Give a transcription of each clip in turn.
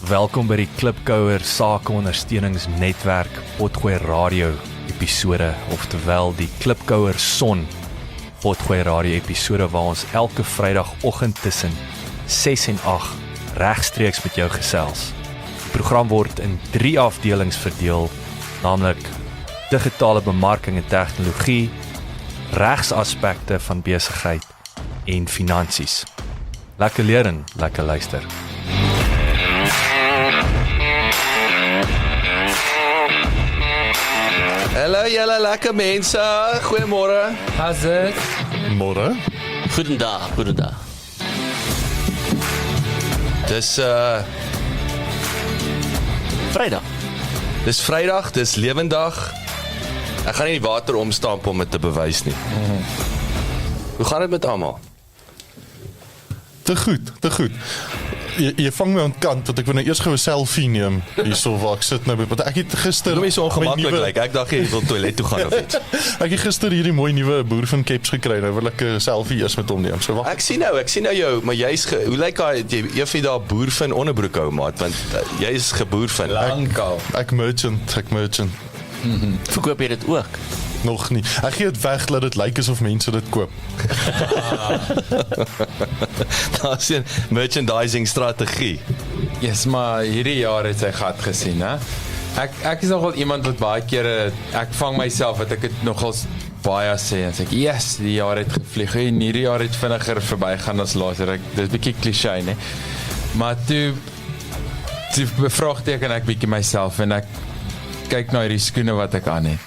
Welkom by die Klipkouer Sakeondersteuningsnetwerk Potgooi Radio episode, oftewel die Klipkouer Son Potgooi Radio episode waar ons elke Vrydagoggend tussen 6 en 8 regstreeks met jou gesels. Die program word in 3 afdelings verdeel, naamlik digitale bemarking en tegnologie, regsaspekte van besigheid en finansies. Lekker leer en lekker luister. Hallo julle lekker mense, goeiemôre. How's it? Môre. Goedendag, goedendag. Dis Vrydag. dis Vrydag, dis lewendag. Ek gaan nie die water omstamp om dit te bewys nie. Hoe gaan dit met almal? Te goed. Jy vang my aan kant, want ek wil nou eers gou 'n selfie neem, hierso waar ek sit nou, want ek het gister... Hoe is so ongemaklik my lyk? Ek dink jy wil toilet toe gaan of iets. Ek het gister hierdie mooi nuwe boer van caps gekry, nou wil ek 'n selfie eers met hom neem, so wag. Ek sien nou jou, maar hoe lyk jy effe daar boer van onderbroek hou, maat, want jy is geboer van. Lankal. Ek merchant. Verkoop jy dit ook? Nog nie. Ek gee dit weg, laat dit lyk asof mense dit koop. Daar is 'n merchandising strategie. Yes, maar hierdie jaar het sy gat gesien, hè? Ek is nogal iemand wat baie kere, ek vang myself wat ek het nogal baie sê en sê, yes, die jaar het gevlieg, en hierdie jaar het vinniger verbygaan as laas jaar. Dit is bietjie cliché, né? Maar toe bevraagteken ek bietjie myself en ek kyk na hierdie skoene wat ek aan het.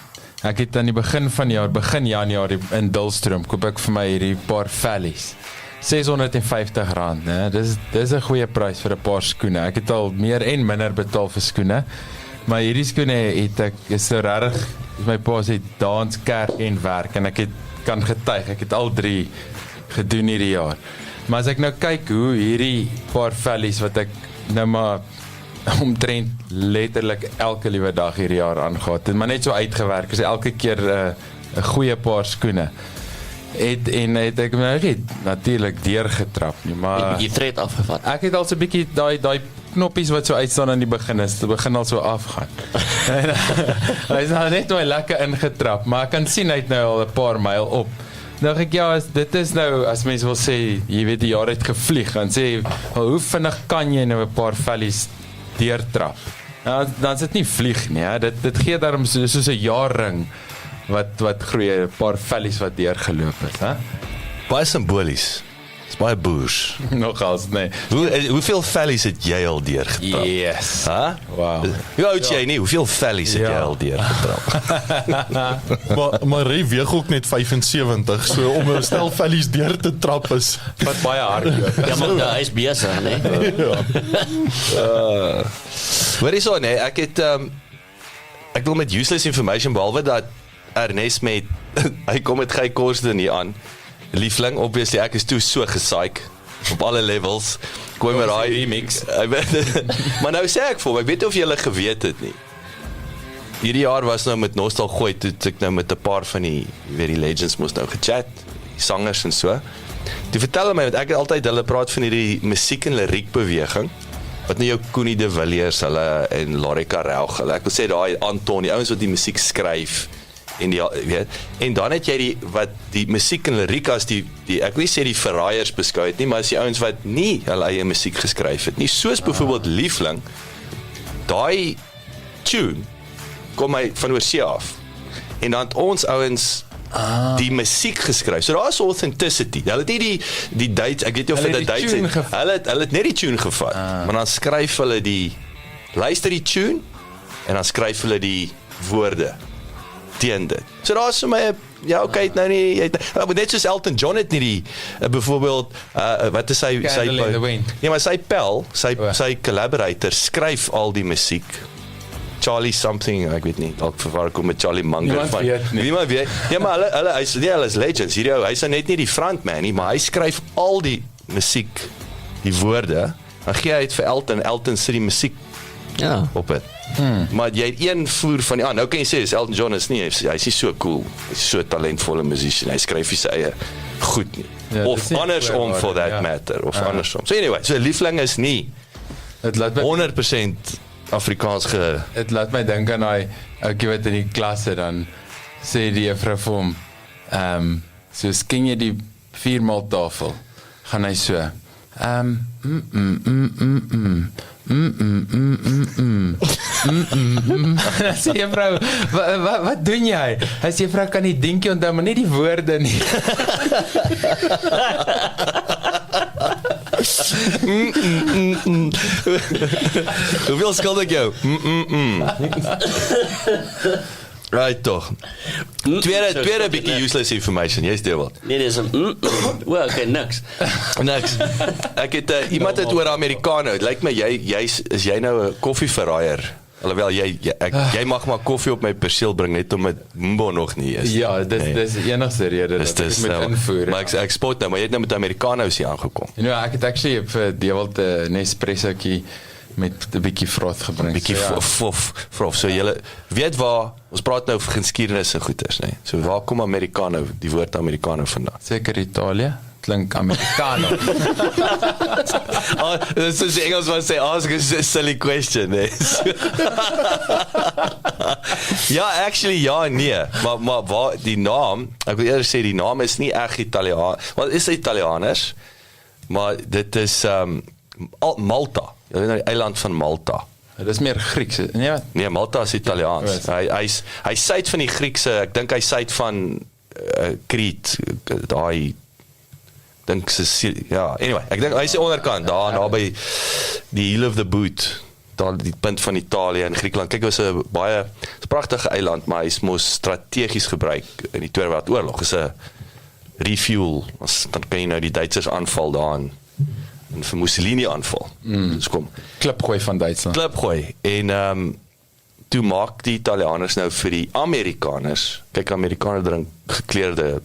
Ek het aan die begin Januarie in Dullstroom, koop ek vir my hierdie paar Valleys. R650, né? Dis 'n goeie prys vir 'n paar skoene. Ek het al meer en minder betaal vir skoene. Maar hierdie skoene is so regtig, my pa sê dans, kerk en werk en ek kan getuig, ek het al 3 gedoen hierdie jaar. Maar as ek nou kyk hoe hierdie paar Valleys wat ek nou maar omtrent letterlik elke liewe dag hierdie jaar aangaan, maar net so uitgewerk, is elke keer 'n goeie paar skoene. Het ek nou natuurlik deurgetrap nie, maar Jy tred afgevat. ek het al so 'n bietjie daai knoppies wat so uitstaan aan die begin is, dit begin al so afgaan. Hy is nou net lekker ingetrap, maar ek kan sien hy het nou al 'n paar myl op. Nou ek, dit is nou, as mense wil sê, jy weet die jaar het gevlieg, en sê, hoe vinnig kan jy nou 'n paar Valleys deurtrap? Nou, dan is dit nie vlieg nie, hè? Dit gee daarom soos 'n jaarring wat groei, 'n paar Valleys wat deurgeloop het, hè? Baie simbolies. Dis baie boers. Nogals, nee. Hoeveel Valleys het jy al deurgetrap? Yes. Huh? Wow. Hoe oud is jy nie? Hoeveel Valleys het jy al deurgetrap? Maar Ray weeg ook net 75, so om 'n stel vellies deur te trap is Wat baie hardloop. Ja, maar hy is besig, né? Hoorie so, nee, ek wil met useless information, behalwe dat Ernest met, hy kom met Guy Korsden hier aan. Liefling, obviously, ek is toe so gesaik, op alle levels. Gooi maar daai remix. Maar nou sê ek vir hom, ek weet of julle geweet het nie. Hierdie jaar was nou met Nostalgooi, toe ek nou met 'n paar van die legends moes nou gechat, die sangers en so. Toe vertel hulle my, want ek het altyd, hulle praat van hierdie musiek en liriek beweging, wat nou jou Koenie de Villiers, hulle en Larry Karel, ek wil sê daai Anton, die ouens wat die musiek skryf, en en dan het jy die musiek en liriek as die ek wil nie sê die verraaiers beskou het nie, maar as die ouens wat nie hulle eie musiek geskryf het nie, soos byvoorbeeld Liefling, daai tune kom hy van oorsee af, en dan het ons ouens die musiek geskryf, so daar is authenticity, hulle het nie die dates, ek weet nie of dit dates het, hulle het net die tune gevat, maar dan skryf hulle luister die tune, en dan skryf hulle die woorde teen dit. So daar is vir my, het nou nie, net soos Elton John het nie die, byvoorbeeld, wat is sy Candle in the Wind. Ja, maar sy collaborator skryf al die musiek. Charlie something, ek weet nie, dalk verwar kom met Charlie Munger. Niemand weet. Ja, maar hulle is legends. Hierdie hy is net nie die frontman nie, maar hy skryf al die musiek, die woorde, dan gee hy het vir Elton sit die musiek op het. Maar jy het een voer van, nou kan jy sê, Elton John is nie, hy is nie so cool, hy is so talentvolle musician, hy skryf nie sy eie goed nie. Of andersom for that matter, of andersom. So anyway, so Liefling is nie Dit laat my 100% Afrikaans Dit laat my dink aan daai ouetjie wat in die klasse dan sê die juffrou vir hom, so ken jy die 4-maal tafel, gaan hy so, dan sê juffrou, wat doen jy? Hy sê juffrou kan die dinkie onthou, maar nie die woorde nie. Hoeveel skuld ek jou? Right toch. Tweede bietjie useless information. Jy's Dewald. Nee, dis 'n well, okay, niks. Niks. Ek het iemand het oor Americano. Dit lyk my is jy nou 'n koffieverraaier. Alhoewel jy mag maar koffie op my perseel bring net om dit Mbo nog nie is. Ja, dis die enigste rede dat ek moet invoer. Maar ek spot nou, maar jy het nou met Americano's hier aangekom. Ek het actually vir Dewald 'n Nespresso'tjie met 'n bietjie vrot gebring. Bietjie vrof. So julle weet waar ons praat nou vir geskiedenis en goeters, nê. So waar kom Americano, die woord Americano vandaan? Seker Italië. Klink Americano. Dis is Engels wat sê ask a silly question, nê. Ja, actually ja, nee. Maar waar die naam, ek wil eers sê die naam is nie reg Italiaan. Wel is Italianers, maar dit is Malta. Jy weet nou die eiland van Malta. Dit is meer Grieks, nee wat? Nee, Malta is Italiaans. Hy suid van die Griekse, ek dink hy suid van Crete, daai dink Sicilië, ja, anyway, ek dink hy is die onderkant, daar naby die heel of the boot, daar die punt van Italië en Griekeland. Kyk, was 'n baie pragtige eiland, maar hy is mos strategies gebruik in die Tweede Wêreldoorlog. Is 'n refuel, dan kan jy nou die Duitsers aanval daarin en vir Mussolini aanval. Dus kom. Klipgooi van Duitsland. Klipgooi. En toe maak die Italianers nou vir die Amerikaners, kyk, Amerikaners drink gekleurde,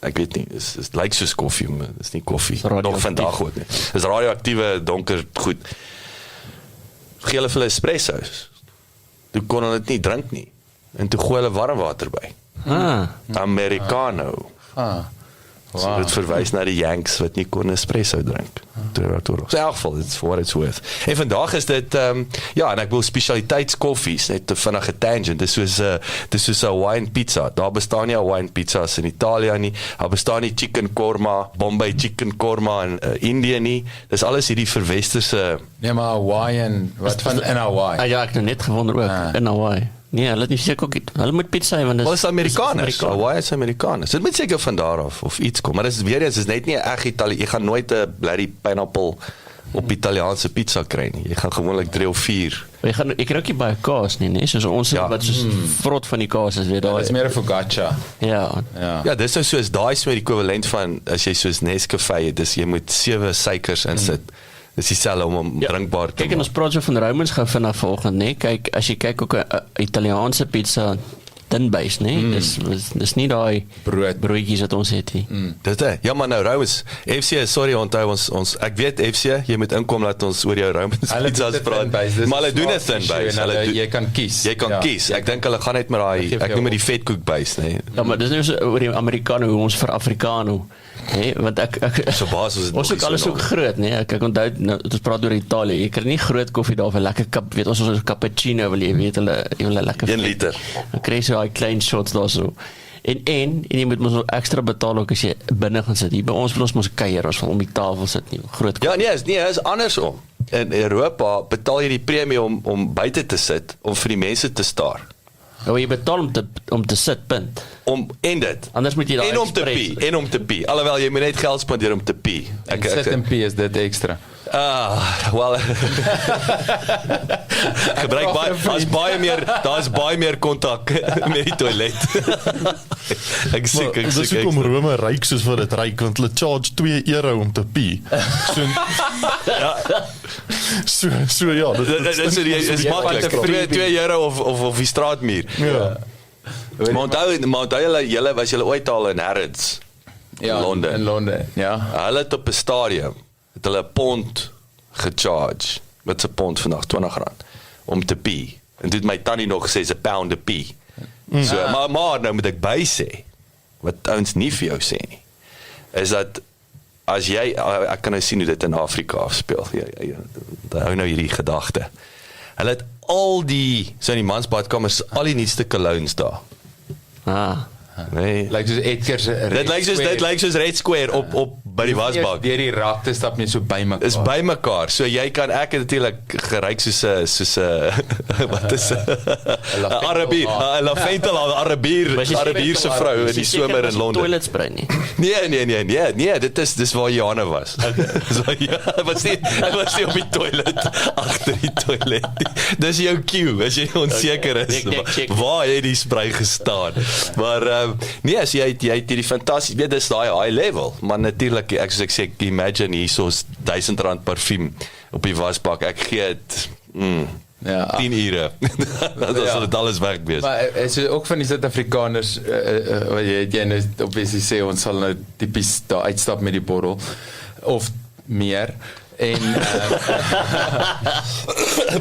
ek weet nie, is lyk soos koffie, maar is nie koffie. Nog vandag ook nie. Is radioaktiewe, donker, goed. Gee hulle vir hulle espresso's. Toe kon hulle dit nie drink nie. En toe gooi hulle warm water by. Americano. So dit verwys na die Yanks wat nie kon espresso drink. So in elk geval, it's for what it's worth. En vandag is dit, ja, en ek wil specialiteitskoffies, net 'n vinnige tangent, dis soos 'n Hawaiian pizza. Daar bestaan nie Hawaiian pizzas in Italië nie, daar bestaan nie chicken korma, Bombay chicken korma in Indië nie. Dis alles hierdie verwesterse. Nee, maar Hawaiian, wat van in Hawaii? Ja, ek het net gewonder ook, in Hawaii. Nee, hulle het nie seker ook, hulle moet pizza hê, want Wel is Amerikaners, Hawaii is Amerikaners. Dit moet seker van daar af, iets kom, maar dit is weer eens, is net nie reg Italië, jy gaan nooit 'n bloody pineapple op Italiaanse pizza kry nie, jy gaan gewoonlik 3 of 4. Ek kry ook nie baie kaas nie, soos ons wat soos vrot van die kaas is, weet Ja, daar. dit is meer 'n focaccia. Ja, dis nou soos, daai is met die ekwivalent van, as jy soos Nescafé het, dis jy moet 7 suikers insit, dis dieselfde om drinkbaar te maak. Kyk, en ons praat so van Romans gou vanaf vanoggend, nee. Kyk, as jy kyk ook 'n Italiaanse pizza thin base, nee. Dis nie daai broodjies wat ons het nie. Dit ja, maar nou Romans, FC, sorry, onthou ons ek weet FC, jy moet inkom laat ons oor jou Romans pizzas praat. Maar hulle doen 'n thin base. Jy kan kies. Jy kan kies. Ek dink hulle gaan net met daai, ek noem dit die vetkoek base, nee. Ja, maar dis nou so oor die Americano, hoe ons vir Africano. Nee, want ek so baas is dit. Ons ook alles ook groot, nee. Ek onthou nou ons praat oor Italië. Jy kry nie groot koffie daar vir lekker kap, weet ons cappuccino wil jy weet hulle lekker 1 liter. Dan kry jy so daai klein shots daar so. En jy moet mos ekstra betaal ook as jy binne gaan sit. Hier by ons wil ons mos kuier, ons wil om die tafel sit nie. Groot koffie. Ja, is andersom. In Europa betaal jy die premie om buite te sit om vir die mense te staar. Nou jy betaal om te sit, punt. En dit. Anders moet jy daar en om te pee. Alhoewel jy moet net geld spandeer om te pee. Sit en pee is dit ekstra. Wel gebruik daar's baie meer kontak met die toilet. Ek seker. Dis hoekom Rome ryk soos wat dit ryk, want hulle charge €2 om te pee. So ja, dit is maklik. €2 of die straatmuur. Ja. Maar onthou julle was julle ooit al in Harrods in Londen. In Londen, ja. Hulle het op 'n stadium het hulle 'n pond gecharge. Wat se pond vandag R20 om te pee. En dit my tannie nog gesê is 'n pound te pee. So, maar nou moet ek by sê wat ouens nie vir jou sê nie. Is dat as jy, ek kan nou sien hoe dit in Afrika afspeel. Ja, hou nou hierdie gedagte. Hulle het al die, so in die mansbadkamers, al die nuutste colognes daar. Nee. Lyk soos Edgar se Dit lyk soos Red Square op by die wasbak. Deur die rak te stap net so by mekaar. Is by mekaar. So jy kan ek het natuurlik geryk soos wat is Arabier, Arabier se vrou in die somer in Londen. Toilet spray nie. Nee, dis waar Jana was. Ek was nie op die toilet agter die toilet. Dis jou cue as jy onseker is. Waar het die spray gestaan? Maar nee, as jy het hierdie fantasties, weet dis daai high level, maar natuurlik soos ek sê, imagine hier soos R1000 parfuum op die wasbak, ek gee het 10 ure, dat sal dit alles weg wees. Maar is ook van die Suid-Afrikaners, wat jy nou obviously sê, ons sal nou typies daar uitstap met die borrel, of meer, en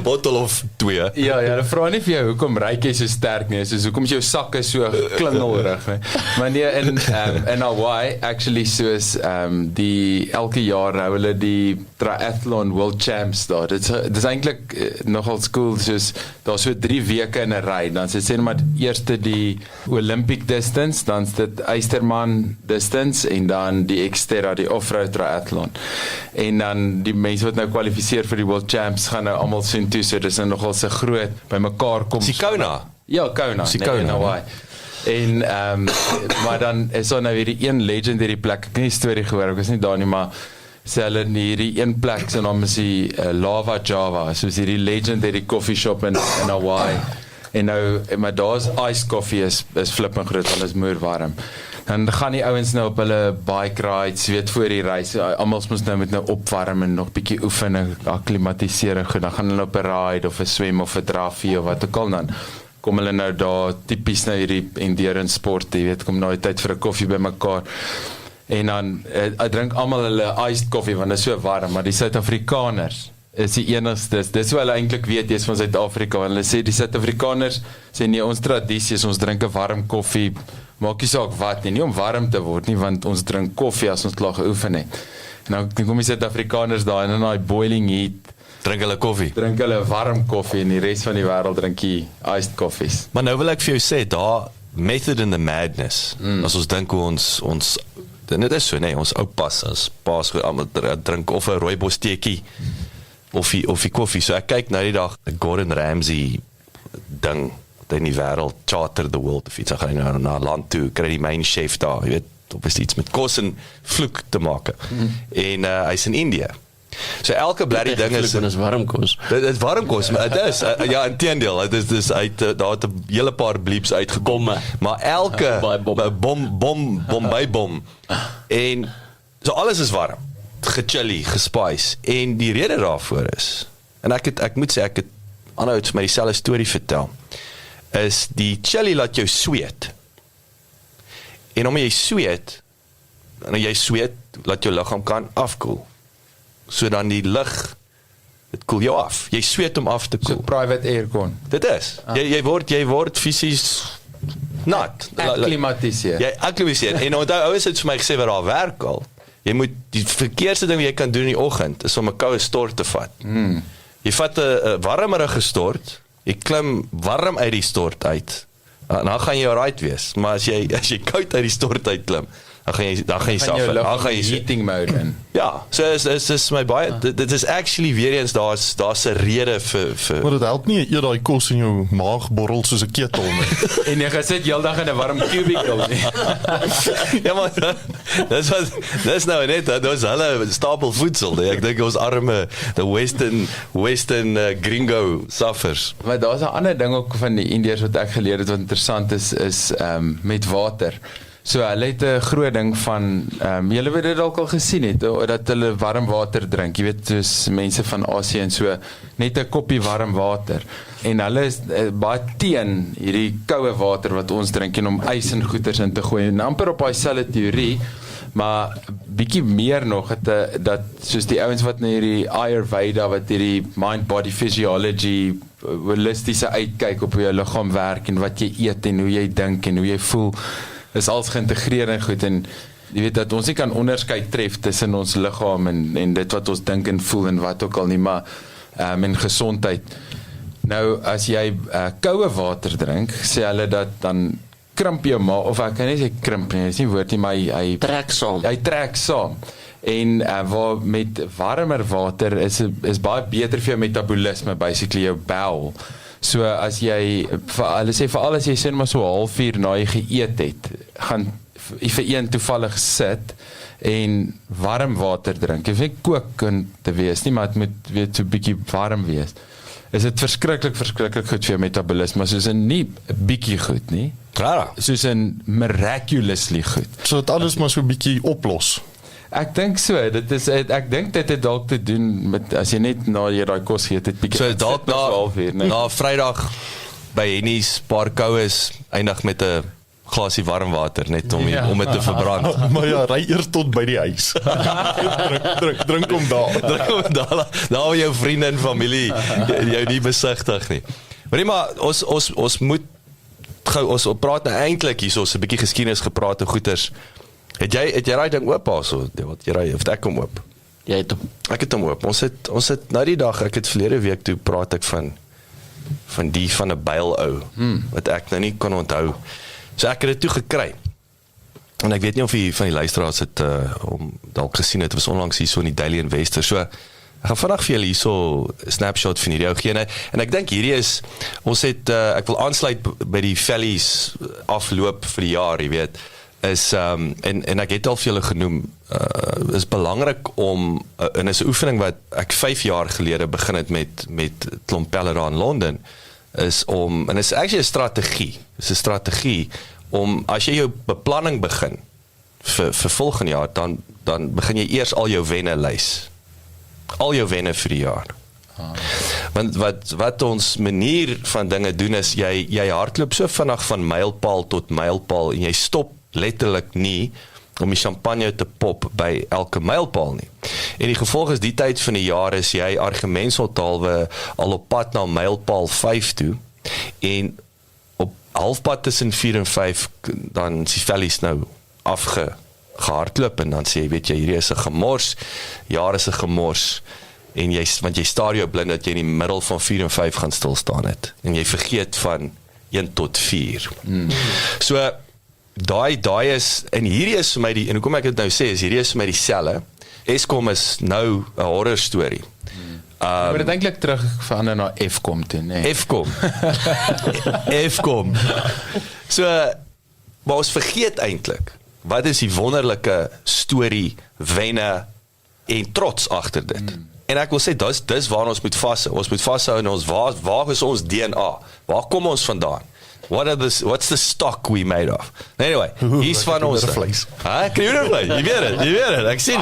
bottle of 2. Ja, dan vra nie vir jou hoekom ryk jy so sterk nie, soos hoekom is jou sakke so klingelrig nie. Maar nee, in Hawaii actually soos die elke jaar hou hulle die triathlon world champs daar. Dit is eintlik nogal cool, soos daar so 3 weke in 'n ry, dan sê maar eerste die Olympic distance, dan is dit Eysterman distance en dan die Xterra, die off-road triathlon. En dan die mense wat nou kwalifiseer vir die world champs gaan nou almal sien toe, so dis nou nogal so groot bymekaar kom. Kona? Ja, Kona. Nee, Hawaii. En maar dan is daar nou weer die een legendary plek, ek het nie die storie gehoor, ek was nie daar nie, maar sê hulle in hierdie een plek, sy naam is die Lava Java, soos hierdie legendary coffee shop in Hawaii, en nou, maar daar is iced coffee is flipping groot, hulle is moer warm. Dan gaan die ouens nou op hulle bike rides, weet voor die reis, almal moet nou opwarm en nog bietjie oefen en akklimatisering, dan gaan hulle op 'n ride of 'n swem of 'n draffie of wat ook al dan. Kom hulle nou daar, typies nou hierdie endurance sport, jy weet, kom nou die tyd vir 'n koffie by mekaar. En dan drink almal hulle iced koffie want dit is so warm, maar die Suid-Afrikaners is die enigste, dis hoe hulle eintlik weet jy is van Suid-Afrika, want hulle sê die Suid-Afrikaners sê nee, ons tradisie is ons drink 'n warm koffie, maak nie saak wat nie om warm te word nie, want ons drink koffie as ons klaar geoefen het. En dan kom die Suid-Afrikaners daar en in daai boiling heat drink hulle warm koffie en die res van die wêreld drink die iced koffies. Maar nou wil ek vir jou sê, daar method in the madness, as ons dink hoe ons dit is so, nee, ons oupas, ons paas drink of 'n rooibos teekie, of die koffie, so ek kyk nou die dag, Gordon Ramsay ding, in die wêreld, charter the world, of iets, dan gaan hy nou na land toe, kry die main chef daar, jy weet, of is iets met kos en vloek te maak, en hy is in India, so elke blerrie ding is, dit is warm kos, dit is warm kos, maar het is, ja, inteendeel, het is daar het 'n hele paar bleeps uitgekom, maar elke bom, en, so alles is warm, gechilly, gespice, en die rede daarvoor is, en ek moet sê, ek het aanhouds my dieselfde storie vertel, is die chili laat jou sweet. En omdat jy sweet, laat jou liggaam kan afkoel. So dan die lig, dit koel jou af. Jy sweet om af te koel. So private aircon. Dit is. Jy word fisies nat. Akklimatiseer. Jy akklimatiseer. En onthou, ouers het vir my gesê wat daar werk al. Jy moet, die verkeerste ding wat jy kan doen in die oggend, is om 'n koue stort te vat. Jy vat 'n warmerige stort, jy klim warm uit die stort uit, en dan gaan jy alright wees, maar as jy koud uit die stort uit klim, dan gaan jy suffer, dan gaan jy heating mode in. Ja, so is my baie, dit is actually weer eens, daar's 'n rede vir Maar dit help nie, eet daai kos in jou maag borrel soos 'n ketel nie. En jy gesit heeldag in 'n warm cubicle nie. Ja, maar dis nou net, dit is hulle stapel voedsel, nee. Ek dink ons arme, the western gringo suffers. Maar daar's 'n ander ding ook van die Indiërs wat ek geleer het wat interessant is met water. So hulle het 'n groot ding van, julle weet dit dalk al gesien het, dat hulle warm water drink, jy weet, soos mense van Asië en so, net 'n koppie warm water, en hulle is baie teen hierdie koue water wat ons drink, en om ys en goeters in te gooi, en amper op daai selfde teorie, maar bietjie meer nog, dat soos die ouens wat na hierdie Ayurveda, wat hierdie mind-body physiology, holistiese uitkyk op hoe jou liggaam werk, en wat jy eet, en hoe jy dink, en hoe jy voel, is alles geïntegreer en goed, en jy weet dat ons nie kan onderskeid tref tussen ons liggaam en dit wat ons dink en voel en wat ook al nie, maar en gesondheid. Nou, as jy koue water drink, sê hulle dat dan krimp jou maag, of ek kan nie sê krimp nie, dis nie woord nie, maar hy trek saam. En waar met warmer water is baie beter vir jou metabolisme, basically jou bowel. So as jy, hulle sê veral as jy sê maar so 1/2 uur na jy geëet het, gaan vir een toevallig sit en warm water drink. Jy hoef nie kook te wees nie, maar het moet weet so 'n bietjie warm wees. Is dit verskriklik goed vir jou metabolisme, soos in nie 'n bietjie goed nie, soos in miraculously goed. So dit alles maar so 'n bietjie oplos. Ek dink so, ek dink dit het dalk te doen met, as jy net na jy daai kos geëet het, bietjie. So dalk na Vrydag by Henny's paar koues eindig met 'n glasie warm water, net om dit te verbrand. Maar ja, ry eers tot by die huis. drink om daar. Daar waar jou vriende en familie jou nie besigtig nie. Maar ons moet gou, ons praat nou eintlik hier, so 'n bietjie geskiedenis gepraat en goeters. Het jy daai ding oop also? Wat jy ry, of ek kom oop? Jy het hom. Ek het hom oop. Ons het nou die dag, ek het verlede week toe praat ek van 'n byl ou, wat ek nou nie kon onthou. So ek het dit toe gekry. En ek weet nie of jy van die luisteraars het om dalk gesien het, was onlangs hier so in die Daily Investor. So ek gaan vandag vir julle hier so 'n snapshot van hierdie ou gee. En ek dink hierdie is, ons het ek wil aansluit by die Valleys afloop vir die jaar, jy weet. Is en ek het al vir julle genoem, is belangrik om, en is 'n oefening wat ek 5 jaar gelede begin het met klomp pelle daar in Londen, is om, en is actually 'n strategie om, as jy jou beplanning begin vir volgende jaar, dan begin jy eers al jou wenne lys. Al jou wenne vir die jaar. Want wat ons manier van dinge doen is, jy hardloop so vinnig van mylpaal tot mylpaal, en jy stop letterlik nie om die champagne te pop by elke mylpaal nie. En die gevolg is, die tyd van die jaar is jy argumentshalwe al op pad na mylpaal 5 toe, en op halfpad tussen 4 en 5, dan is die Valleys nou afgehardloop, en dan sê jy, weet jy, hierdie is 'n gemors, jaar is 'n gemors, en want jy staar jou blind dat jy in die middel van 4 en 5 gaan stilstaan het, en jy vergeet van 1 tot 4. So, daai is, en hierdie is vir my en hoekom ek dit nou sê, is hierdie is vir my dieselfde. Eskom is nou 'n horror storie. Maar dit eintlik terug verander na Fkom toe, nee. Fkom. So, maar ons vergeet eintlik, wat is die wonderlike storie, wenne en trots agter dit. En ek wil sê, dis waar ons moet vashou. Ons moet vashou in ons, waar is ons DNA? Waar kom ons vandaan? What's the stock we made of? Anyway, hier's van ons. Kruidervleis. Jy weet dit. Ek sien.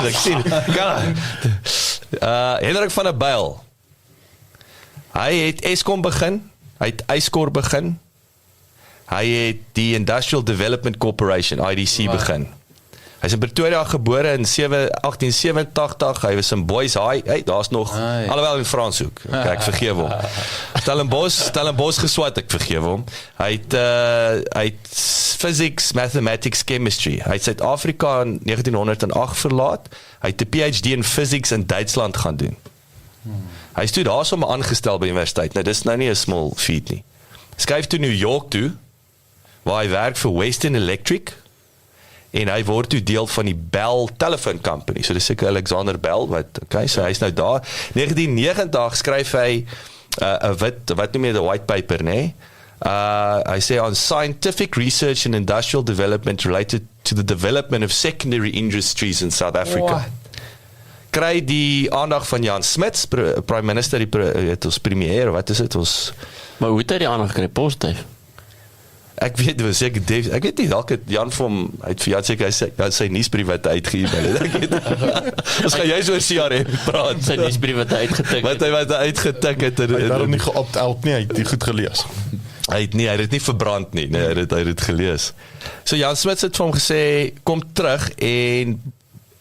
Hendrik van der Byl. Hy het Eskom begin, hy het Yscor begin, hy het die Industrial Development Corporation, IDC, begin. Hy is in Pretoria gebore in 1887, hy was in Boys High, daar's nog, alhoewel in Franshoek, okay, ek vergeef hom. Stellenbosch geswat, ek vergeef hom. Hy het physics, mathematics, chemistry. Hy het Suid-Afrika in 1908 verlaat, hy het 'n PhD in physics in Duitsland gaan doen. Hy is toe daar sommer aangestel by universiteit, nou dis nou nie 'n small feat nie. Skuif toe New York toe, waar hy werk vir Western Electric, en hy word toe deel van die Bell Telephone Company, so dis seker Alexander Bell, so hy is nou daar. 1990 skryf hy 'n wat noem jy, the white paper, nee? Hy sê, on scientific research and industrial development related to the development of secondary industries in South Africa. What? Kry die aandag van Jan Smuts, Prime Minister, ons premier, wat is dit, Maar hoe het hy die aandag gekry, positief? Ek weet, ek weet nie, dalk het Jan vir hom, hy het vir Jan seker sy nuusbrief wat hy uitgegeven het. Ons gaan juist oor CRM praat. Sy nuusbrief wat hy uitgetik het. Wat hy uitgetik het. Hy het daarom nie geopt-out nie, hy het die goed gelees. Hy het dit nie verbrand nie, nee, hy het dit gelees. So Jan Smuts het vir hom gesê, kom terug en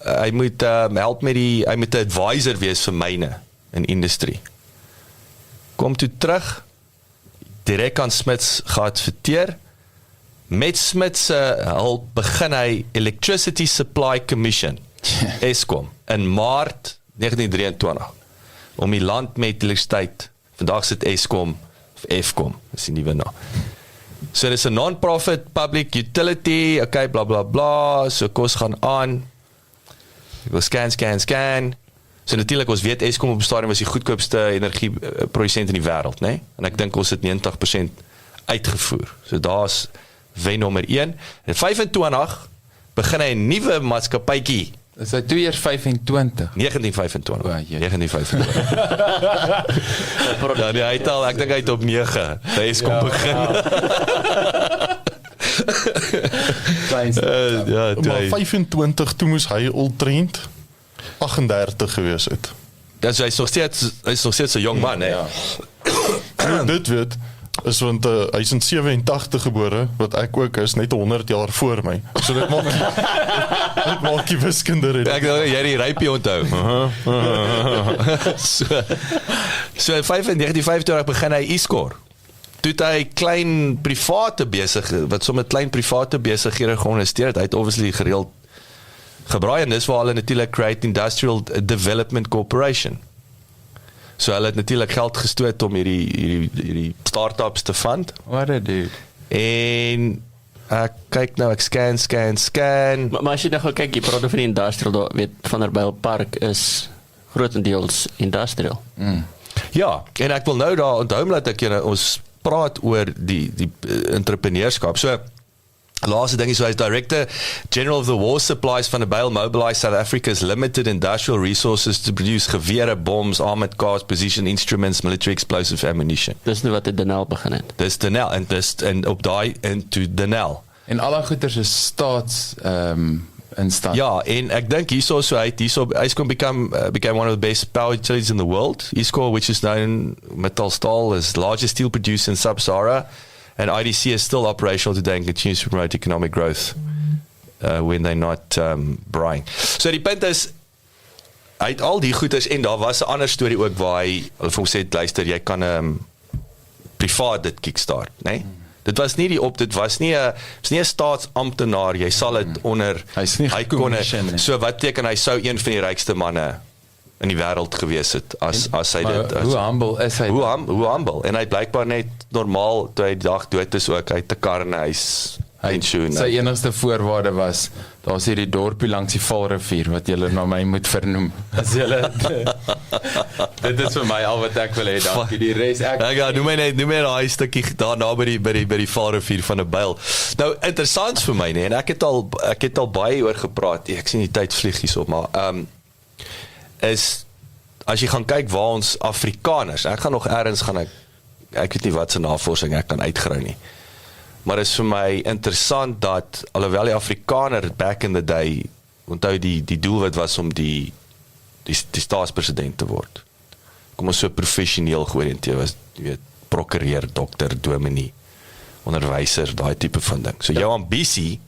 hy moet help met hy moet 'n advisor wees vir myne en industrie. Kom toe terug, direk aan Smuts geadverteer, met Smith se hulp begin hy Electricity Supply Commission, Eskom, in Maart 1923, om die land met elektrisiteit, vandag sit Eskom, of Eskom, is die nuwe naam. So dis 'n non-profit public utility, okay, bla bla bla, so kos gaan aan, ek wil scan, so natuurlik ons weet Eskom op die stadium was die goedkoopste energieproducent in die wêreld, né? En ek dink ons het 90% uitgevoer, so daar's wen nommer 1, en 25 begin hy 'n nuwe maatskappytjie. Is hy 2 eers 25? 1925. O, jee. 1925. Ja, nee, hy het al, ek dink hy het op 9. Hy is kom begin. Ja, Maar 25, toe moes hy oltrend 38 gewees het. Ja, so hy is nog steeds 'n jong man, hè. Dit weet, is want hy is in 87 gebore, wat ek ook is, net 100 jaar voor my. So dit maak die wiskunde red. Ek dink jy die rypie onthou. So in 1925 begin hy e-score. Toe het hy klein private wat sommer klein private besighede georganiseer het. Hy het obviously gereeld gebraai, en dis waar hulle natuurlik Create Industrial Development Corporation. So hulle het natuurlik geld gestoot om hierdie start-ups te fund. What a dude. En ek kyk nou, ek scan. Maar as jy nou kyk, jy praat van die industrial, daar weet Vanderbijlpark is grotendeels industrial. Ja, en ek wil nou daar onthou dat ek ons praat oor die entrepreneurskap. So laaste ding is, so hy is Director General of the War Supplies van Vanderbijl mobilized South Africa's limited industrial resources to produce gewere, bombs, armored cars, precision instruments, military explosive ammunition. Dis nou wat die Denel begin het. Dis Denel, en op daai into Denel. En alle goeders is staats in stand. Ja, en ek dink Eskom became one of the best power utilities in the world. Eskom, which is known, Mittal is the largest steel producer in Sub-Sahara, and IDC is still operational today and continues to promote economic growth when they're not buying. So die punt is, hy het al die goeders, en daar was 'n ander storie ook waar hy vir hom sê, luister, jy kan privaat dit kickstart, né? Dit was nie dit was nie 'n staatsamptenaar, jy sal dit onder, hy kon nie. So wat beteken hy sou een van die rykste manne in die wêreld gewees het, as hy dit... Hoe humble is hy? Hoe humble, en hy blykbaar net normaal, toe hy die dag dood is ook, hy het 'n kar en hy's pensioen. Sy enigste voorwaarde was, daar's hierdie dorpie langs die Valrivier, wat julle na my moet vernoem. As julle, dit is vir my al wat ek wil hê, dankie, die res, noem my daai stukkie daarna by die Valrivier van 'n byl. Nou, interessant vir my, nee, en ek het al baie oor gepraat, ek sien die tyd vlieg hierop, maar, is, as jy gaan kyk waar ons Afrikaners, ek gaan nog ergens ek weet nie wat se navorsing ek kan uitgrou nie, maar is vir my interessant dat, alhoewel die Afrikaner back in the day, onthou die doelwit was om die staatspresident te word, kom ons so professioneel georiënteer was, jy weet, prokureur, dokter, dominee, onderwyser, daai tipe van ding. So jou ambisie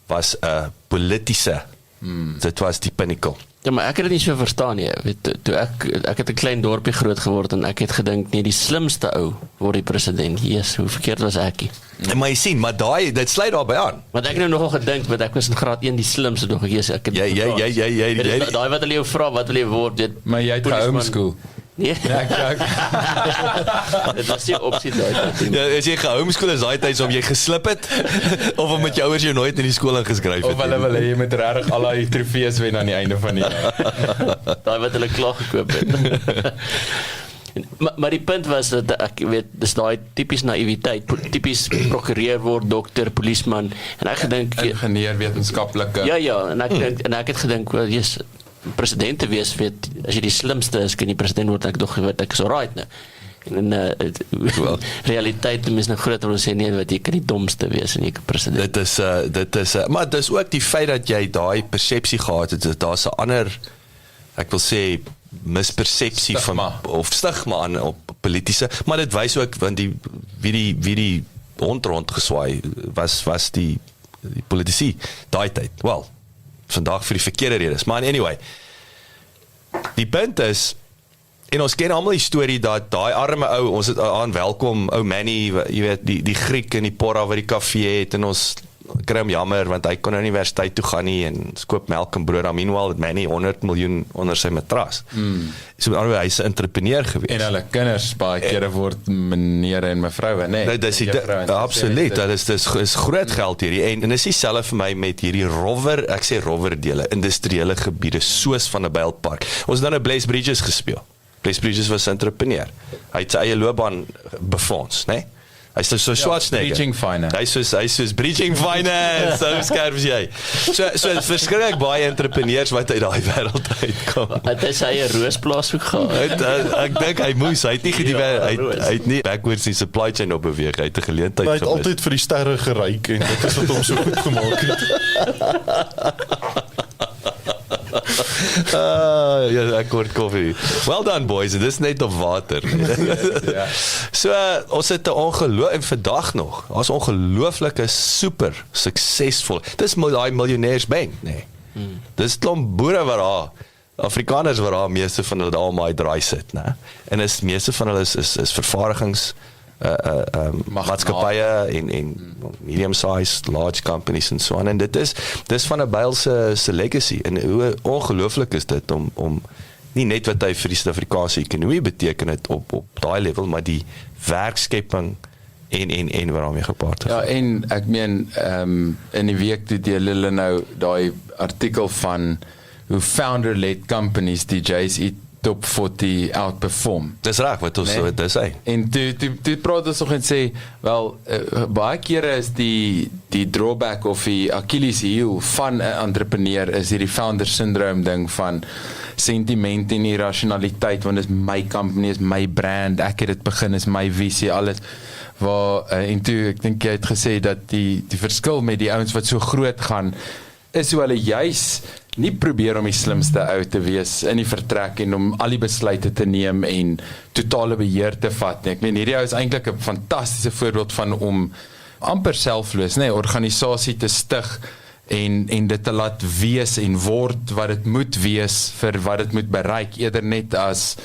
was 'n politiese, dit was die pinnacle. Ja, maar ek het dit nie so verstaan nie. Weet, toe ek het 'n klein dorpie groot geword en ek het gedink, nee, die slimste ou word die president. Jesus, hoe verkeerd was ek nie. Maar jy sien, maar dit sluit daarbey aan. Want ek het nou nogal gedink, want ek was in graad 1 die slimste nog gewees. Ek het jy daai wat hulle jou vra, wat wil jy word? Dit maar jy het gehomeschool. Nee. Dit was nie opsie daai tyd. Ja, as jy gehomeschool is daai tyd om jy geslip het of omdat jou ouers jou nooit in die skool ingeskryf het. Of hulle wil hê jy moet regtig al daai trofees wen aan die einde van die jaar. Daai wat hulle klaar gekoop het. Maar die punt was dat ek weet, dis daai tipies naïwiteit, tipies prokureur word, dokter, polisieman, en ek gedink ingenieur, wetenskaplike. Ja, en ek het gedink, wel, yes, president te wees, weet, as jy die slimste is, kan jy president word, ek dog weet, ek is alright nou. En realiteit is nou groter, ons sê nie, wat jy kan die domste wees en jy kan president. Dit is, maar dit is ook die feit dat jy daai persepsie gehad het, dat daar's 'n ander, ek wil sê, mispersepsie of stigma aan op politiese, maar dit wys ook, want wie die rond geswaai was die politici daai tyd, vandag vir die verkeerde redes, maar anyway, die punt is, En ons ken almal die storie dat daai arme ou, ons het aan welkom ou Manny, jy weet die Griek in die Porra wat die kafee het en ons kry hom jammer want hy kon nou nie universiteit toe gaan nie en skoop melk en brood. Meanwhile het Manny 100 miljoen onder sy matras. So hy's 'n entrepreneur gewees. En hulle kinders baie kere word meneer en mevroue, nee. Nou, dis absoluut, dit is groot geld hierdie en dis dieselfde vir my met hierdie ek sê rowerdele, industriële gebiede soos van 'n Bylpark. Ons het dan 'n Blaze Bridges gespeel. Blaze Bridges was 'n entrepreneur. Hy het sy eie loopbaan befonds, né? Hy is so Schwarzenegger. Bridging finance. Hy is bridging finance. So skerp is jy. So verskrik baie entrepreneurs wat uit daai wêreld uitkom. Het hy sy roosplaas ook gehad? Ek dink hy het nie hy het nie backwards die supply chain op beweeg. Hy het 'n geleentheid Hy het gemis. altyd vir die sterre geryk en dit is wat hom so goed gemaak het. Ja, ek word koffie. Well done boys, dit is net op water. So ons het 'n en vandag nog, ons ongelooflike super suksesvol. Dis daai miljonairsbank, nee. Dis klomp boere wat daar Afrikaners wat daar meeste van hulle daar maar draai sit, né? En is meeste van hulle is vervaardigings maatskappye en medium-sized, large companies en so aan. En dit is van 'n Byl se legacy. En hoe ongelooflik is dit om nie net wat hy vir die Suid-Afrikaanse ekonomie beteken het op daai level, maar die werkskepping en wat daarmee gepaard is. Ja, en ek meen in die week toe deel hulle nou daai artikel van hoe founder-led companies die JSE top 40 outperform. Dis reg wat ons so dit sê. En toe praat ons nog en sê, wel, baie kere is die drawback of die Achilles heel van 'n entrepreneur is hierdie founder syndrome ding van sentiment en irrationaliteit, want dit is my company, is my brand, ek het dit begin, is my visie, alles. En toe, ek dink jy het gesê dat die verskil met die ouens wat so groot gaan, is hoe hulle juis nie probeer om die slimste ou te wees in die vertrek en om al die besluite te neem en totale beheer te vat nie. Ek meen, hierdie ou is eintlik 'n fantastiese voorbeeld van om amper selfloos, nee, organisasie te stig en dit te laat wees en word wat dit moet wees vir wat dit moet bereik, eerder net as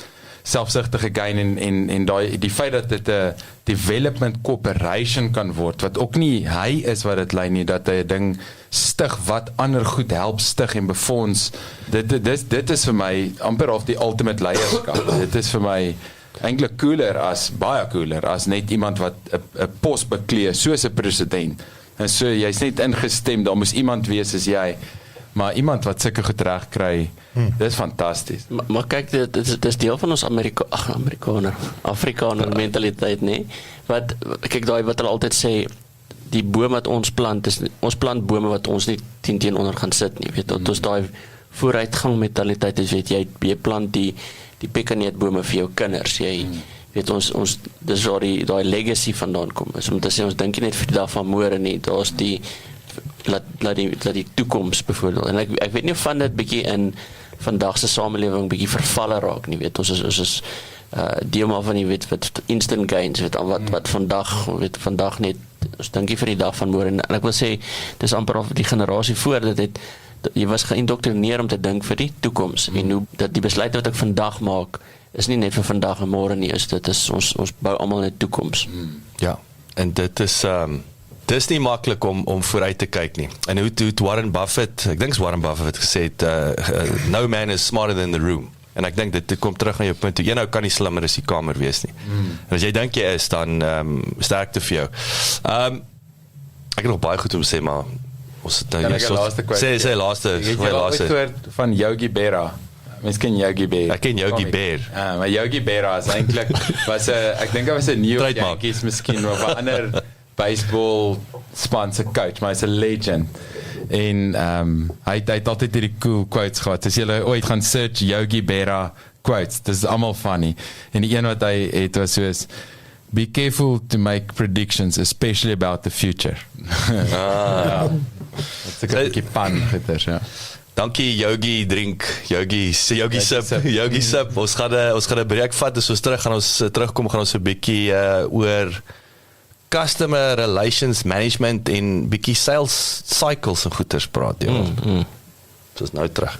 selfsugtige gain en die feit dat dit 'n development corporation kan word, wat ook nie hy is wat dit lei nie, dat hy 'n ding stig wat ander goed help stig en befonds, dit is vir my amper of die ultimate leierskap. Dit is vir my eintlik baie cooler as net iemand wat 'n pos beklee soos 'n president. En so jy's net ingestem, daar moes iemand wees as jy, maar iemand wat sulke gedrag kry, dis fantasties. Maar kyk, dit is deel van ons Afrikaner mentaliteit, nee. Wat kyk daai wat hulle altyd sê, die boom wat ons plant, ons plant bome wat ons nie teenoor gaan sit nie, weet ons daai vooruitgang mentaliteit is, weet jy plant die pekaneetbome vir jou kinders, jy weet ons dis waar daai legacy vandaan kom, is om te sê, ons dink nie net vir die dag van môre nie, daar's laat die toekoms byvoorbeeld, en ek weet nie of van dit bietjie in vandag se samelewing bietjie vervalle raak nie, weet ons is deel maar van die wat instant gains, weet wat vandag net, ons dink nie vir die dag van môre, en ek wil sê, dis amper of die generasie voor, jy was geïndoktrineer om te dink vir die toekoms, en hoe dat die besluite wat ek vandag maak, is nie net vir vandag en môre nie, dit is ons bou almal net toekoms. Ja, en dit is dis nie maklik om vooruit te kyk nie. En hoe Warren Buffett, ek dink Warren Buffett het gesê, no man is smarter than the room. En ek dink dit kom terug aan jou punt, jy nou kan nie slimmer as die kamer wees nie. En as jy dink jy is, dan sterkte vir jou. Ek het nog baie goed om te sê, maar ons het nou Kan ek 'n laaste quote? Sê laaste. Het jy al ooit gehoord van Yogi Berra? Mens ken Yogi Berra. Ek ken Yogi Berra. Maar Yogi Berra is eintlik ek dink hy was 'n New York Trademark. Yankees miskien of 'n ander baseball sponsor coach, maar hy's 'n legend. En hy het altyd hierdie cool quotes gehad. As jy ooit gaan search Yogi Berra quotes, dis almal funny. En die een wat hy het was soos, be careful to make predictions, especially about the future. Ja. Dit is 'n bietjie pan gitter, ja. Dankie Yogi drink, Yogi sip. Ons gaan 'n breek vat, as ons terugkom gaan ons 'n bietjie oor customer relations management en bietjie sales cycles en goeters praat, ja. Ons is nou terug.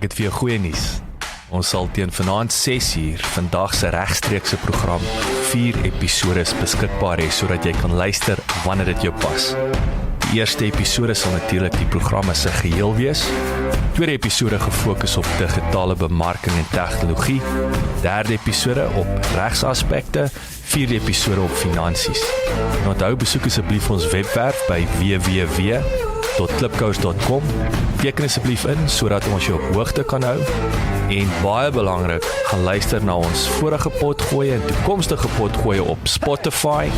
ek het vir jou goeie nuus. Ons sal teen vanaand 6uur vandag se regstreekse program 4 episodes beskikbaar hê sodat jy kan luister wanneer dit jou pas. Die eerste episode sal natuurlik die programme se geheel wees. Tweede episode gefokus op digitale bemarking en tegnologie. Derde episode op regsaspekte. Vierde episode op finansies. En onthou besoek asseblief ons webwerf by www.klipkouers.com. Teken asseblief in sodat ons jou op hoogte kan hou. En baie belangrik, gaan luister na ons vorige potgoeie en toekomstige potgoeie op Spotify,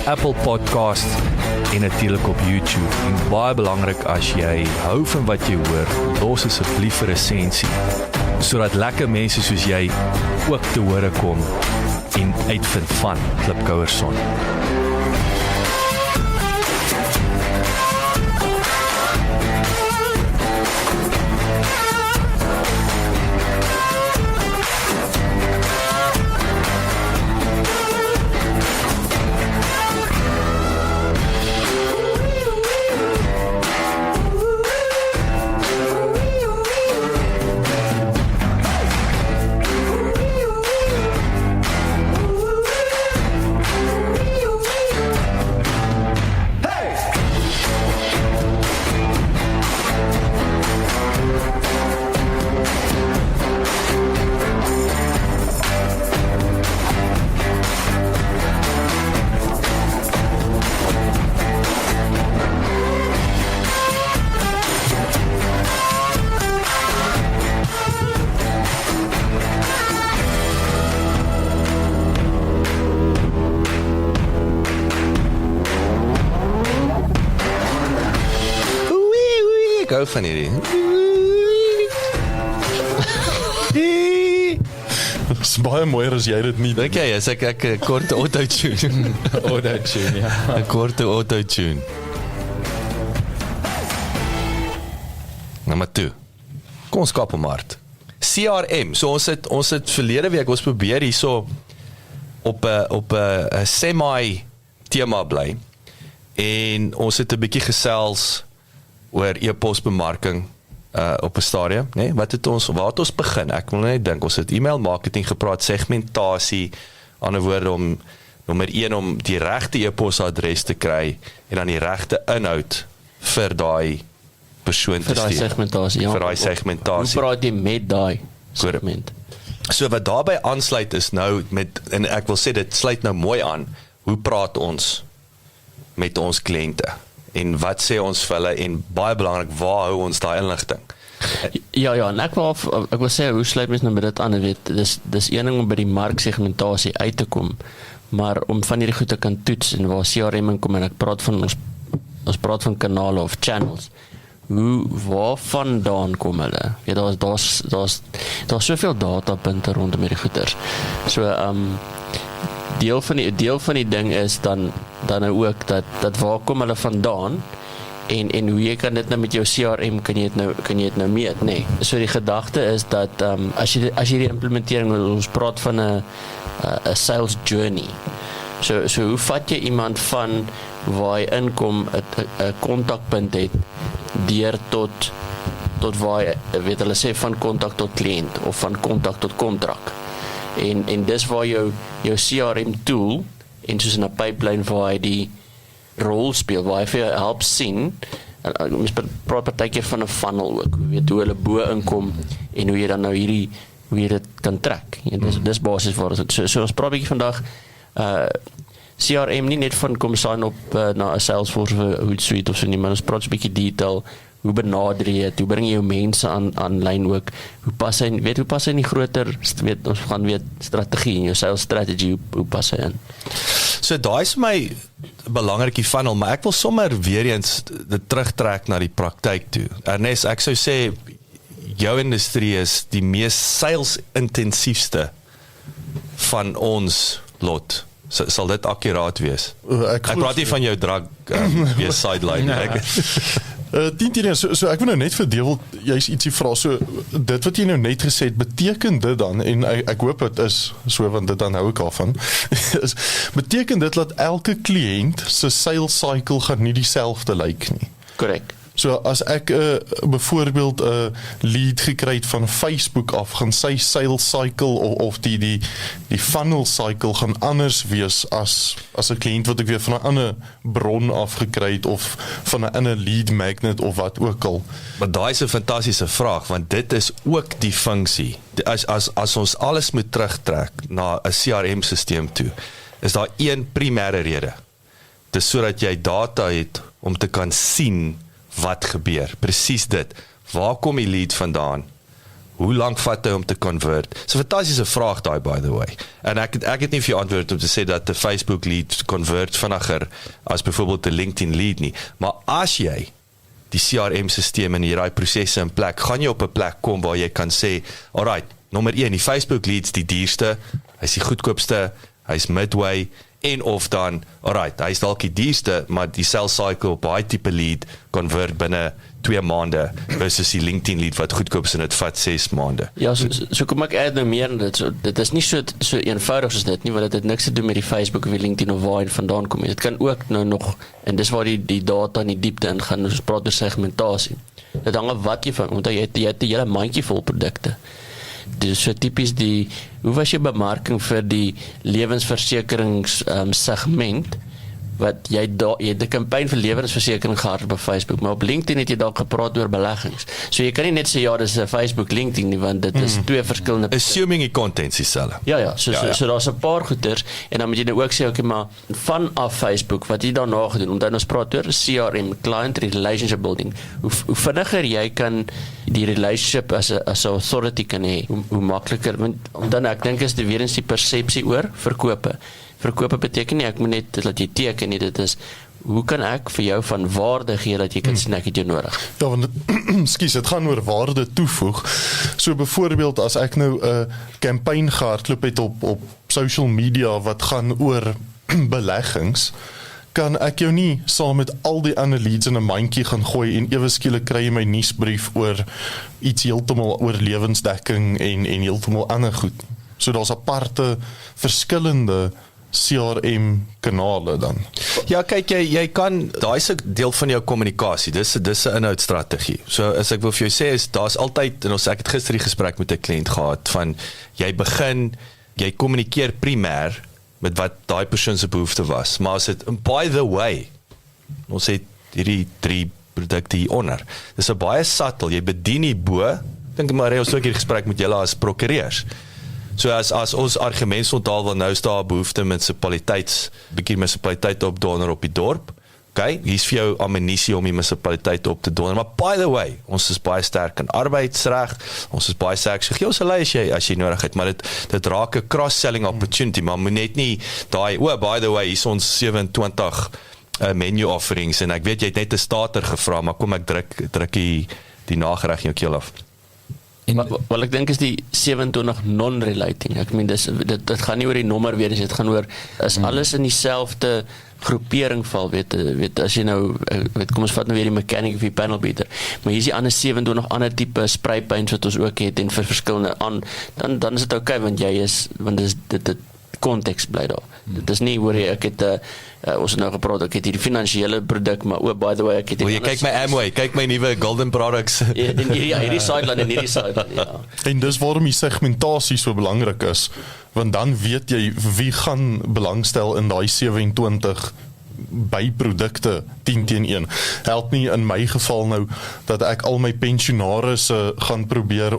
Apple Podcast en natuurlik op YouTube. En baie belangrik, as jy hou van wat jy hoor, los asseblief 'n resensie sodat lekker mense soos jy ook te hore kom en uitvind van Klipkouers Son. Ek hou van hierdie. Dit is baie mooier as jy dit nie Dink jy, as ek 'n korte auto-tune. Auto-tune, ja. 'n korte auto-tune. Nou maar toe. Kom ons kap hom hard. CRM. So ons het verlede week ons probeer hierso op 'n semi tema bly. En ons het 'n bietjie gesels oor e-posbemarking op 'n stadium, né? Waar het ons begin? Ek wil net dink, ons het e-mail marketing gepraat, segmentasie, ander woorde om nommer 1 om die regte e-posadres te kry en dan die regte inhoud vir daai persoon te Vir daai stuur. segmentasie, ja. Vir daai segmentasie. Hoe praat jy met daai segment? So wat daarbey aansluit is nou en ek wil sê dit sluit nou mooi aan, hoe praat ons met ons kliënte? En wat sê ons vir hulle en baie belangrik, waar hou ons daai inligting? Ja, en ek wil sê, hoe sluit mens nou met dit aan, jy weet, dis een ding om by die marksegmentasie uit te kom, maar om van hierdie goed te kan toets, en waar CRM in kom, en ek praat van, ons praat van kanale of channels, waarvandaan kom hulle? Ja, daar's soveel datapunte rondom hierdie goeders. So, deel van die ding is dan nou ook dat waar kom hulle vandaan en hoe jy kan dit nou met jou CRM kan jy dit nou meet, nee. So die gedagte is dat as jy die implementering, ons praat van 'n sales journey. So hoe vat jy iemand van waar hy inkom 'n kontakpunt het deur tot waar hy, weet hulle sê, van kontak tot kliënt of van kontak tot kontrak. En dis waar jou CRM tool en soos in 'n pipeline waar hy die rol speel, waar hy vir jou help sien, mens praat partykeer van 'n funnel ook, weet hoe hulle bo inkom en hoe jy dan nou hoe jy dit kan trek. En dis basies waar dit so ons praat 'n bietjie vandag CRM nie net van kom sign op na 'n Salesforce of Hootsuite of so nie, maar ons praat 'n bietjie detail. Hoe benader jy dit? Hoe bring jy jou mense aanlyn ook? Hoe pas hy in die groter, ons gaan weet strategie en jou sales strategy, hoe pas hy in? So daai is vir my belangrik die funnel, maar ek wil sommer weer eens dit terugtrek na die praktyk toe. Ernest, ek sou sê jou industrie is die mees sales intensiefste van ons lot. Sal dit akkuraat wees? Ek praat nie van jou drug wees sideline. 10 so ek wil nou net verdeel, jy's ietsie vra, so dit wat jy nou net gesê het, beteken dit dan, en ek hoop dit is so, want dit dan hou ek al van, beteken dit dat elke kliënt se sales cycle gaan nie dieselfde lyk nie? Korrek. So as ek byvoorbeeld 'n lead gekry het van Facebook af, gaan sy sales cycle of die funnel cycle gaan anders wees as 'n kliënt wat ek weer van 'n ander bron af gekry het of van 'n ander lead magnet of wat ook al. Maar daai is 'n fantastiese vraag, want dit is ook die funksie. As ons alles moet terugtrek na 'n CRM-sisteem toe, is daar een primêre rede. Dis sodat jy data het om te kan sien wat gebeur. Presies dit. Waar kom die lead vandaan? Hoe lank vat hy om te convert? Dis 'n fantastiese vraag daai, by the way. En ek het nie vir jou antwoord om te sê dat 'n Facebook lead convert vinniger as byvoorbeeld 'n LinkedIn lead nie. Maar as jy die CRM-sisteem en hierdie prosesse in plek, gaan jy op 'n plek kom waar jy kan sê, alright, nommer 1, die Facebook leads die duurste, hy's die goedkoopste, hy's midway, en of dan, alright, hy's dalk die duurste, maar die sales cycle op daai tipe lead convert binne 2 maande versus die LinkedIn lead wat goedkoop is en dit vat 6 maande. Ja, so kom ek add nou meer in dit. So, dit is nie so eenvoudig soos dit nie, want dit het niks te doen met die Facebook of die LinkedIn of waar hy vandaan kom. Dit kan ook nou nog, en dis waar die data in die diepte ingaan, ons praat oor segmentasie. Dit hang af wat jy van, omdat jy het 'n hele mandjie vol produkte. Dus so typies hoe was jou bemarking vir die lewensversekerings segment, wat jy het 'n kampanje vir lewensversekering gehad op Facebook, maar op LinkedIn het jy dalk gepraat oor beleggings. So jy kan nie net sê ja, dis 'n Facebook LinkedIn nie, want dit is twee verskillende. Assuming die content is dieselfde. Ja, so daar's 'n paar goeders en dan moet jy nou ook sê okay, maar vanaf Facebook wat jy daarna gedoen, omdat ons praat oor CRM, client relationship building. Hoe vinniger jy kan die relationship as 'n authority kan hê, hoe makliker, want dan ek dink is dit weer eens die persepsie oor verkope. Verkope beteken nie ek moet net dat jy teken nie, dit is hoe kan ek vir jou van waarde gee dat jy kan sien ek het jou nodig. Ja, want dit gaan oor waarde toevoeg. So byvoorbeeld as ek nou 'n campaign gehardloop het op social media wat gaan oor beleggings, kan ek jou nie saam met al die ander leads in 'n mandjie gaan gooi en ewe skielik kry jy my nuusbrief oor iets heeltemal oor lewensdekking en heeltemal ander goed. So daar's aparte verskillende CRM kanale dan. Ja, kyk jy kan, daai is 'n deel van jou kommunikasie. Dis 'n inhoudstrategie. So as ek wil vir jou sê is daar's altyd, en ek het gister die gesprek met 'n kliënt gehad van jy kommunikeer primêr met wat daai persoon se behoefte was. Maar as dit by the way, ons het hierdie 3 produkte hier onder. Dis 'n baie subtle, jy bedien die bo. Dink maar ons het ook hier gesprek met julle as prokureurs. So as ons argumentsontaal wil nou staan behoefte bietjie munisipaliteit op donder op die dorp. Okay, hier's vir jou ammunisie om die munisipaliteit op te donder. Maar by the way, ons is baie sterk in arbeidsreg. Ons is baie sterk. So gee ons 'n lys as jy nodig het, maar dit raak 'n cross-selling opportunity, maar moet net nie daai by the way, hier's ons 27 menu offerings en ek weet jy het net 'n starter gevra, maar kom ek druk die nagereg in jou keel af. Wel ek dink is die 27 non-relating. Ek meen dit gaan nie oor die nommer weer, dit gaan oor is alles in dieselfde groepering val, weet as jy nou kom ons vat nou weer die mechanic of die panel beater, maar hier is die ander 27 ander tipe spray-paints wat ons ook het en vir verskillende dan is dit okay, want dit konteks bly daar. Dit is nie hoor ek het ons het nou gepraat, ek het hier die finansiële produk, maar by the way ek het jy kyk my Amway, kyk my nuwe Golden Products. hierdie sideline en hierdie sideline, ja. En dis waarom die segmentasie so belangrik is, want dan weet jy wie gaan belangstel in daai 27 byprodukte 10-1. Help nie in my geval nou dat ek al my pensionaars gaan probeer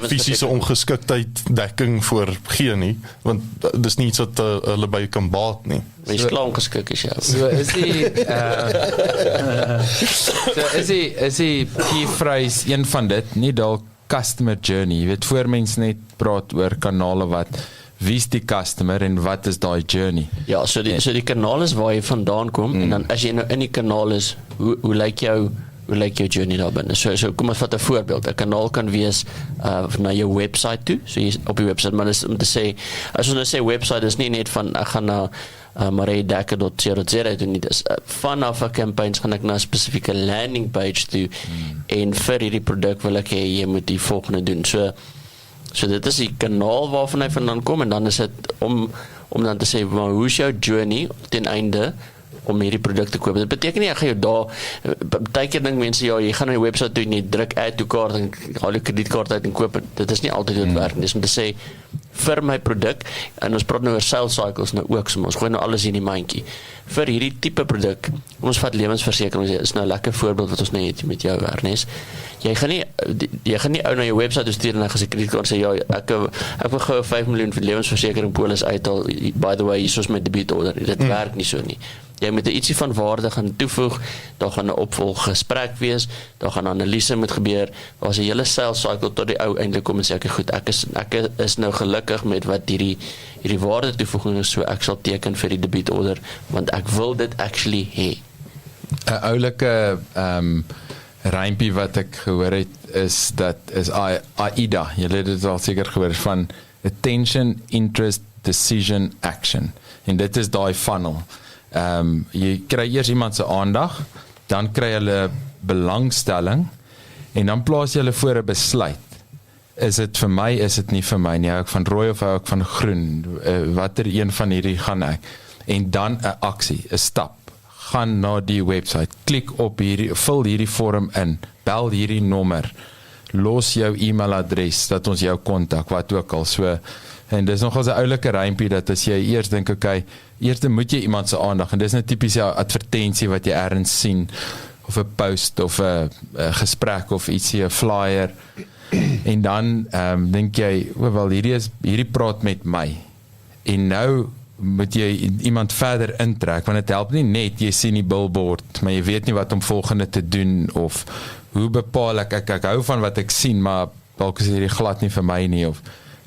fisiese ongeskiktheid dekking voor gee nie, want dis nie iets wat hulle by kan baat nie. Maar jy is klaar ongeskik is jou. So is die key phrase een van dit, nie dalk customer journey, jy weet voor mens net praat oor kanale wat wie is die customer en wat is daai journey? Ja, so die kanaal is waar jy vandaan kom en dan as jy nou in die kanaal is, hoe lyk jou journey daar binne? So kom ons vat 'n voorbeeld. 'n Kanaal kan wees na jou website toe. So jy op die website, maar dis om te sê as ons nou sê website is nie net van ek gaan na maredekker.co.za doen nie, dis vanaf 'n campaign gaan ek na 'n spesifieke landing page toe en vir hierdie produk wil ek hê jy moet die volgende doen. So dit is die kanaal waarvan hy vandaan kom en dan is dit om dan te sê, maar hoe is jou journey ten einde om hierdie produk te koop. Dit beteken nie ek gaan jou daar baie keer dink mense ja, jy gaan na die webwerf toe en jy druk add to cart en haal jou kredietkaart uit en koop dit. Dit is nie altyd hoe dit werk nie. Dis om te sê vir my produk en ons praat nou oor sales cycles nou ook, so ons gooi nou alles in die mandjie. Vir hierdie tipe produk, ons vat lewensversekering, is nou 'n lekker voorbeeld wat ons nou het met jou Ernest. Jy gaan nie ou na jou webwerf toe stuur en dan gaan sy kredietkaart sê ja, ek wil gou 5 miljoen vir lewensversekering polis uithaal. By the way, hier is my debietorder. Dit werk nie so nie. Jy moet ietsie van waarde gaan toevoeg, daar gaan 'n opvolggesprek wees, daar gaan analise moet gebeur, daar's 'n hele sales cycle tot die ou eintlik kom en sê goed, ek is nou gelukkig met wat hierdie waarde toevoeging is, so ek sal teken vir die debietorder want ek wil dit actually hê. 'n oulike rympie wat ek gehoor het is AIDA. Julle het dit al seker gehoor van attention, interest, decision, action. En dit is daai funnel. Jy kry eers iemand se aandag, dan kry hulle belangstelling en dan plaas jy hulle voor 'n besluit. Is dit vir my, is dit nie vir my nie, hou ek van rooi of hou ek van groen, watter een van hierdie gaan ek, en dan 'n aksie, 'n stap, gaan na die website, klik op hierdie, vul hierdie vorm in, bel hierdie nommer, los jou e-mailadres, dat ons jou kontak, wat ook al, so, en dis nogals 'n oulike rympie, dat as jy eers dink, okay, eers moet jy iemand se aandag, en dis 'n tipiese advertensie wat jy ergens sien, of 'n post, of 'n gesprek, of ietsie, 'n flyer, en dan dink jy, wel, hierdie praat met my, en nou moet jy iemand verder intrek, want het help nie net, jy sien die billboard, maar jy weet nie wat om volgende te doen, of hoe bepaal ek hou van wat ek sien, maar dalk is hierdie glad nie vir my nie, of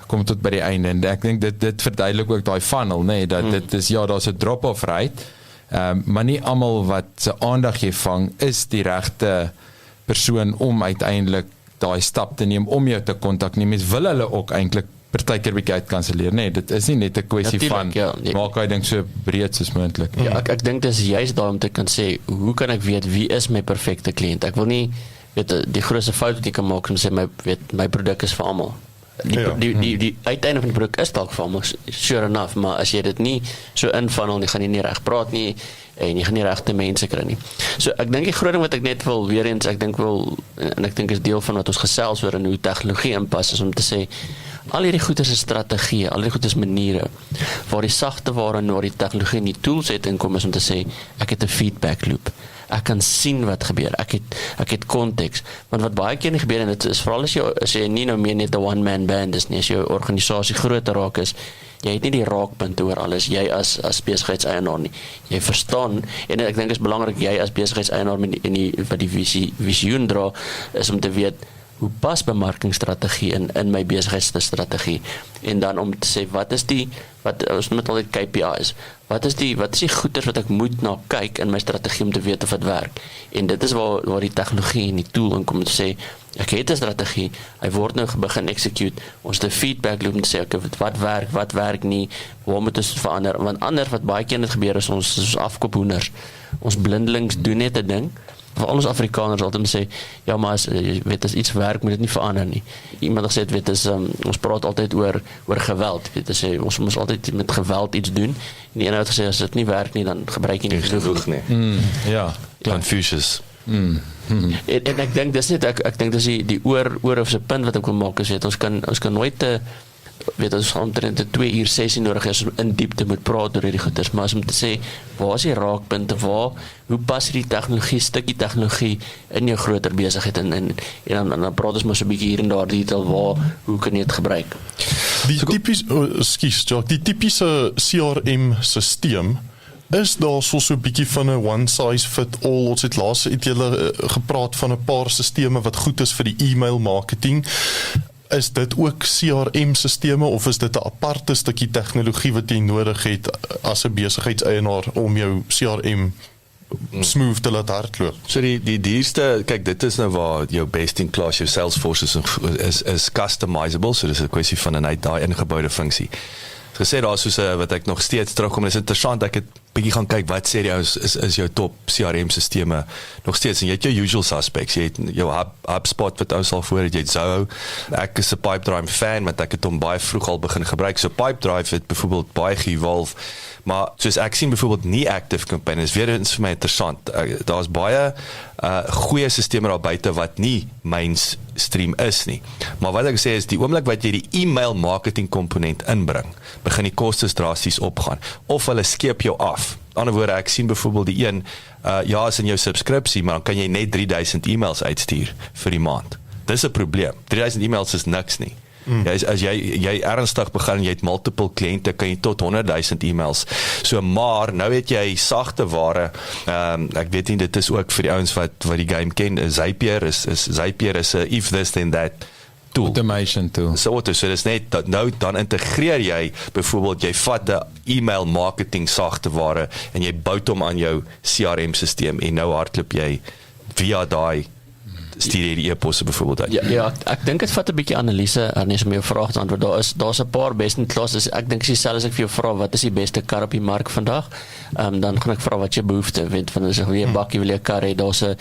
kom tot by die einde, en ek dink dit verduidelik ook die funnel, nee, dat dit is, ja, daar is 'n drop-off rate, maar nie almal wat se aandag jy vang, is die regte persoon om uiteindelik daai stap te neem, om jou te kontak nie, mens wil hulle ook eintlik partykeer bietjie uitkanselleer, nee, dit is nie net 'n kwessie van, maak hy dink so breed soos moontlik. Ja, ek dink dis juist daarom te kan sê, hoe kan ek weet, wie is my perfekte kliënt? Ek wil nie, die grootste fout wat jy kan maak, om sê, my produk is vir almal. Die uiteinde van die produk is dalk vir almal, sure enough, maar as jy dit nie so infunnel, jy gaan nie reg praat nie, en jy gaan nie regte mense kry nie. So ek dink die groot ding wat ek net wil, weer eens, ek dink is deel van wat ons gesels oor en hoe tegnologie inpas, is om te sê, al hierdie goed is 'n strategie, al hierdie goed is maniere, waar die sagte ware en waar die tegnologie en die tools het inkom, is om te sê, ek het 'n feedback loop. Ek kan sien wat gebeur, ek het konteks, want wat baie keer nie gebeur, en dit is vooral as jy nie nou meer net 'n one-man band is nie, as jou organisasie groter raak is, jy het nie die raakpunt oor alles, jy as besigheidseienaar nie, jy verstaan, en ek dink is belangrik, jy as besigheidseienaar wat die visioen dra, is om te weet, hoe pas bemarkingsstrategie in my besigheidsstrategie, en dan om te sê, ons moet altyd KPI's, wat is die goeders wat ek moet na kyk in my strategie om te weet of dit werk, en dit is waar die tegnologie en die tool inkom, om te sê, ek het 'n strategie, hy word nou begin execute, ons het 'n feedback loop om te sê, okay, wat werk nie, waar moet ons verander, want anders wat baie keer net gebeur is, ons afkoophoenders, ons blindelings doen net 'n ding, veral ons Afrikaners altyd sê, ja, maar as iets werk, moet dit nie verander nie. Iemand het gesê, ons praat altyd oor geweld, sê, ons moet altyd met geweld iets doen, en die ene het gesê, as dit nie werk nie, dan gebruik jy nie genoeg nie. Ja. Confucius. En ek dink dis net, ek dink dis die oor of se punt wat ek wil maak, is, ons kan nooit ons gaan omtrent 'n 2 uur sessie nodig is om in diepte moet praat oor hierdie goeders, maar as om te sê, waar is die raakpunte, hoe pas die stukkie tegnologie in jou groter besigheid, en dan praat ons maar so 'n bietjie hier en daar detail, hoe kan jy dit gebruik? Die tipiese CRM-sisteem, is daar so 'n bietjie van 'n one size fit all, ons het laas julle gepraat van 'n paar sisteme wat goed is vir die e-mail marketing, is dit ook CRM-sisteme, of is dit 'n aparte stukkie tegnologie wat jy nodig het as 'n besigheidseienaar om jou CRM smooth te laat hardloop? So die duurste, kyk, dit is nou waar jou best in class, jou Salesforce is customizable, so dis 'n kwessie van daai ingeboude funksie. Gesê daar soos wat ek nog steeds terugkom, is interessant, ek het bietjie gaan kyk wat sê jy is jou top CRM sisteme nog steeds, en jy het jou usual suspects, jy het jou HubSpot wat ou sal voor het, jy het Zoho. Ek is 'n Pipedrive fan, want ek het hom baie vroeg al begin gebruik, so Pipedrive het byvoorbeeld baie ge-evolve, maar soos ek sien byvoorbeeld nie Active Campaign, is weer eens vir my interessant, daar's baie goeie sisteme daar buite wat nie mainstream is nie, maar wat ek sê is, die oomblik wat jy die e-mail marketing komponent inbring, begin die kostes drasties opgaan, of hulle skeep jou af. Ander woorde, ek sien byvoorbeeld die een, ja, is in jou subskripsie, maar dan kan jy net 3000 e-mails uitstuur vir die maand. Dis 'n probleem. 3000 e-mails is niks nie. As jy ernstig begin, jy het multiple kliënte, kan jy tot 100,000 e-mails. So, maar, nou het jy sagte ware, ek weet nie, dit is ook vir die ouens wat die game ken, Zapier is 'n if this then that tool. Automation tool. So dis net, nou dan integreer jy, byvoorbeeld, jy vat 'n e-mail marketing sagteware, en jy bou hom aan jou CRM systeem, en nou hardloop jy via daai stuur jy die e-posse byvoorbeeld uit. Ja, ek dink dit vat 'n bietjie analise, Ernest, om jou vraag te antwoord. Daar's 'n paar best in class, ek dink dieselfde as ek vir jou vra, wat is die beste kar op die mark vandag? Dan gaan ek vra wat jy behoefte, want van as jy 'n bakkie wil jy 'n kar hê, daar's 'n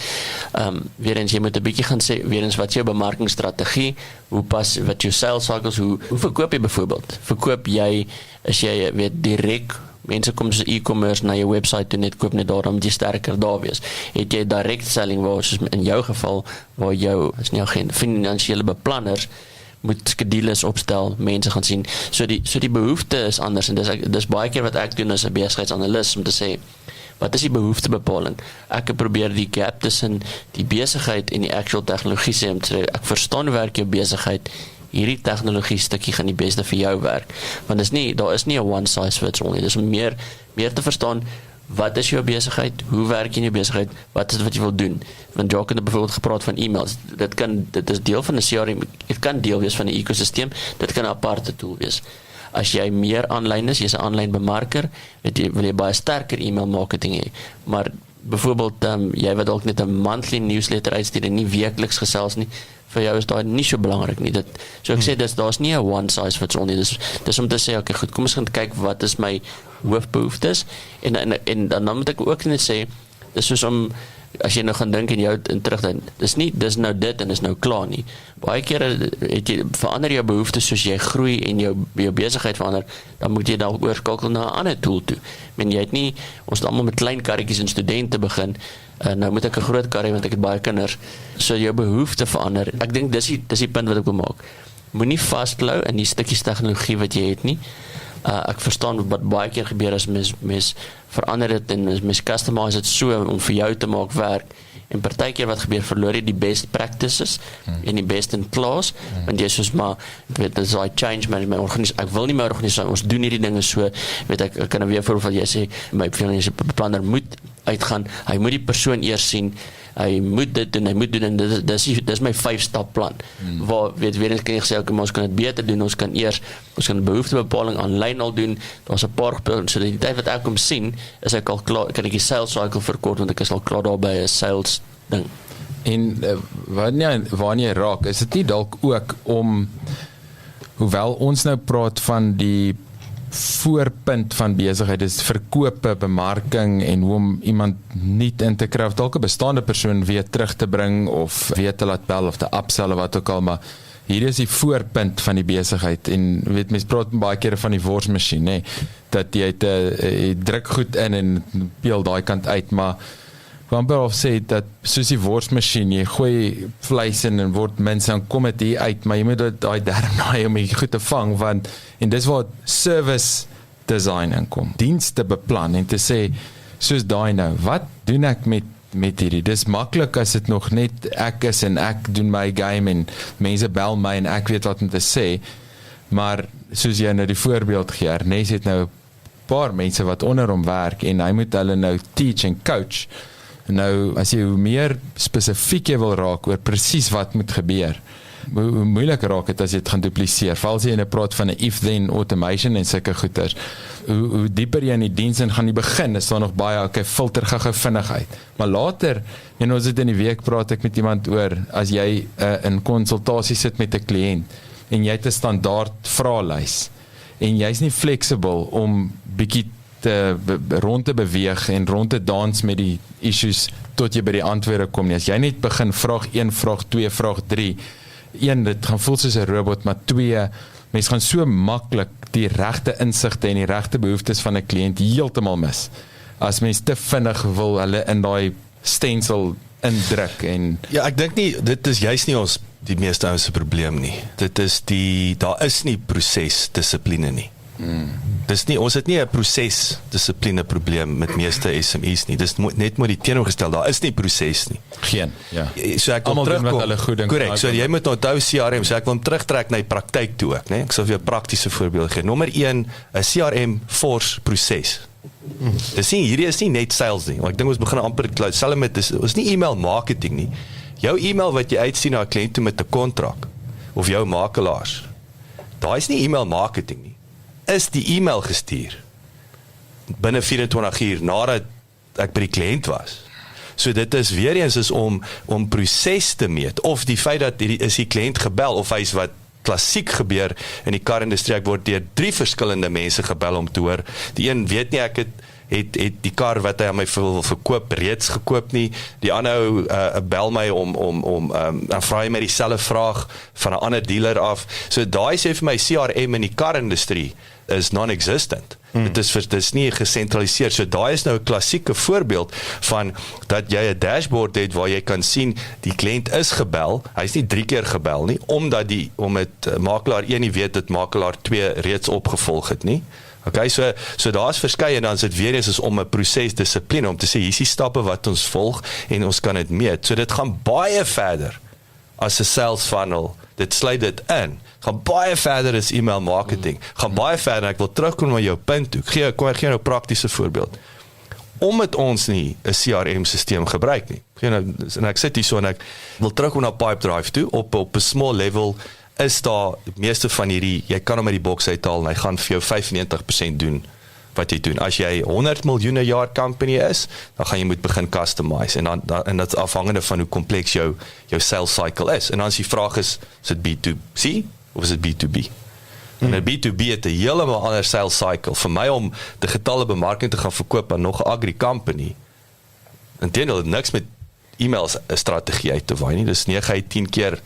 weer eens jy moet 'n bietjie gaan sê, weer eens wat jou bemarkingsstrategie, hoe pas wat jou sales cycles, hoe verkoop jy byvoorbeeld? Verkoop jy, as jy weet direk, mense kom soos e-commerce na jou website toe, net koop net daar, dan moet jy sterker daar wees. Het jy direct selling, waar soos in jou geval, waar jou, is nie geen finansiële beplanners, moet skedules opstel, mense gaan sien, so die behoefte is anders, en dis baie keer wat ek doen as 'n besigheidsanalist, om te sê, wat is die behoeftebepaling? Ek probeer die gap tussen die besigheid en die actual tegnologie sê, om te sê, ek verstaan hoe werk jou besigheid, hierdie tegnologie stukkie gaan die beste vir jou werk, want daar is nie 'n one size fits all nie, dis om meer te verstaan, wat is jou besigheid, hoe werk jy in jou besigheid, wat is wat jy wil doen, want Jacques het byvoorbeeld gepraat van e-mails, dit is deel van 'n CRM, dit kan deel wees van 'n ekosisteem, dit kan 'n aparte tool wees. As jy meer aanlyn is, jy's 'n aanlyn bemarker, wil jy baie sterker e-mail marketing hê, maar byvoorbeeld, jy wat dalk net 'n monthly newsletter uitstuur en nie weekliks gesels nie, vir jou is daai nie so belangrik nie. So ek sê, daar's nie 'n one size fits all nie. Dis om te sê, okay, goed, kom ons gaan kyk wat is my hoofbehoeftes, en dan moet ek ook net sê, dis soos om, as jy nou gaan dink en jou terugdink, dis nou dit en dis nou klaar nie. Baie kere verander jou behoeftes soos jy groei en jou besigheid verander, dan moet jy dan oorskakel na 'n ander tool toe. Jy het nie, ons het almal met klein karretjies en studente begin, nou moet ek 'n groot kar hê want ek het baie kinders, so jou behoefte verander. Ek dink dis die punt wat ek wil maak. Moenie vasklou in die stukkies tegnologie wat jy het nie. Ek verstaan wat baie keer gebeur as mens verander dit en mens customize dit so om vir jou te maak werk, en partykeer wat gebeur, verloor jy die best practices en die best in class, want jy soos maar, weet, dit is daai change management organisasie, ek wil nie my organisasie, ons doen hierdie dinge so, weet ek kan weer voorbeeld, jy sê, my finansiële beplanner moet uitgaan, hy moet die persoon eers sien, hy moet dit doen, en dis my 5-stap plan, waar, weet, weer eens kan jy gesê, okay, maar ons kan dit beter doen, ons kan behoeftebepaling aanlyn al doen, daar's 'n paar, so die tyd wat ek kom sien, is ek al klaar, kan ek die sales cycle verkort, want ek is al klaar daar by 'n sales ding. En wanneer jy raak, is dit nie dalk ook om, hoewel ons nou praat van die voorpunt van besigheid, is verkope, bemarking en hoe om iemand nie in te kry, of dalk 'n bestaande persoon weer terug te bring, of weer te laat bel, of te upsell, of wat ook al, maar hier is die voorpunt van die besigheid, en weet, mens praat baie kere van die worsmasjien, nee, dat jy druk goed in en peel daai kant uit, maar amper of sê dat soos die worsmasjien, jy gooi vleis in en word mense, dan kom dit hier uit, maar jy moet daai darm naai om dit goed te vang, want, en dis waar service design inkom, dienste beplan, en te sê, soos daai nou, wat doen ek met hierdie, dis maklik as dit nog net ek is, en ek doen my game, en mense bel my, en ek weet wat om te sê, maar, soos jy nou die voorbeeld gee, Ernest het nou paar mense wat onder hom werk, en hy moet hulle nou teach en coach. Nou, as jy hoe meer spesifiek jy wil raak oor presies wat moet gebeur, hoe moeilik raak het as jy het gaan dupliseer, val as jy in 'n praat van 'n if-then automation en sulke goeders, hoe dieper jy in die diens in gaan die begin, is daar nog baie, okay, filter gou vinnigheid, maar later, en ons het in die week praat ek met iemand oor, as jy in konsultasie sit met 'n kliënt, en jy het 'n standaard vraelys, en jy's nie flexible om bietjie rond te beweeg en rond te dans met die issues tot jy by die antwoorde kom nie. As jy net begin vraag 1, vraag 2, vraag 3, 1, dit gaan voel soos 'n robot, maar 2, mens gaan so maklik die regte insigte en die regte behoeftes van 'n kliënt heeltemal mis. As mens te vinnig wil hulle in daai stencil indruk en Ja, ek dink nie, dit is juist nie die meeste ouens se probleem nie. Dit is daar is nie prosesdissipline nie. Dis nie, ons het nie 'n prosesdissipline probleem met meeste SMEs nie. Dis net maar die teenoorgestel, daar is nie proses nie. geen, ja. So ek wil Almal doen wat terugkom. hulle goed dink. Korrek, so jy moet onthou CRM, so ek wil hom terugtrek na die praktyk toe ook, né? Ek sal vir 'n praktiese voorbeeld gee. Nommer 1, 'n CRM force proses. Hierdie is nie net sales nie, want ek dink ons begin amper selfs met ons nie e-mail marketing nie. Jou e-mail wat jy uitsien na 'n kliënt toe met 'n kontrak of jou makelaars. Daai is nie e-mail marketing nie. Is die e-mail gestuur binne 24 uur nadat ek by die kliënt was. So dit is weer eens is om proses te meet of die feit dat is die kliënt gebel of hy's wat klassiek gebeur in die kar-industrie, ek word deur 3 verskillende mense gebel om te hoor. Die een weet nie ek het die kar wat hy aan my wil verkoop reeds gekoop nie. Die ander bel my dan vra hy my dieselfde vraag van 'n ander dealer af. So daai sê vir my CRM in die kar-industrie is non-existent. Dit is nie gesentraliseer. So daai is nou 'n klassieke voorbeeld van dat jy 'n dashboard het waar jy kan sien die kliënt is gebel, hy's nie 3 keer gebel nie, omdat makelaar 1 nie weet dat makelaar 2 reeds opgevolg het nie. Okay, so daar's verskeie en dan is dit weer eens om 'n prosesdissipline om te sê hier's die stappe wat ons volg en ons kan dit meet. So dit gaan baie verder as 'n sales funnel. Dit sluit dit in. Gaan baie verder as e-mail marketing. Gaan baie verder. Ek wil terugkom na jou punt toe. Ek gee nou 'n praktiese voorbeeld. Omdat ons nie 'n CRM-sisteem gebruik nie. En ek sit hier so en ek wil terugkom na Pipedrive toe op 'n small level. Is daar die meeste van hierdie, jy kan hom uit die boks uithaal en hy gaan vir jou 95% doen wat jy doen. As jy 100 miljoen 'n jaar company is, dan gaan jy moet begin customize en dit is afhangende van hoe kompleks jou sales cycle is. En dan is die vraag is dit B2C of is dit B2B? En 'n B2B het 'n heeltemal ander sales cycle. Vir my om digitale bemarking te gaan verkoop aan nog 'n agri company. Inteendeel het niks met e-mails 'n strategie uit te waai nie. Dis 9 uit 10 keer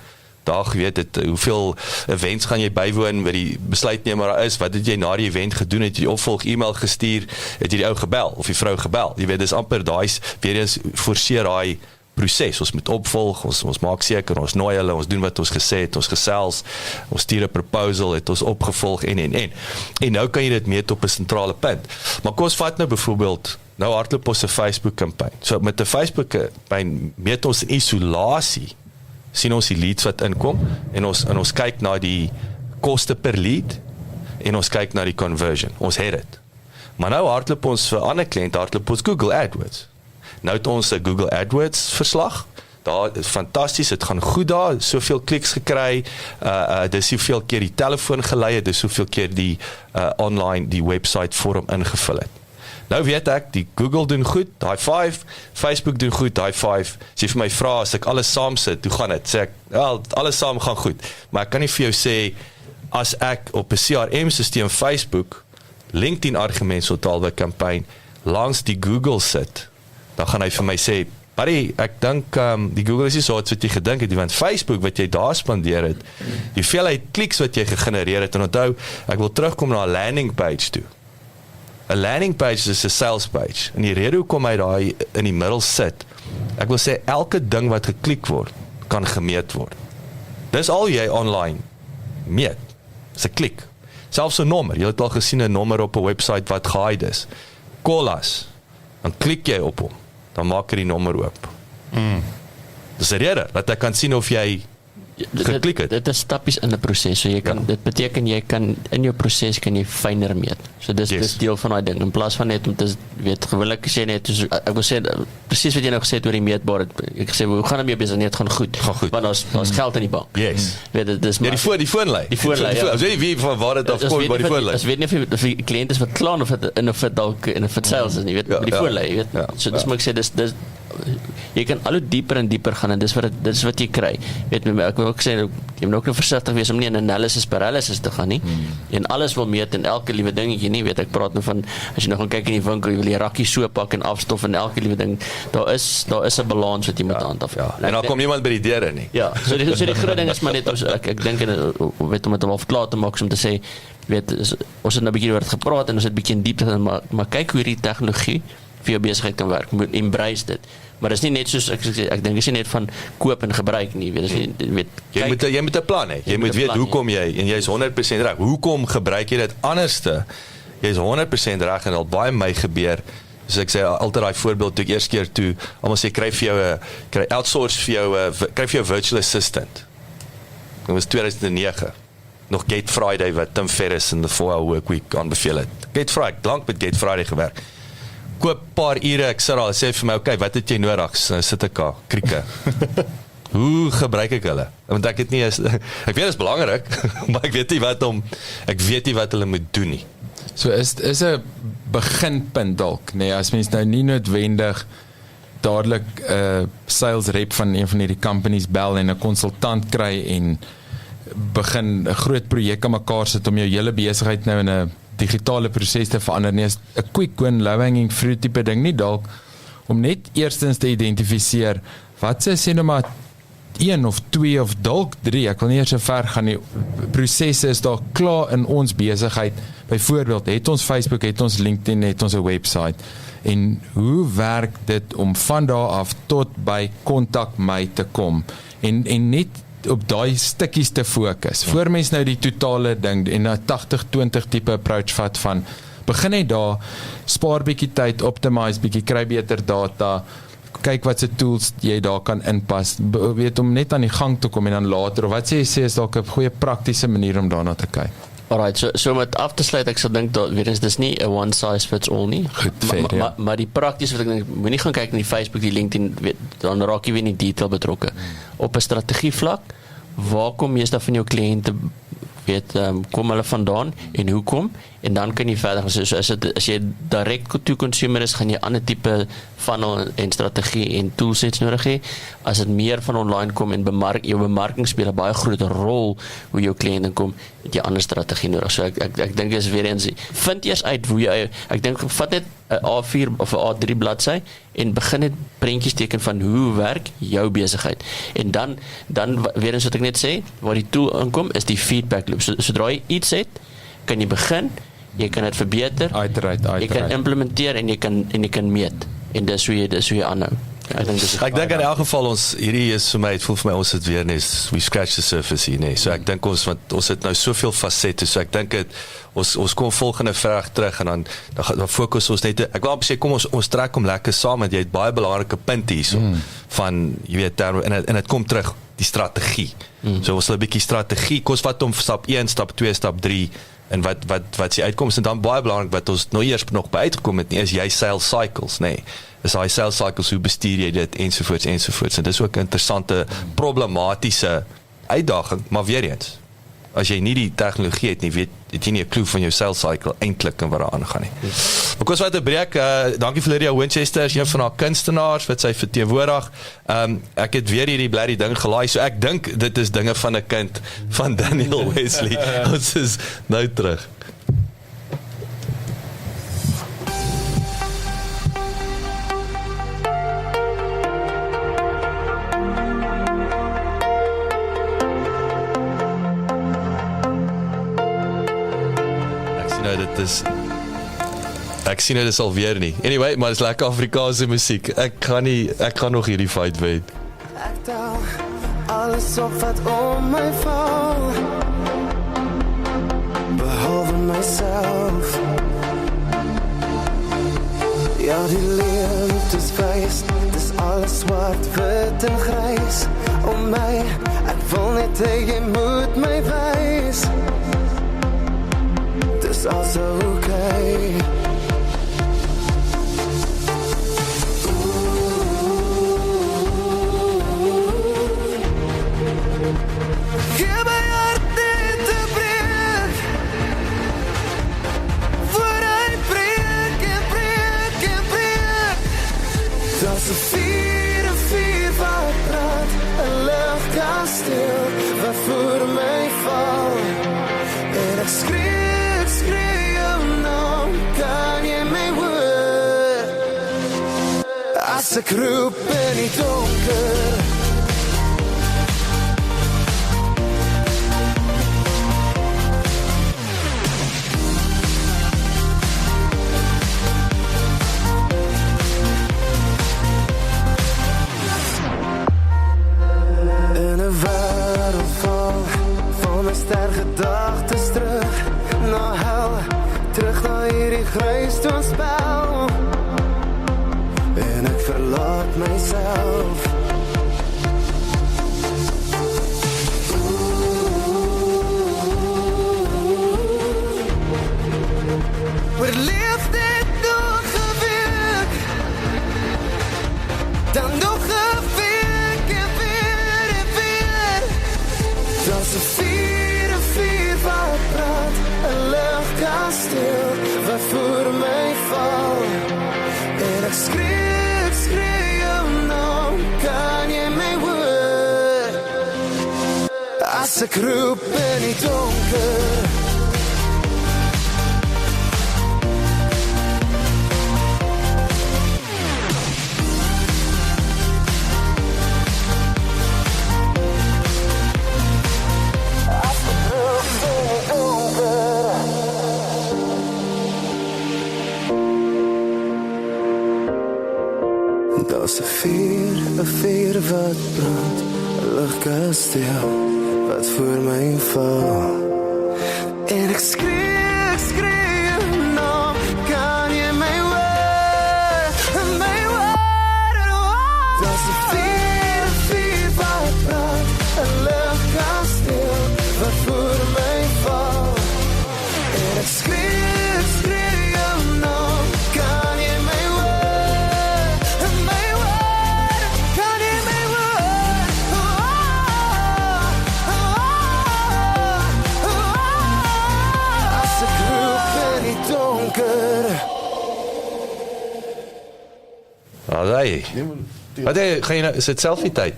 dag weet dit, hoeveel events gaan jy bywoon wat die besluitnemer is, wat het jy na die event gedoen, het jy opvolg e-mail gestuur, het jy die ou gebel, of die vrou gebel, jy weet, dis amper daai, weer eens forceer daai proses, ons moet opvolg, ons maak seker, ons nooi hulle, ons doen wat ons gesê het, ons gesels, ons stuur 'n proposal, het ons opgevolg en nou kan jy dit meet op 'n sentrale punt, maar kom ons vat nou byvoorbeeld, nou hardloop ons 'n Facebook kampanje, so met 'n Facebook kampanje meet ons in isolasie, sien ons die leads wat inkom en ons kyk na die koste per lead en ons kyk na die conversion. Ons het dit. Maar nou hardloop ons vir ander kliënte, hardloop ons Google AdWords. Nou het ons 'n Google AdWords verslag. Daar is fantasties, dit gaan goed daar, soveel kliks gekry, dis soveel keer die telefoon gelei, dis soveel keer die online, die website vorm ingevul het. Nou weet ek, die Google doen goed, high five, Facebook doen goed, high five. As jy vir my vra, as ek alles saam sit, hoe gaan dit? Sê ek, wel, alles saam gaan goed. Maar ek kan nie vir jou sê, as ek op 'n CRM-sisteem Facebook, LinkedIn argument so taalwyk kampanje, langs die Google sit, dan gaan hy vir my sê, Barry, ek dink die Google is nie so wat jy gedink het, want Facebook wat jy daar spandeer het, die hoeveelheid kliks wat jy gegenereer het, en onthou, ek wil terugkom na 'n landing page toe. 'n landing page is 'n sales page. En die rede hoekom hy daai in die middel sit, ek wil sê elke ding wat geklik word, kan gemeet word. Dis al jy online meet. Dis 'n klik. Selfs 'n nommer. Jy het al gesien 'n nommer op 'n website wat gehide is. Call us. Dan klik jy op hom. Dan maak hy die nommer oop. Dis 'n rede dat ek kan sien of jy geklik het. Dit is stappies in 'n proses, so jy kan, dit beteken jy kan, in jou proses kan jy fyner meet, so dis deel van daai ding, in plaas van net om te weet, gewoonlik sê net, so, ek wil sê, presies wat jy nou gesê het oor die meetbaar, ek sê, hoe gaan dit mee besig, net gaan goed, want daar's geld in die bank, weet, dit is maar, die foonlyn, as weet wie van waar dit afkom, by die foonlyn, as weet nie of die kliënt is wat klaan, of het dalk, en of het sales is nie, weet, by die foonlyn, weet, so dis moet ek sê, dis jy kan al hoe dieper en dieper gaan en dis wat jy kry. Weet my, ek wil ook sê jy moet ook nou versigtig wees om nie in analysis paralysis te gaan nie. En alles wil meet en elke liewe dingetjie nie, weet ek praat nou van as jy nou gaan kyk in die winkel, jy wil die rakkie so pak en afstof en elke liewe ding, daar is 'n balans wat jy moet handhaaf. Ja. En dan kom niemand by die deure nie. Ja, so die groot ding is maar net ek dink weet om dit al klaar te maak om te sê weet ons het nou 'n bietjie oor dit gepraat en ons het 'n bietjie in diepte gaan maar kyk hoe hierdie tegnologie vir jou besigheid kan werk. Moet embrace dit. Maar dis nie net soos ek dink dis nie net van koop en gebruik nie, weet jy moet 'n plan hê. Jy moet weet hoekom jy en jy's 100% reg. Hoekom gebruik jy dit anderste? Jy's 100% reg en al baie my gebeur. So ek sê altyd daai voorbeeld toe ek eers keer toe almal sê kry outsource vir jou virtual assistant. Dit was 2009. Nog Gate Friday wat Tim Ferriss in the 4-hour workweek aanbeveel het. Gate Friday, lank met Gate Friday gewerk. Koop paar ure, ek sit daar, sê vir my, okay, wat het jy nodig? Nou sit ek daar, krieke. Hoe gebruik ek hulle? Want ek weet dit is belangrik, maar ek weet nie wat hulle moet doen nie. So is 'n beginpunt dalk, nee, as mens nou nie noodwendig dadelik 'n sales rep van een van hierdie companies bel en 'n konsultant kry en begin 'n groot projek aan mekaar sit om jou hele besigheid nou in 'n digitale proses te verander nie, is 'n quick win, low hanging fruit tipe ding nie dalk, om net eerstens te identifiseer, wat sê nou maar 1 of 2 of dalk 3, ek wil nie eers so ver gaan nie, prosesse is daar klaar in ons besigheid, byvoorbeeld, het ons Facebook, het ons LinkedIn, het ons 'n website, en hoe werk dit om van daar af tot by kontak my te kom, en net op daai stukkies te fokus, voor mens nou die totale ding, en 'n 80-20 tipe approach vat van, begin net daar, spaar bietjie tyd, optimize bietjie, kry beter data, kyk wat se tools jy daar kan inpas, weet om net aan die gang te kom en dan later, of wat sê is dalk 'n goeie praktiese manier om daarna te kyk. Alright, so met af te sluit, ek sal dink dat weer eens dis nie 'n one size fits all nie. Goed, maar die prakties wat ek dink, moenie gaan kyk in die Facebook, die LinkedIn, dan raak jy weer in die detail betrokke. Op 'n strategie vlak, waar kom meeste van jou kliënte kom hulle vandaan en hoekom, en dan kan jy verder gaan. So as jy direct to consumer is, gaan jy ander tipe funnel en strategie en toolsets nodig hê. As dit meer van online kom en jou bemarking speel 'n baie groot rol hoe jou kliënte kom, het jy ander strategie nodig. So ek dink is weer eens, vind eers uit hoe jy, ek dink vat net 'n A4 of 'n A3 bladsy en begin net prentjies teken van hoe werk jou besigheid. En dan weer eens wat ek net sê, waar die tool inkom is die feedback loop. Sodra jy iets het, kan jy begin, jy kan dit verbeter, jy kan implementeer en jy kan meet. En dis hoe jy aanhou. Ek dink in elk geval hierdie is vir my, het voel vir my ons het weer net, we scratch the surface hier, nee. So ek dink ons het nou soveel fasette, so ek dink ons kom volgende vraag terug en dan fokus ons net, ek wil amper sê, kom ons trek hom lekker saam, want jy het baie belangrike punte hierso, van, jy weet, en het kom terug, die strategie. So ons 'n bietjie strategie, kos wat om stap 1, stap 2, stap 3, en wat die uitkomste, en dan baie belangrik, wat ons nou eers nog by uitgekom het nie, is jy sales cycles, nee. Is hy sales cycles, hoe bestuur jy dit, ensovoorts, en dis ook 'n interessante, problematiese uitdaging, maar weer eens, as jy nie die tegnologie het nie, het jy nie 'n klou van jou sales cycle eintlik en wat daar aangaan nie. Maar kom ons vat 'n breek, dankie vir Lydia Winchester, is een van haar kunstenaars, wat sy verteenwoordig, ek het weer hierdie blerrie ding gelaai, so ek dink, dit is dinge van 'n kind, van Daniel Wesley, ons is nou terug. Ek sien dit is alweer nie. Anyway, maar dit is lekker Afrikaanse musiek. Ek gaan nog hierdie fight wen. Ek tel alles op wat om my val, behalwe myself. Ja, die leemte is wys, dis alles zwart, wit en grys. Om my, ek wil net hê jy moet my wys. Dis also okay. Gee my hart net te breek, voor hy breek en breek en breek. Daar's 'n vuur As ek roep in die donker, in 'n wêreld van my stergedagtes terug na hel, terug na hierdie grys toonspel, en ek verlaat myself. Oorleef dit nog 'n week, dan nog 'n week en weer. Daar's 'n vuur wat brand, 'n lugkasteel wat voor my val, en ek skree jou naam, kan jy my hoor? As ek roep in die donker, daar's 'n vuur wat brand, 'n lugkasteel wat voor my val, en ek skree jou naam, kan jy my hoor? My hoor? Daar's 'n vuur wat brand, 'n lugkasteel wat voor my val, en ek skree jou naam, kan jy my hoor? My hoor, kan jy my hoor? As ek roep in die donker. Gaan jy nou, is dit selfie tyd?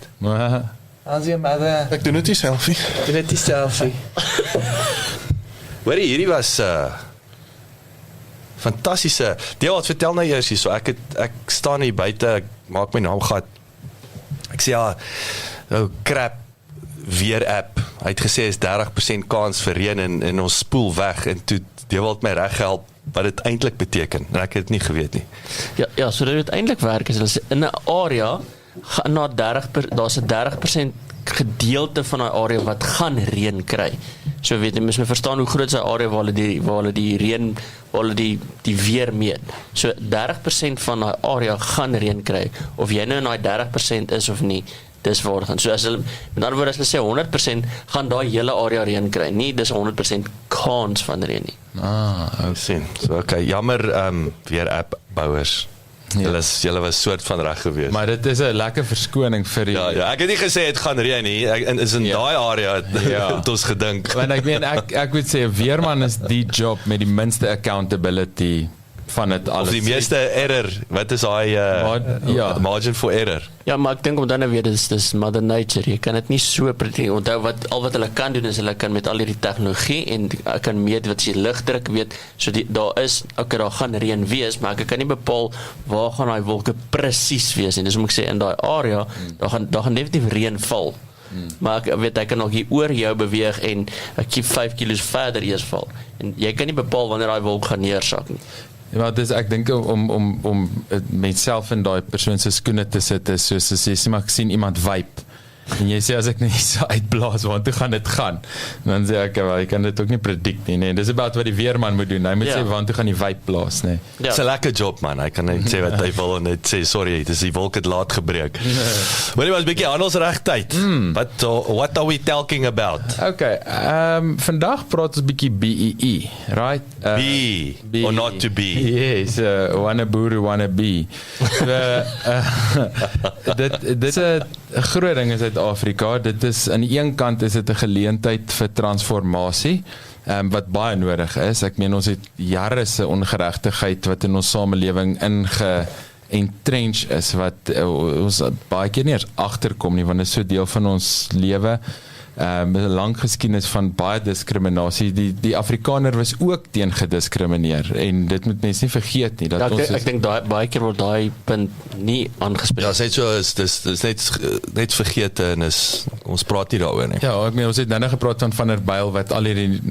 Ek doen dit nie selfie. Dit is selfie. Hoorie, hierdie was fantastiese. Deel, vertel nou eers hier, so ek staan hier buite, ek maak my naam gat. Ek sê ja, nou crap weer app. Hy het gesê is 30% kans vir reën en ons spoel weg, en toe Deel het my reg gehelp wat dit eintlik beteken, en ek het dit nie geweet nie. Ja, so dit eintlik werk is, hulle sê, in 'n area gaan na 30%, daar's 'n 30% gedeelte van daai area wat gaan reën kry. So weet jy, mens moet verstaan hoe groot is daai area waar hulle die reën, waar hulle die weer meet. So 30% van daai area gaan reën kry, of jy nou in daai 30% is of nie. Dis waar gaan. So as hulle, met ander woorde, as hulle sê 100% gaan daai hele area reën kry, nie dis 100% kans van reën nie. Ek sien. So okay, jammer weer app bouers. Julle was soort van reg gewees. Maar dit is 'n lekker verskoning vir die... Ja, ek het nie gesê het gaan reën nie. Is in daai area het ons gedink. Want ek meen ek moet sê 'n weerman is die job met die minste accountability van dit alles. Of die meeste error. Wat is daai margin for error? Ja, maar ek dink om dan nou weer dis Mother Nature. Jy kan dit nie so onthou wat hulle kan doen is hulle kan met al hierdie tegnologie en kan meet wat jy lugdruk weet. So daar gaan reën wees, maar ek kan nie bepaal waar gaan daai wolke presies wees nie. Dis moet ek sê in daai area, daar gaan definitief reën val. Maar ek weet, ek kan nog hier oor jou beweeg en ek kiep 5 kilos verder eers val. En jy kan nie bepaal wanneer daai wolk gaan neersak nie. Ja, dis ek dink om myself in daai persoon se skoene te sit is soos as jy sê maar ek sien iemand vibe en jy sê as ek nie so uitblaas want toe gaan dit gaan. Dan sê ek jy kan dit ook nie predict nie, nee. Dis about wat die weerman moet doen. Hy moet sê want toe gaan die vibe blaas, nee. Dis 'n lekker job man. Hy kan net sê wat hy wil en net sê sorry, dis die wolk het laat gebreek. Maar dit was 'n bietjie handelsregtyd. What are we talking about? Okay, vandag praat ons bietjie BEE, right? Be or not to be. Yes, wanna boer, wanna be. Dit is 'n groot ding in Suid-Afrika. Dit is aan die een kant is dit 'n geleentheid vir transformasie. Wat baie nodig is. Ek meen ons het jare se ongeregtigheid wat in ons samelewing entrench is wat ons baie keer nie eens agterkom nie, want dit is so deel van ons lewe. 'n lang geskiedenis van baie diskriminasie. Die Afrikaner was ook teen gediskrimineer en dit moet mense nie vergeet nie dat Ja, ons ek dink baie keer word daai punt nie aangespreek. Ja, sê so dis net vergete en ons praat nie daaroor nie. Ja, ek meen ons het nou gepraat van der Byl wat al hierdie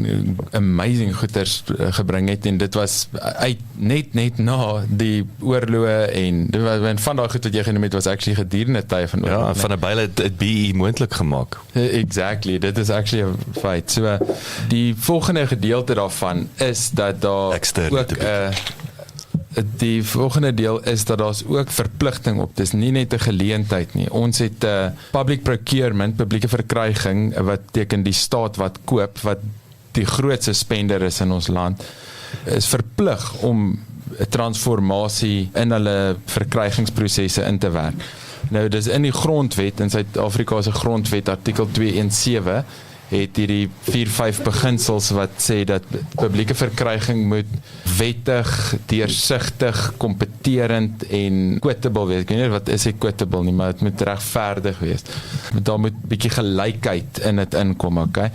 amazing goeders gebring het en dit was uit net na die oorloë en van daai goed wat jy genoem het was actually gedurende tye van Ja, van der Byl het dit BE moontlik gemaak. Exactly, dit is actually 'n feit. So die volgende gedeelte daarvan is dat daar ook die volgende deel is dat daar's ook verpligting op. Dis nie net 'n geleentheid nie. Ons het public procurement, publieke verkryging wat teken die staat wat koop, wat die grootste spender is in ons land, is verplig om 'n transformasie in hulle verkrygingsprosesse in te werk. Nou dis in die grondwet, in Suid-Afrika se grondwet artikel 217 het hierdie 4-5 beginsels wat sê dat publieke verkryging moet wettig, deursigtig, kompeterend en equitable wees. Ek weet nie wat is equitable nie, maar dit moet regverdig wees. Daar moet 'n bietjie gelykheid in dit inkom, okay?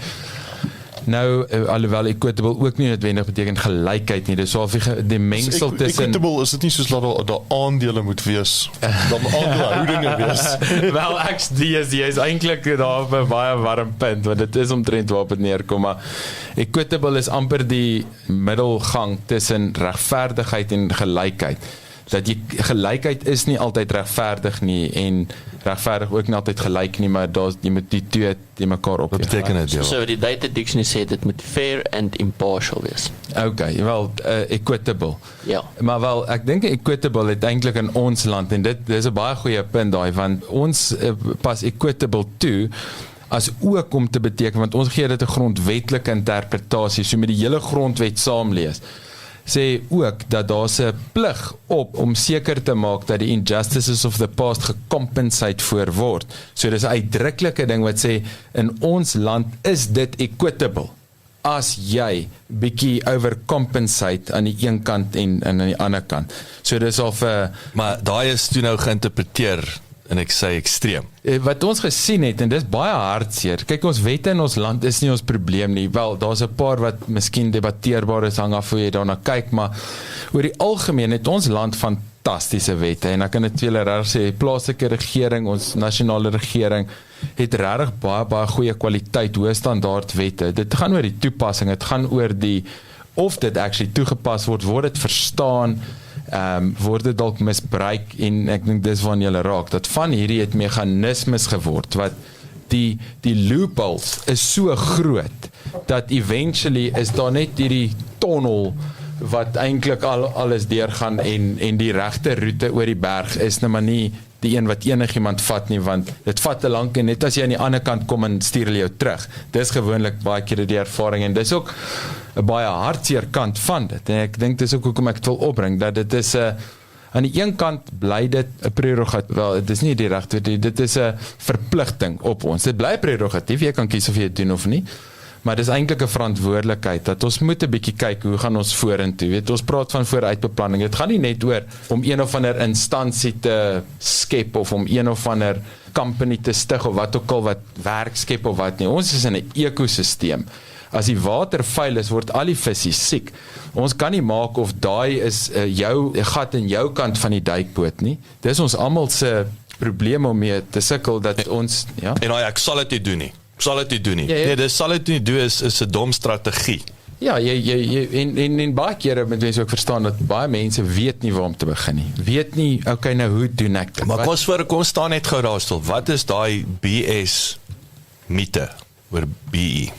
Nou, alhoewel equitable ook nie noodwendig beteken gelykheid nie, dis al die mengsel tussen... Equitable is dit nie soos dat daar aandele moet wees, dan aandelehoudinge wees. Wel, die is eintlik daar op 'n baie warm punt, want dit is omtrent waarop dit neerkom, maar equitable is amper die middelgang tussen regverdigheid en gelykheid. Dat gelykheid is nie altyd regverdig nie en regverdig ook nie altyd gelyk nie, maar jy moet die twee die mekaar op. Wat beteken dit? So die Data Dictionary sê dit moet fair and impartial wees. Okay, wel equitable. Ja. Maar wel, ek dink equitable het eintlik in ons land en dit is 'n baie goeie punt daai, want ons pas equitable toe as ook om te beteken, want ons gee dit 'n grondwetlike interpretasie, so met die hele grondwet saamlees, sê ook dat daar 'n plig op om seker te maak dat die injustices of the past gecompensate voor word. So dis 'n uitdruklike ding wat sê, in ons land is dit equitable, as jy bietjie overcompensate aan die een kant en aan die ander kant. So dis al vir... Maar daai is toe nou geïnterpreteer en ek sê ekstreem. Wat ons gesien het, en dis baie hartseer, kyk, ons wette in ons land is nie ons probleem nie, wel, daar's 'n paar wat miskien debatteerbaar is, hang af hoe jy daarna kyk, maar oor die algemeen het ons land fantastiese wette, en ek kan dit vir julle reg sê, plaaslike regering, ons nasionale regering, het regtig baie goeie kwaliteit, hoë standaard wette. Dit gaan oor die toepassing, dit gaan oor of dit actually toegepas word dit verstaan, word dit dalk misbruik, en ek dink dis waarna julle raak, dat van hierdie het meganismes geword, wat die loopholes is so groot, dat eventually is daar net hierdie tonnel, wat eintlik alles deurgaan, en die regte roete oor die berg is nou maar nie die een wat enigiemand vat nie, want dit vat te lank, en net as jy aan die ander kant kom en stuur hulle jou terug. Dis gewoonlik baie keer die ervaring, en dis ook 'n baie hartseer kant van dit, en ek dink dis ook hoekom ek dit wil opbring, dat dit is aan die een kant bly dit 'n prerogatief, wel, dit is nie die regte, dit is 'n verpligting op ons, dit bly prerogatief, jy kan kies of jy dit doen of nie, maar dis eintlik 'n verantwoordelikheid, dat ons moet 'n bietjie kyk, hoe gaan ons vorentoe, weet, ons praat van vooruitbeplanning, dit gaan nie net oor om een of ander instansie te skep, of om een of ander company te stig, of wat ook al wat werk skep, of wat nie, ons is in 'n ekosisteem, as die water vuil is, word al die visse siek, ons kan nie maak of daai is jou gat in jou kant van die duikboot nie, dis ons almal se probleem om mee te sukkel, dat ons, ja. En ek sal dit nie doen nie. Ja. Nee, dit sal dit nie doen is 'n dom strategie. Ja, en baie kere moet mense ook verstaan dat baie mense weet nie waar om te begin nie. Weet nie, okay, nou hoe doen ek dit? Maar kom staan net gou daar stil. Wat is daai BS mite oor BE?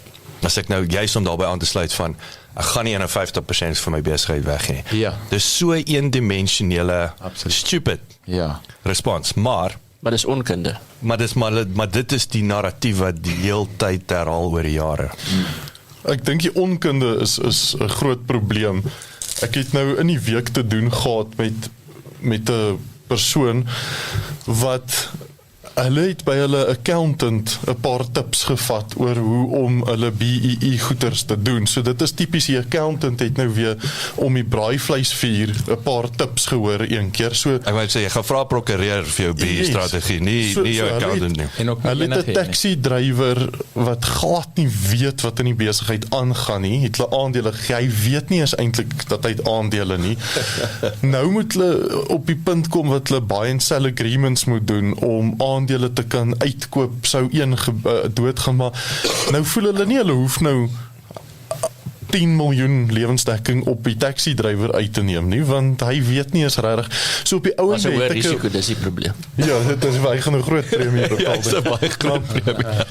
As ek nou juist om daarbey aan te sluit van, ek gaan nie 51% van my besigheid weg nie. Ja. Dis so eendimensionele, stupid respons, maar dis onkunde. Maar dit is die narratief wat die hele tyd herhaal oor die jare. Ek dink die onkunde is 'n groot probleem. Ek het nou in die week te doen gehad met 'n persoon wat Hulle het by hulle accountant 'n paar tips gevat oor hoe om hulle BEE goeders te doen. So dit is tipies die accountant het nou weer om die braaivleisvuur 'n paar tips gehoor een keer. So Ek wou sê jy gaan vra prokureer vir jou B-strategie, nie jou accountant nie. En ook hulle het 'n enige- taxi-drywer wat glad nie weet wat in die besigheid aangaan nie, het hulle aandele gegee. Hy weet nie eens eintlik dat hy het aandele nie. Nou moet hulle op die punt kom wat hulle buy and sell agreements moet doen om aandele te kan uitkoop sou een doodgaan, maar nou voel hulle nie hulle hoef nou 10 miljoen lewensdekking op die taxi-drywer uit te neem nie, want hy weet nie eens regtig. So op die Maar ouende so hoë het ek risiko, dis die probleem. ja, dit is hy gaan 'n groot premie betaal. Dis 'n baie groot probleem.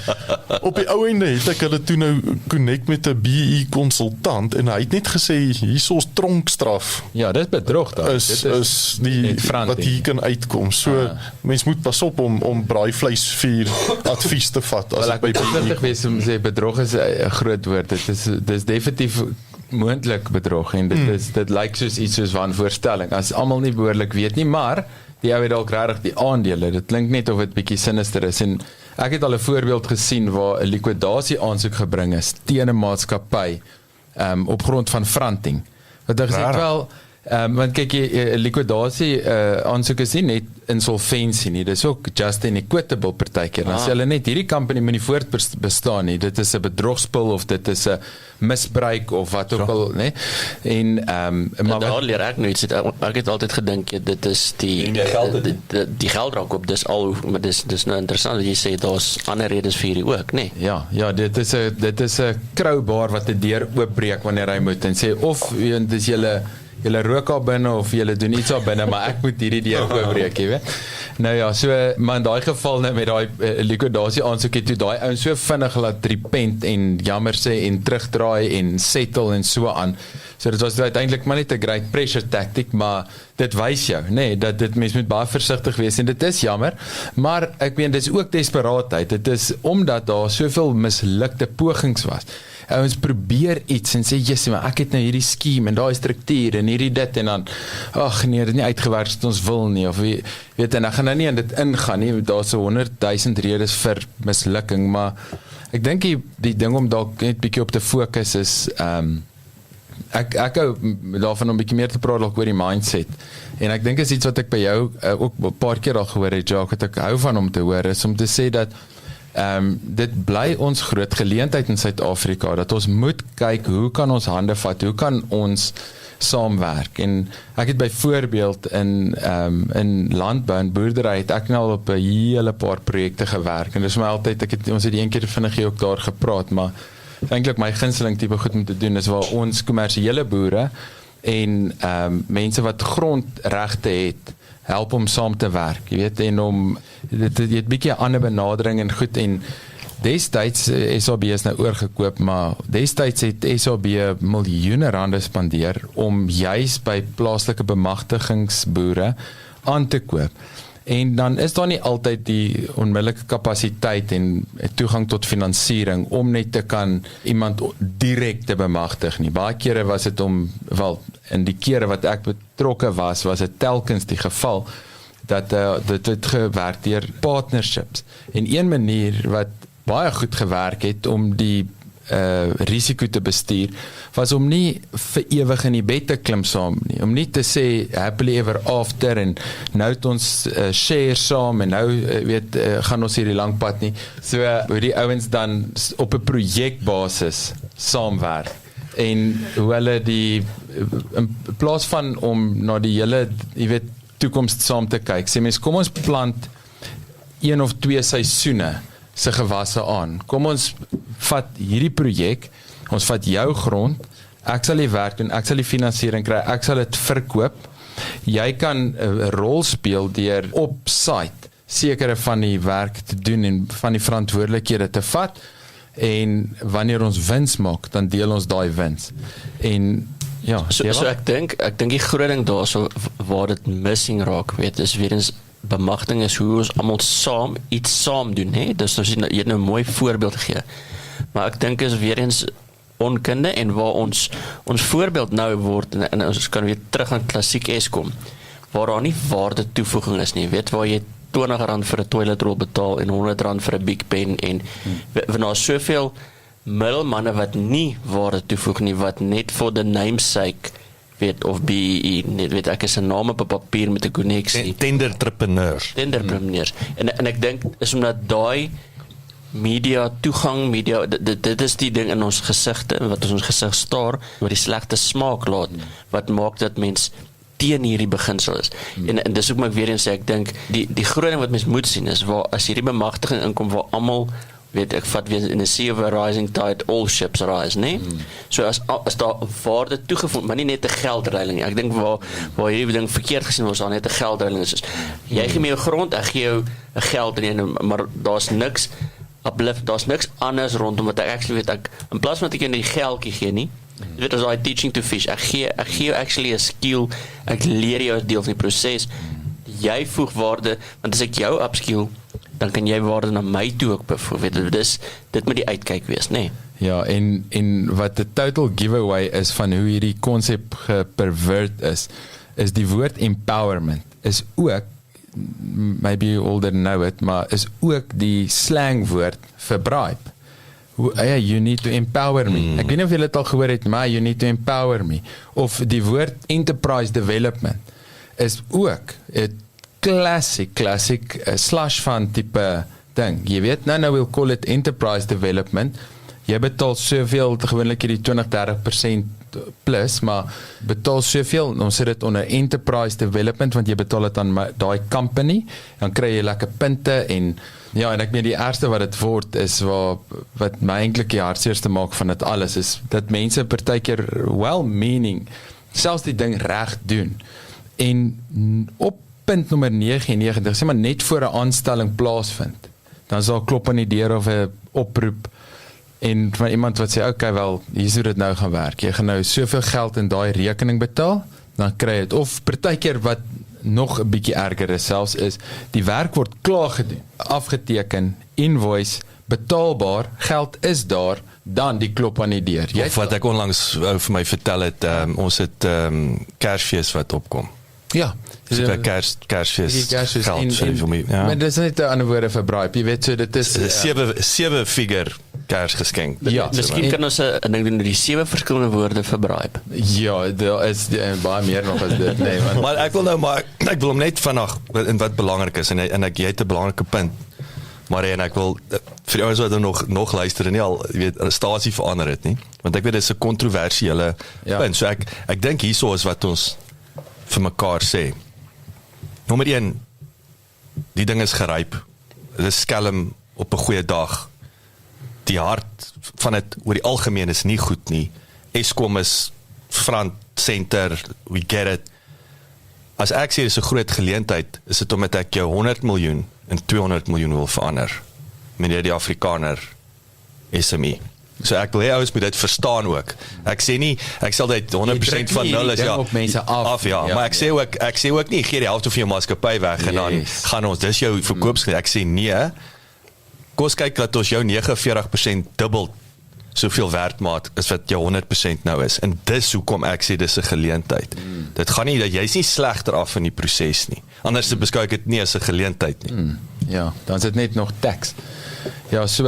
Op die ou einde het ek hulle toe nou connect met 'n BE konsultant en hy het net gesê hierso's tronkstraf Ja, dit is bedrog daar. is die net front wat end. hier kan uitkom. So mens moet pas op om braaivleisvuur advies te vat as Wel, dit by ek moet versigtig BE. wees om te sê bedrog is 'n groot woord. Dit is definitief moontlik bedrog en dit lyk soos iets soos wanvoorstelling. As almal nie behoorlik weet nie, maar die ou het dalk regtig die aandele. Dit klink net of dit bietjie sinister is en ek het al 'n voorbeeld gesien waar 'n likwidasie aansoek gebring is teen 'n maatskappy op grond van fronting. Wat ek gesê wel want kyk jy likwidasie aansoek is nie net insolventie nie, dis ook just and equitable partykeer. Dan sê hulle net hierdie company moet nie voortbestaan nie. Dit is 'n bedrogspel of dit is 'n misbruik of wat ook al, né? En Maar daar leer ek nou iets. Ek het altyd gedink dit is die geldraak dis al, maar dis nou interessant dat jy sê daar's ander redes vir hierdie ook, nê? Ja, dit is 'n crowbar wat 'n deur oopbreek wanneer hy moet en sê of dis julle rook al binne of julle doen iets al binne, maar ek moet hierdie deur oopbreek, jy weet. Nou ja, so maar in daai geval nou met daai likwidasie aansoek het toe daai ouens so vinnig laat repent en jammer sê en terugdraai en settle en so aan. So dit was uiteindelik maar net 'n great pressure tactic, maar dit wys jou, nê, dat dit mens moet baie versigtig wees en dit is jammer, maar ek meen dis ook desperaatheid. Dit is omdat daar soveel mislukte pogings was. Ouens probeer iets en sê jissie, maar ek het nou hierdie skema en daai struktuur en hierdie dit en dan ag nee, dit het nie uitgewerk soos ons wil nie of weet en ek gaan nou nie in dit ingaan nie. Daar's so 100,000 redes vir mislukking, maar ek dink die ding om dalk net bietjie op te fokus is ek hou daarvan om 'n bietjie meer te praat oor die mindset. En ek dink is iets wat ek by jou ook 'n paar keer al gehoor het, Jacques, wat ek hou van om te hoor, is om te sê dat dit bly ons groot geleentheid in Suid-Afrika, dat ons moet kyk, hoe kan ons hande vat, hoe kan ons saamwerk, en ek het byvoorbeeld in landbou en boerdery het ek nou al op 'n hele paar projekte gewerk, en dis my altyd, ons het een keer vinnig ook daar gepraat, maar eintlik my gunsteling tipe goed om te doen is waar ons kommersiële boere en mense wat grondregte het, help om saam te werk, jy weet, en om jy het bietjie 'n ander benadering en goed, en destyds SAB is nou oorgekoop, maar destyds het SAB miljoene rande spandeer om juis by plaaslike bemagtigingsboere aan te koop. En dan is daar nie altyd die onmiddellike kapasiteit en toegang tot finansiering om net te kan iemand direk te bemagtig nie. Baie kere was dit in die kere wat ek betrokke was dit telkens die geval dat dit het gewerk deur partnerships. En een manier wat baie goed gewerk het om die risiko te bestuur, was om nie vir ewig in die bed te klim saam nie, om nie te sê happily ever after en nou het ons share saam en nou gaan ons hierdie lang pad nie. So hoe die ouens dan op 'n projekbasis saamwerk en hoe hulle in plaas van om na die hele toekoms saam te kyk, sê mens kom ons plant 1 of 2 seisoene se gewasse aan. Kom ons vat hierdie projek, ons vat jou grond, ek sal die werk doen, ek sal die finansiering kry, ek sal dit verkoop. Jy kan 'n rol speel deur op site sekere van die werk te doen en van die verantwoordelikhede te vat, en wanneer ons wins maak, dan deel ons daai wins. En ja, so ek dink die groot ding daarso waar dit missing raak, is weer eens bemagtiging is hoe ons almal saam iets saam doen, hè? Dus jy het nou 'n mooi voorbeeld gegee. Maar ek dink is weer eens onkunde en waar ons voorbeeld nou word en ons kan weer terug aan klassiek Eskom, waar daar nie waarde toevoeging is nie, waar jy R20 vir 'n toiletrol betaal en R100 vir 'n Big Pen en want daar is soveel middelmanne wat nie waarde toevoeg nie, wat net vir the namesake weet of BEE, net weet ek is 'n naam op 'n papier met 'n konneksie. Tenderpreneurs. Tenderpreneurs. En ek dink is omdat daai media toegang, dit is die ding in ons gesigte, wat ons gesig staar, wat die slegte smaak laat, wat maak dat mens teen hierdie beginsel is. En dis ook maar weer eens sê, ek dink, die groot ding wat mens moet sien is, waar as hierdie bemagtiging inkom, waar almal weet ek vat weer in 'n sea of a rising tide, all ships rise, nee? So as daar waarde toegevoeg, maar nie net 'n geldreiling nie. Ek dink waar hierdie ding verkeerd gesien word, daar net 'n geldreiling is. Jy gee my jou grond, ek gee jou 'n geldreiling, maar daar's niks uplift, daar's niks anders rondom wat ek actually weet, ek in plaas van dat ek jou die geldjie gee nie. Jy weet as I teaching to fish, ek gee jou actually 'n skill, ek leer jou 'n deel van die proses. Jy voeg waarde, want as ek jou upskill, dan kan jy waarde na my toe ook byvoorbeeld. Dit moet die uitkyk wees, nê? Nee. Ja, en wat 'n total giveaway is van hoe hierdie konsep gepervert is die woord empowerment is ook, maybe you all didn't know it, maar is ook die slangwoord vir bribe. You need to empower me. Ek weet nie of julle dit al gehoor het, maar you need to empower me. Of die woord enterprise development is ook 'n classic slash van tipe ding. Jy weet, nou we'll call it enterprise development. Jy betaal soveel, gewoonlik hierdie 20-30% plus, maar betaal soveel, ons sit dit onder enterprise development, want jy betaal dit aan daai company, dan kry jy lekker punte, en ek meen die eerste wat dit word, is wat my eintlik die hartseerste maak van dit alles, is dat mense partykeer well-meaning, selfs die ding reg doen, en op punt nommer 99, sê maar net voor 'n aanstelling plaasvind, dan sal klop aan die deur of 'n oproep, en van iemand wat sê, okay, wel, hier is hoe dit nou gaan werk, jy gaan nou soveel geld in daai rekening betaal, dan kry jy het, of partykeer wat nog 'n bietjie erger is selfs, is, die werk word klaar gedoen, afgeteken, invoice, betaalbaar, geld is daar, dan die klop aan die deur. Of wat ek onlangs vir my vertel het, ons het Kersfees wat opkom. Ja, so Kersfees geld, maar dit is net 'n ander woorde vir bribe, jy weet, so dit is 7 figure Kersgeskenk. Ja, miskien kan ons 'n ding doen, die 7 verskillende woorde vir bribe. Ja, daar is baie meer nog as dit, nee, want maar ek wil hom net vandag, en wat belangrik is, en jy het 'n belangrike punt, maar en ek wil vir die ouens wat nog luister en nie al, jy weet, 'n stasie verander het nie, want ek weet dit is 'n kontroversiële punt, so ek dink hierso is wat ons vir mekaar sê. Nommer 1, die ding is geryp, dit is skelm op 'n goeie dag, die hart van dit oor die algemeen is nie goed nie, Eskom is front, center, we get it. As ek sê, dit is 'n groot geleentheid, is dit omdat ek jou 100 miljoen en 200 miljoen wil verander, meneer die Afrikaner SME. So ek wil hê ouens moet dit verstaan ook. Ek sê nie, ek sal dit 100% van 0 is, op mense af, maar ek sê ook nie, gee die helfte van jou maatskappy weg, en dan gaan ons, dis jou verkoopsgeleentheid. Ek sê nee, kom ons kyk dat ons jou 49% dubbel soveel werd maak as wat jou 100% nou is. En dis hoekom ek sê dis 'n geleentheid. Dit gaan nie, dat jy's nie slegter af in die proses nie. Anders beskou ek dit nie as 'n geleentheid nie. Ja, dan is dit net nog tax. Ja, so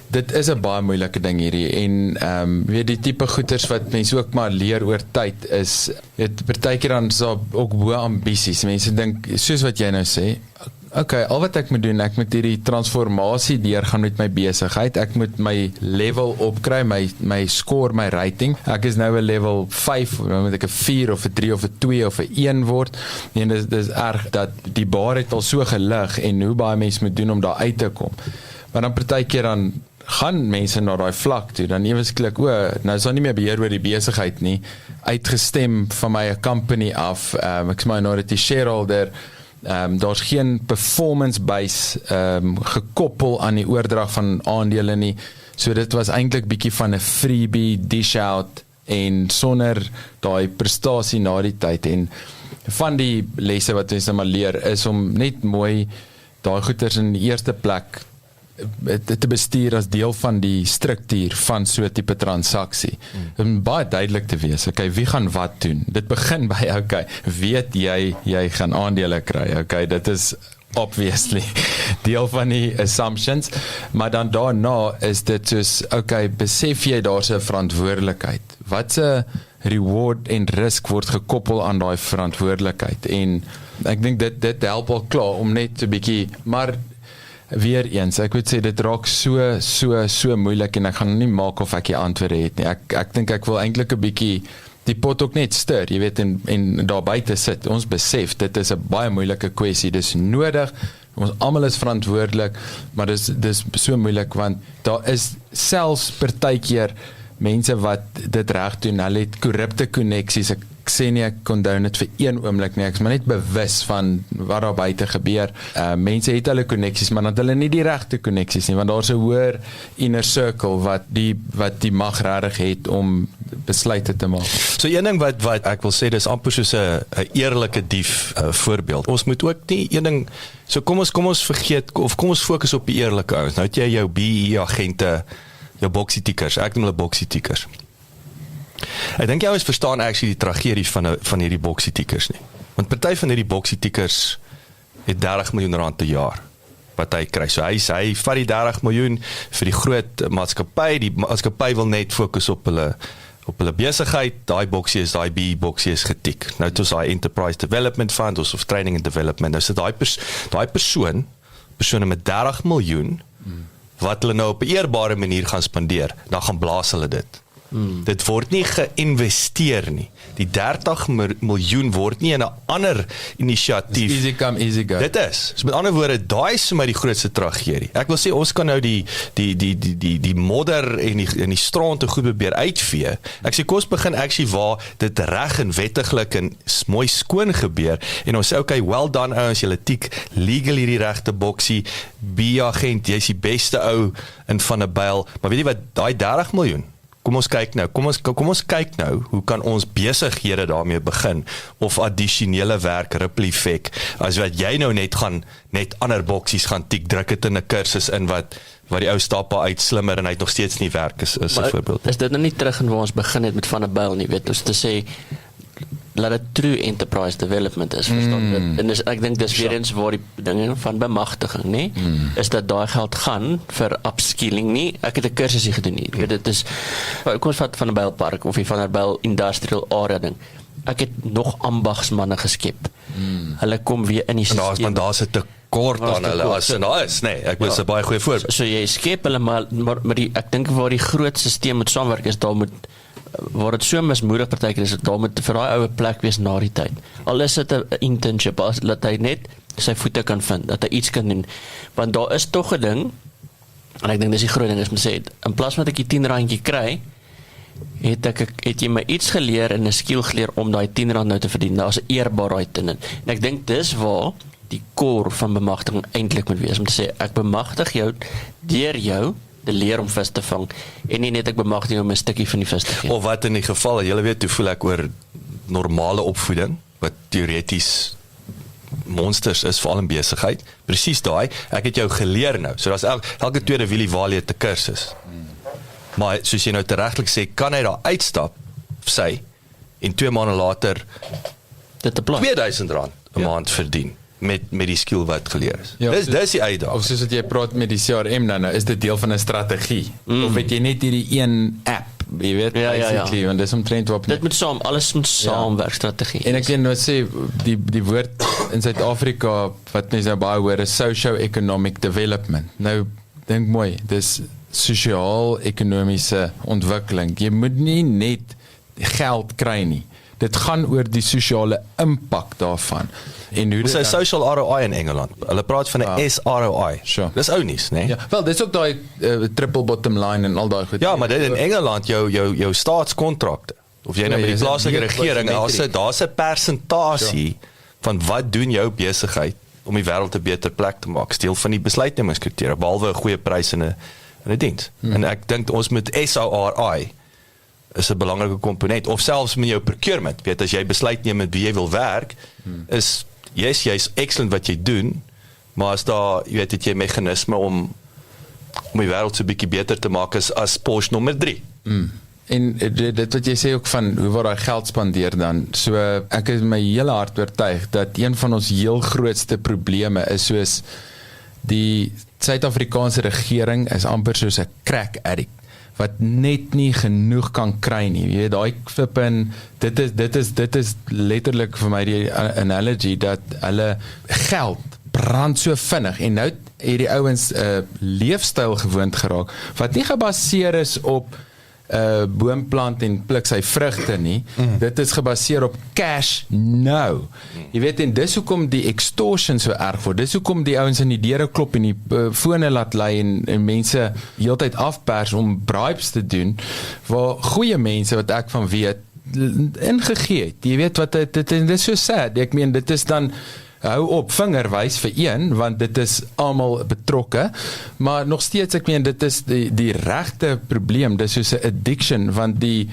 dit is 'n baie moeilike ding hierdie, en weet die tipe goeters wat mense ook maar leer oor tyd is, weet partykeer dan is daar ook hoë ambisies. Mense dink, soos wat jy nou sê, okay, al wat ek moet doen, ek moet hierdie transformasie deurgaan met my besigheid, ek moet my level opkry, my score, my rating, ek is nou 'n level 5, dan moet ek 'n 4 of 'n 3 of 'n 2 of 'n 1 word, en dis erg dat die bar het al so gelig, en hoe baie mense moet doen om daar uit te kom, maar dan partykeer dan gaan mense na daai vlak toe, dan ewesklik, nou is daar nie meer beheer oor die besigheid nie, uitgestem van my 'n company af, ek is minority shareholder, daar's geen performance base gekoppel aan die oordrag van aandele nie, so dit was eintlik bietjie van 'n freebie dish out, en sonder daai prestasie na die tyd, en van die lesse wat ons nou maar leer, is om net mooi daai goeders in die eerste plek te bestuur as deel van die struktuur van so 'n tipe transaksie. Om baie duidelik te wees, okay, wie gaan wat doen? Dit begin by, okay, weet jy gaan aandele kry, okay, dit is obviously deel van die assumptions, maar dan daarna is dit soos, okay, besef jy daar's 'n verantwoordelikheid. Wat 'n reward en risk word gekoppel aan daai verantwoordelikheid, en ek dink dit help al klaar om net 'n bietjie, maar weer eens, ek moet sê dit raak so moeilik, en ek gaan nie maak of ek die antwoorde het nie. Ek dink ek wil eintlik 'n bietjie die pot ook net stir, jy weet, en daar buite sit. Ons besef, dit is 'n baie moeilike kwessie, dis nodig, ons almal is verantwoordelik, maar dis so moeilik, want daar is selfs partykeer mense wat dit reg doen, hulle het korrupte koneksies. Ek sê nie ek condone dit vir een oomblik nie, ek is maar net bewus van wat daar buite gebeur. Mense het hulle koneksies, maar dan hulle nie die regte koneksies nie, want daar's 'n hoër inner circle wat die mag regtig het om besluite te maak. So een ding wat ek wil sê, dis amper soos 'n eerlike dief voorbeeld. Ons moet ook nie een ding, so kom ons vergeet, of kom ons fokus op die eerlike ouens. Nou het jy jou BE agente, jou boksietiekers, ek noem hulle boksietiekers. Ek dink jy ouens verstaan actually die tragedie van hierdie boksietiekers nie. Want party van hierdie boksietiekers het 30 miljoen rand per jaar wat hy kry. So hy vat die 30 miljoen vir die groot maatskappy. Die maatskappy wil net fokus op hulle besigheid. Daai BE boksie is getiek. Nou het ons daai Enterprise Development Fund of Training and Development. Nou sit daai persone met 30 miljoen wat hulle nou op 'n eerbare manier gaan spandeer, dan gaan blaas hulle dit. Dit word nie geïnvesteer nie. Die 30 miljoen word nie in 'n ander inisiatief. Easy come, easy go. Dit is. So met ander woorde, daai is vir my die grootste tragedie. Ek wil sê, ons kan nou die modder en die strand te goed probeer uitvee. Ek sê, kom ons begin actually waar dit reg en wettiglik en mooi skoon gebeur, en ons sê, okay, well done ouens, julle tiek legal hierdie regte boksie, B-agent, jy's die beste ou in Van der Byl, maar weet jy wat, daai 30 miljoen, kom ons kyk nou, hoe kan ons besighede daarmee begin, of addisionele werk, ripple effect, as wat jy nou net ander boksies gaan tiek, druk het in 'n kursus in wat die ou stap uit slimmer, en hy het nog steeds nie werk, is 'n voorbeeld. Is dit nou nie terug in waar ons begin het met Van der Byl nie, weet ons te sê, laat dit true enterprise development is, verstaan dit, en ek dink dis weer eens waar die dinge van bemagtiging, nee, is dat daai geld gaan vir upskilling nie, ek het 'n kursusie gedoen nie, weet dit is, kom ons vat Van der Byl Park, of die Van der Byl Industrial Area ding, ek het nog ambagsmanne geskep, hulle kom weer in die systeem, en daar's 'n tekort aan hulle, as en daar is, nee, ek wil 'n baie goeie voorbeeld. So jy skep hulle, maar ek dink waar die groot systeem moet saamwerk is, daar moet, waar het so mismoedig partykeer is, daar moet vir daai oue plek wees na die tyd. Al is dit 'n internship, dat hy net sy voete kan vind, dat hy iets kan doen. Want daar is tog 'n ding, en ek dink dis die groot ding is om te sê, in plaas van dat ek die 10 randjie kry, het jy my iets geleer en 'n skill geleer om daai 10 rand nou te verdien. Daar's 'n eerbaarheid in dit. En ek dink dis waar die core van bemagtiging eintlik moet wees, om te sê, ek bemagtig jou deur jou te leer om vis te vang, en nie net ek bemagtig om 'n stukkie van die vis te gee. Of wat in die geval, julle weet hoe voel ek oor normale opvoeding, wat teoreties monsters is, veral in besigheid, presies daai, ek het jou geleer nou, so daar's elke tweede Willie Walie te kursus, maar soos jy nou teregtelik sê, kan hy daar uitstap, sy, en 2 maande later, dit apply. R2000 'n maand verdien, met die skill wat geleer is. Ja, dis die uitdaging. Of soos wat jy praat met die CRM nou, is dit deel van 'n strategie. Of weet jy net hierdie een app, jy weet, basically, want dis omtrent wat dit moet alles moet saamwerk, strategie. En ek wil nou sê, die woord in Suid-Afrika, wat mense nou baie hoor, is socio-economic development. Nou, dink mooi, dis sosiaal-ekonomiese ontwikkeling. Jy moet nie net geld kry nie. Dit gaan oor die sosiale impak daarvan. En hoe dit is social ROI in Engeland. Hulle praat van 'n SROI. Sure. Dis ou nuus, né? Ja, wel, dis ook daai triple bottom line en al daai goed. Ja, maar dit in Engeland jou staatskontrakte. Of jy nou met die plaaslike regering, daar's 'n persentasie van wat doen jou besigheid om die wêreld 'n beter plek te maak. Deel van die besluitnemingskriteria, behalwe 'n goeie prys en 'n diens. En ek dink ons moet SROI is 'n belangrike komponent, of selfs met jou procurement, weet, as jy besluit neem met wie jy wil werk, is, jy's excellent wat jy doen, maar as daar, jy weet, het jy meganisme om om die wêreld so 'n bietjie beter te maak as Porsche nommer 3. En dit wat jy sê ook van hoe word daai geld spandeer dan, so ek is my hele hart oortuig dat een van ons heel grootste probleme is soos die Suid-Afrikaanse regering is amper soos 'n crack addict wat net nie genoeg kan kry nie. Jy weet, daai flippin, dit is letterlik vir my die analogy dat hulle geld brand so vinnig en nou het die ouens 'n leefstyl gewoond geraak wat nie gebaseer is op boomplant en pluk sy vrugte nie. Dit is gebaseer op cash now. Jy weet, en dis hoekom die extortion so erg word. Dis hoekom die ouens in die deure klop en die fone laat lei en mense heeltyd afpers om bribes te doen, waar goeie mense wat ek van weet ingegee het. Jy weet wat dit is so sad. Ek meen, dit is dan hou op, vingerwys vir een, want dit is almal betrokke, maar nog steeds, ek meen, dit is die regte probleem, dit is soos 'n addiction, want die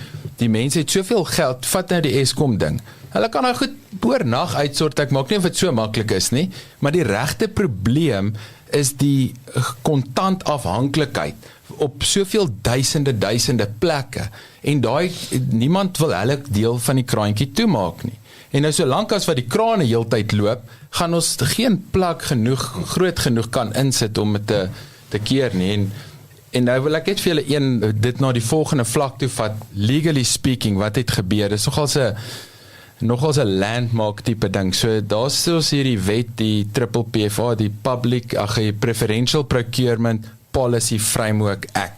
mense het soveel geld, vat nou die Eskom ding, hulle kan nou goed boornag uitsort, ek maak nie of dit so maklik is nie, maar die regte probleem is die kontant afhanklikheid op soveel duisende plekke, en niemand wil hulle deel van die kraantjie toemaak nie. En nou solank as wat die krane heeltyd loop, gaan ons geen plek groot genoeg kan insit om het te keer nie. En nou wil ek net vir julle dit na die volgende vlak toe vat, legally speaking, wat het gebeur, dis nogals 'n landmark tipe ding. So daar's soos hierdie wet, die PPPA, die Preferential Procurement Policy Framework Act.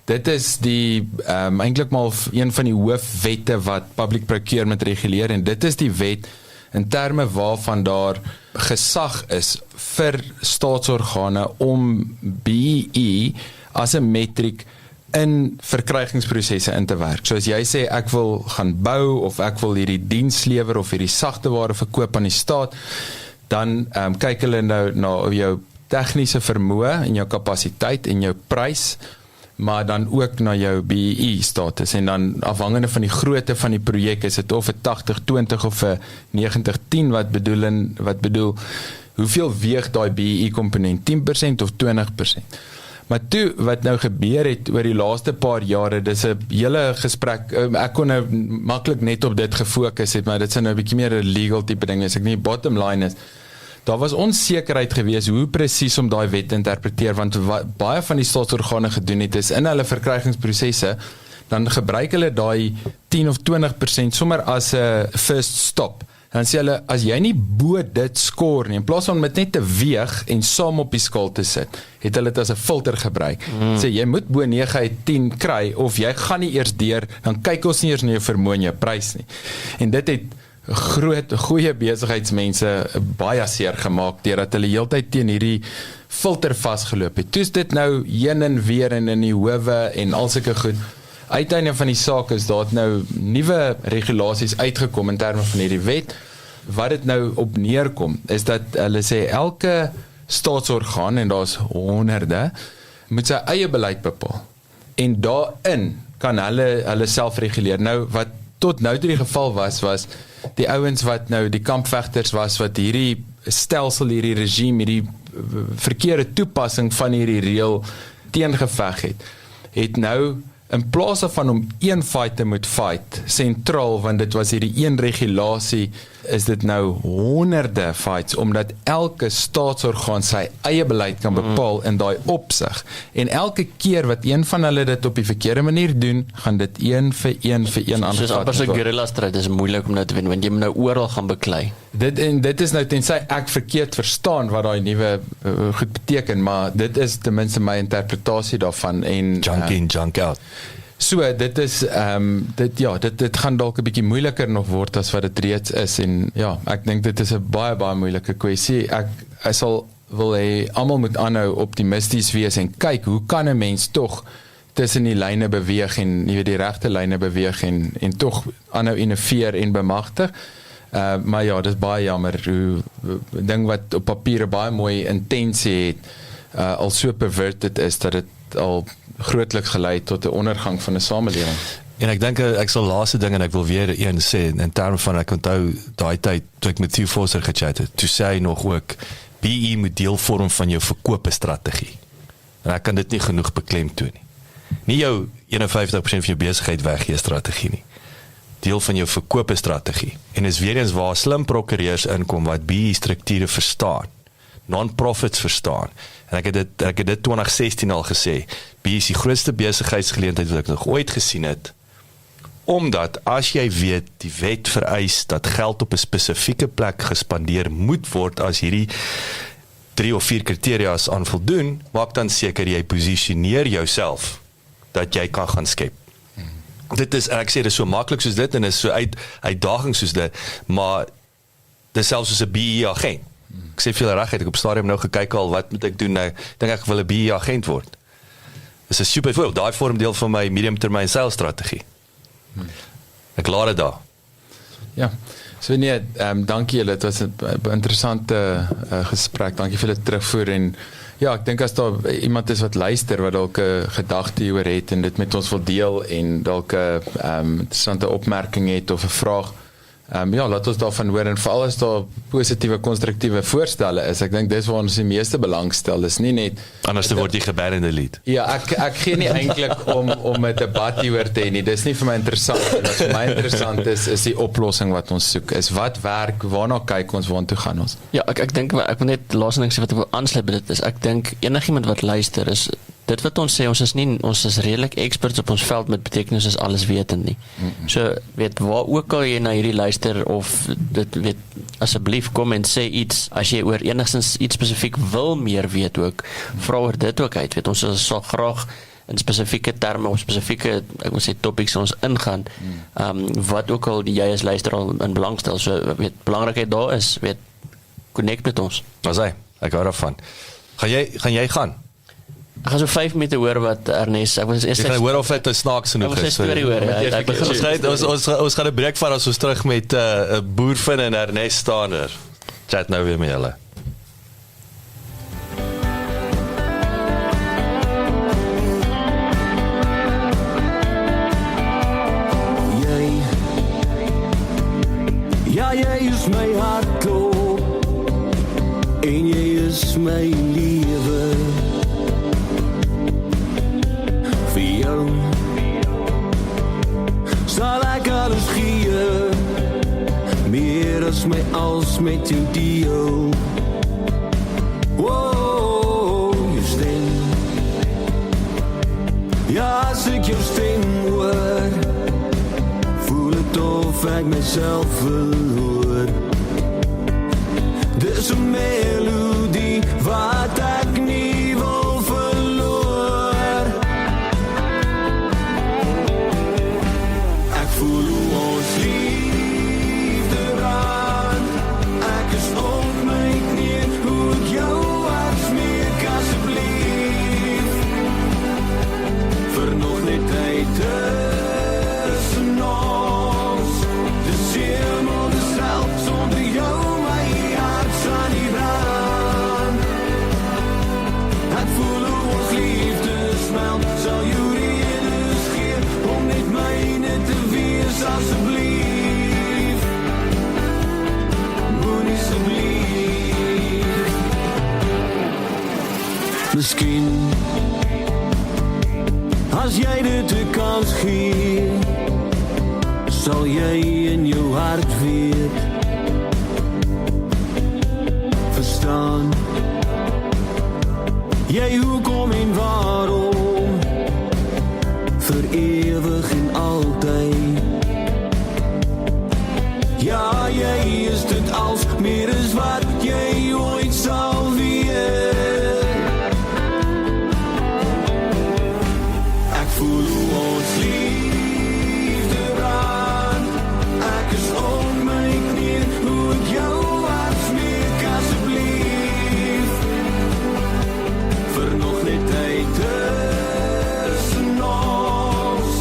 Dit is eintlik maar een van die hoofwette wat public procurement reguleer, en dit is die wet in terme waarvan daar gesag is vir staatsorgane om BEE as 'n metriek in verkrygingsprosesse in te werk. So as jy sê ek wil gaan bou, of ek wil hierdie diens lewer of hierdie sagteware verkoop aan die staat, dan kyk hulle nou na jou tegniese vermoë en jou kapasiteit en jou prys, maar dan ook na jou BEE status, en dan afhangende van die grootte van die projek, is dit of 'n 80-20 of 'n 90-10, wat bedoel, hoeveel weeg daai BEE komponent, 10% of 20%. Maar toe, wat nou gebeur het oor die laaste paar jare, dis 'n hele gesprek, ek kon nou maklik net op dit gefokus het, maar dit is nou 'n bietjie meer 'n legal tipe ding, as ek nie bottom line is, daar was onsekerheid gewees hoe presies om daai wet te interpreteer, want baie van die staatsorgane gedoen het is in hulle verkrygingsprosesse, dan gebruik hulle daai 10 of 20% sommer as 'n first stop. Dan sê hulle, as jy nie bo dit score nie, in plaas van met net te weeg en saam op die skaal te sit, het hulle dit as 'n filter gebruik. Sê, jy moet bo 9 uit 10 kry, of jy gaan nie eers deur, dan kyk ons nie eers na jou vermoë en jou prys nie. En dit het goeie besigheidsmense baie seer gemaak, deurdat hulle heeltyd teen hierdie filter vasgeloop het. Toes dit nou heen en weer en in die howe en al sulke goed. Uiteinde van die saak is daar nou nuwe regulasies uitgekom in terme van hierdie wet. Wat dit nou op neerkom, is dat hulle sê elke staatsorgaan, en daar's honderde, moet sy eie beleid bepaal. En daarin kan hulle self reguleer. Nou, wat tot nou toe die geval was die ouens wat nou die kampvegters was, wat hierdie stelsel, hierdie regime, hierdie verkeerde toepassing van hierdie reël teengeveg het nou in plaas van om een fight te moet fight, sentraal, want dit was hierdie een regulasie, is dit nou honderde fights, omdat elke staatsorgaan sy eie beleid kan bepaal in daai opsig. En elke keer wat een van hulle dit op die verkeerde manier doen, gaan dit een vir een aangevat. Soos amper so guerrilla stryd, is moeilik om nou te wen, want jy moet nou oral gaan beklei. Dit is nou tensy ek verkeerd verstaan wat daai nuwe goed beteken, maar dit is ten minste my interpretasie daarvan. En junk in, junk out. So, dit is, dit gaan dalk 'n bietjie moeiliker nog word as wat dit reeds is, en ja, ek dink dit is 'n baie moeilike kwessie. Ek wil hê almal moet aanhou optimisties wees en kyk, hoe kan 'n mens tog tussen die lyne beweeg en jy weet die regte lyne beweeg en tog aanhou innoveer en bemagtig. Maar ja, dit is baie jammer hoe ding wat op papier baie mooi intensie het, al so perverted is dat dit al grootliks gelei tot 'n ondergang van 'n samelewing. En ek dink ek sal laaste ding, en ek wil weer een sê, in terme van, ek onthou daai tyd toe ek met Theo Vosser gechat het, toe sê hy nog ook, BE moet deel vorm van jou verkoopstrategie. En ek kan dit nie genoeg beklemtoon nie. Nie jou 51% van jou besigheid weggee strategie nie. Deel van jou verkope strategie. En is weer eens waar slim prokureurs inkom wat BE-strukture verstaan, non-profits verstaan. En ek het dit 2016 al gesê, BE is die grootste besigheidsgeleentheid wat ek nog ooit gesien het, omdat as jy weet, die wet vereis dat geld op 'n spesifieke plek gespandeer moet word as hierdie 3 of 4 kriteria's aan voldoen, maak dan seker jy posisioneer jouself dat jy kan gaan skep. Dit is, en ek sê dit is so maklik soos dit, en is so uitdaging soos dit, maar dit is selfs soos 'n BE-agent. Ek sê veel regheid, ek het op stadium nou gekyk al, wat moet ek doen nou, dink ek wil 'n BE-agent word. Dis 'n super voorbeeld, daai vorm deel van my medium-termyn salesstrategie. Ek laat dit daar. Ja, so nee, dankie julle, het was 'n interessante gesprek, dankie vir die terugvoer, en ja, ek dink as daar iemand is wat luister, wat dalk 'n gedagte hieroor het, en dit met ons wil deel, en dalk 'n interessante opmerking het, of 'n vraag, ja, laat ons daarvan hoor, en veral as daar positiewe, konstruktiewe voorstelle is, ek dink dis waar ons die meeste belang stel, dis nie net Anders word jy geban in die lied. Ja, ek gee nie eintlik om 'n debat hieroor te hê nie. Dis nie vir my interessant. Wat vir my interessant is die oplossing wat ons soek. Is wat werk, waarna kyk ons, waartoe gaan ons? Ja, ek dink, ek wil net laaste ding sê wat ek wil aansluit by dit is, ek dink enigiemand wat luister is, dit wat ons sê, ons is redelik experts op ons veld, met beteken ons is alles wetend nie. So, weet, waar ook al jy na hierdie luister, of dit, weet, asseblief kom en sê iets, as jy oor enigstens iets spesifiek wil meer weet ook, vra oor dit ook uit, weet, ons sal graag in spesifieke terme, of spesifieke, ek moet sê, topics ons ingaan, wat ook al jy as luister al in belang stel, so, weet, belangrikheid daar is, weet, connect met ons. Was hy, ek hou daarvan. Gaan jy gaan? Ek gaan so 5 minute hoor wat Ernest, ek was Jy gaan hoor of dit 'n snaaks genoeg is. Ek wil 'n storie hoor. Ons gaan 'n breek vat as ons terug met Boervin en Ernest Stander. Chat nou weer met julle. Jy is my hartklop en jy is my lewe. Vir jou sal ek alles gee, meer as my als met jou deel. Wow, jou stem, ja, as ek jou stem hoor, voel het of ek myself verloor. Dis 'n melodie wat ek nie wil verloor. Ek voel hoe ons liefde brand. Ek is op my knieën, hoe ek jou hart smeek asseblief. Vir nog net tyd tussen ons. Dis helemaal dezelfde zonder jou, my hart sal nie brand. Ek voel hoe ons liefde smelt, sal jou redes gee om net myne te wees asseblief. Moenie asseblief. Miskien as jy dit 'n kans gee, sal jy in jou hart weet verstaan jy hoekom en waarom vir ewig en altyd. Ja, jy is dit als meer is wat jy ooit sal weet. Ek voel hoe ons liefde brand. Ek is op my knieën, hoe ek jou hart smeek asseblief. Vir nog net tyd tussen ons.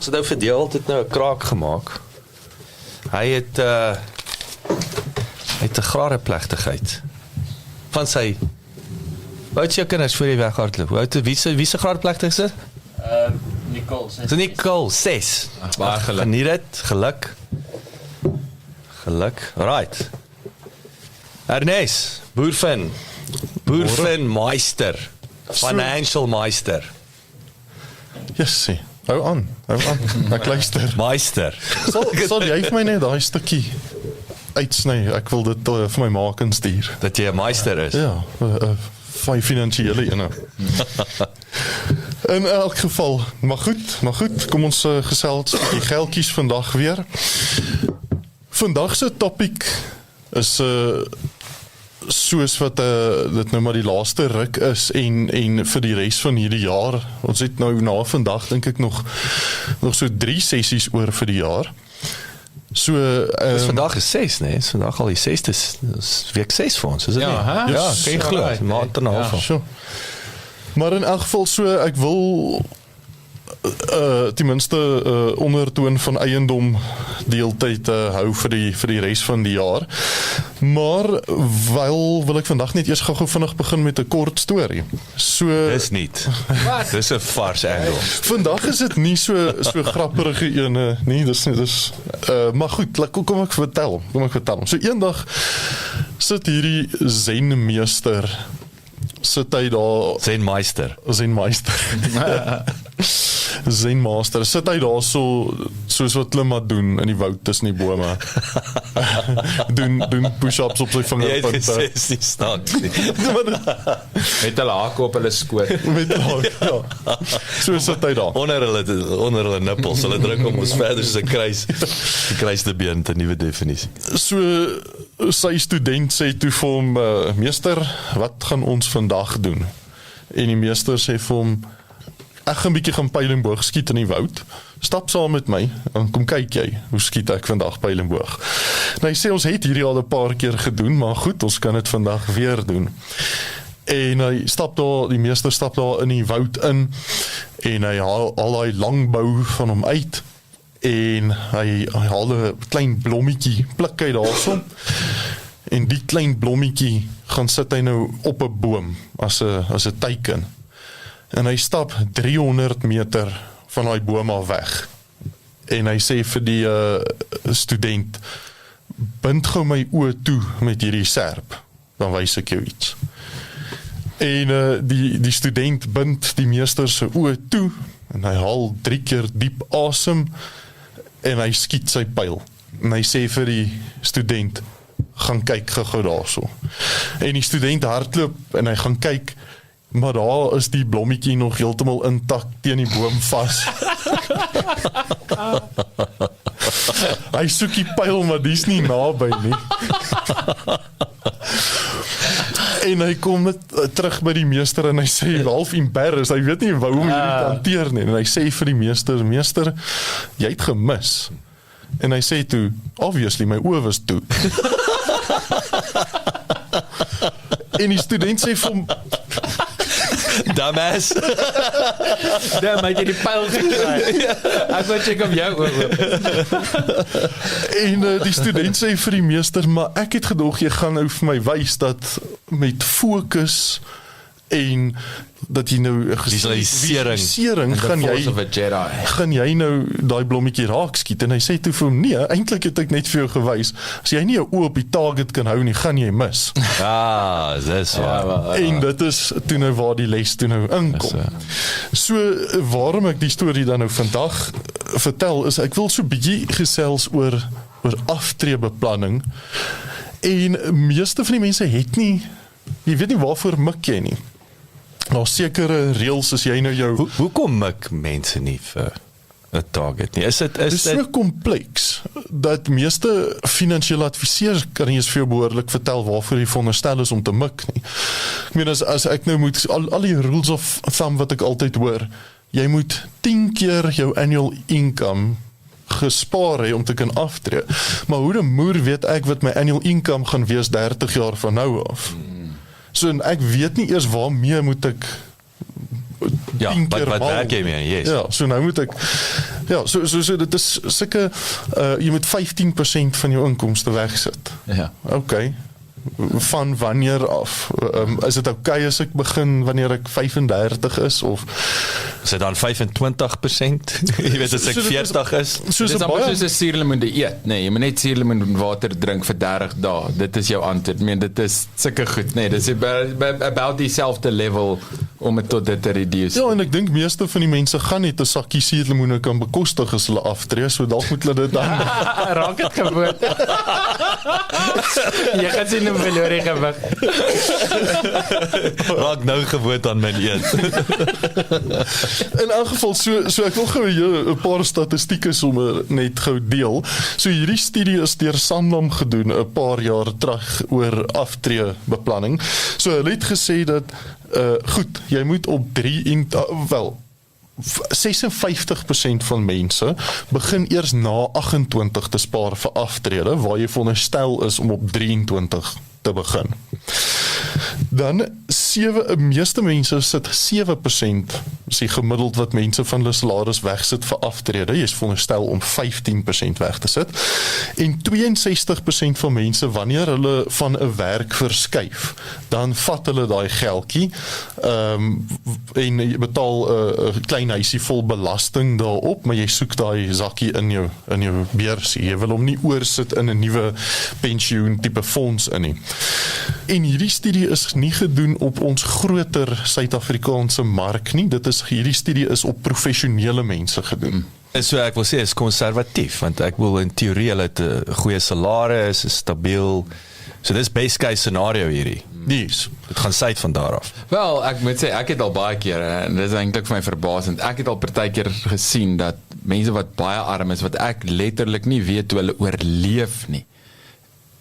Ons het nou verdeel altyd nou 'n kraak gemaak. Hy het 'n graadeplegtigheid van sy. Hoe oud is jou kinders voor jy weghardloop? Wie se graadeplegtig is dit? Nicole. Dis Nicole, 6. Baie geluk. Geniet dit, geluk. Right. Ernest, Boervin Meister, Financial Meister. Jessie, hou aan. Ek luister. Meister. Sal jy vir my net daai stukkie uitsny? Ek wil dit vir my maak en stuur. Dat jy 'n meister is. Ja, van finansiële ene. In elk geval, maar goed, kom ons gesels die geldjies vandag weer. Vandag se topik is soos wat dit nou maar die laaste ruk is en vir die res van hierdie jaar. Ons het nou na vandag dink ek nog so 3 sessies oor vir die jaar. So Dis vandag is 6, nee, is vandag al die 6ste, is week 6 vir ons, is dit Ja, nie? hè? Ja, Yes, kan jy glo, right, maand en 'n half. so. Maar in elk geval so, ek wil ten minste ondertoon van eiendom deeltyd hou vir die res van die jaar. Maar wil ek vandag net eers gou vinnig begin met 'n kort storie. So Dis nie. Dis 'n vars angle. vandag is dit nie so grappige ene nie, dis maar goed, kom ek vertel. So eendag sit hierdie zenmeester sit hy daar Zenmeister. Zenmaster, sit hy daar soos wat hulle maar doen in die woud tussen die bome. doen push-ups op sy Jy het vingerpunte. gesê is nie snaaks nie. Met hulle hake op hulle skoot. Met ja. So sit hy daar. Onder hulle nippels, hulle druk om ons verder soos 'n gekruiste been, 'n nuwe definisie. So sy student sê toe vir hom, meester, wat gaan ons vandag doen? En die meester sê vir hom, ek gaan 'n bietjie gaan pyl en boog skiet in die woud. Stap saam met my, en kom kyk jy, hoe skiet ek vandag pyl en boog. En hy sê, ons het hierdie al 'n paar keer gedoen, maar goed, ons kan dit vandag weer doen. En die meester stap daar in die woud in, en hy haal al die langbou van hom uit, en hy haal 'n klein blommetjie, pluk hy daarson, en die klein blommetjie gaan sit hy nou op 'n boom, as 'n teiken. En hy stap 300 meter van daai boom af weg. En hy sê vir die student, bind gou my oë toe met hierdie serp, dan wys ek jou iets. En die student bind die meester se oë toe, en hy haal 3 keer diep asem, en hy skiet sy pyl. En hy sê vir die student, gaan kyk gou daarso. En die student hardloop, en hy gaan kyk, maar daar is die blommetjie nog heeltemal intak teen die boom vas. Hy soek die pyl, maar dis nie naby nie. En hy kom terug by die meester en hy sê half embarrassed, hy weet nie hoe om hierdie te hanteer nie. En hy sê vir die meester, jy het gemis. En hy sê toe, obviously my oë was toe. En die student sê vir hom, Dumbass. Dan het jy die pyl gekry. Ek wou check of jou oor. En die student sê vir die meester, maar ek het gedog, jy gaan nou vir my wys dat met fokus en dat jy nou visualisering gaan jy nou daai blommetjie raak skiet. En hy sê toe vir hom, nee, eintlik het ek net vir jou gewys, as jy nie jou oë op die target kan hou nie, gaan jy mis. Dis waar. En dit is toe nou waar die les toe nou inkom. So waarom ek die storie dan nou vandag vertel, is ek wil so bietjie gesels oor aftreebeplanning. En meeste van die mense het nie, jy weet nie waarvoor mik jy nie. Nou sekere reëls as jy nou jou Hoekom mik mense nie vir 'n target nie? Dit is so kompleks dat meeste finansiële adviseurs kan nie eens vir jou behoorlik vertel waarvoor jy veronderstel is om te mik nie. Ek meen as ek nou moet al die rules of thumb wat ek altyd hoor, jy moet 10 keer jou annual income gespaar hê om te kan aftree. Maar hoe die moer weet ek wat my annual income gaan wees 30 jaar van nou af? So en ek weet nie eers waarmee moet ek 10 keer wat werk jy mee? Yes. Ja, so nou moet ek Ja, so dit is sulke jy moet 15% van jou inkomste wegsit. Ja. Okay. Van wanneer af? Is dit okay as ek begin wanneer ek 35 is of Is dit dan 25%? Jy weet as ek 40 is. Dit is amper soos 'n suurlemoen eet. Nee, jy moet net suurlemoen water drink vir 30 dae. Dit is jou antwoord. Ek meen dit is sulke goed. Nee, dit is about dieselfde level om dit tot dit te reduce. Ja, en ek dink meeste van die mense gaan net 'n sakkie suurlemoene kan bekostig as hulle aftree, so dalk moet hulle dit dan Raak dit gewoon. Jy gaan sien hoe verloor jy gewig. Raak nou gewoond aan my eet. In elk geval, so ek wil gou 'n paar statistieke sommer net gou deel. So hierdie studie is deur Sanlam gedoen 'n paar jaar terug oor aftreebeplanning. So hulle het gesê dat goed, jy moet op 56% van mense begin eers na 28 te spaar vir aftrede, waar jy veronderstel is om op 23 te begin. Dan meeste mense sit 7%, is die gemiddeld wat mense van hulle salaris wegsit vir aftrede, jy is veronderstel om 15% weg te sit, en 62% van mense, wanneer hulle van 'n werk verskuif, dan vat hulle daai geldjie, en jy betaal 'n klein huisie vol belasting daarop, maar jy soek daai zakkie in jou beursie, jy wil hom nie oorsit in 'n nuwe pensioen tipe fonds in nie. En hierdie studie is nie gedoen op ons groter Suid-Afrikaanse mark nie, hierdie studie is op professionele mense gedoen. So ek wil sê is konservatief, want ek wil in teorie hulle het 'n goeie salaris, is stabiel. So dis base case scenario hierdie. Yes. Dit gaan sy van daar af. Wel, ek moet sê, ek het al baie keer, en dit is eintlik vir my verbasend, ek het al partykeer gesien dat mense wat baie arm is, wat ek letterlik nie weet hoe hulle oorleef nie,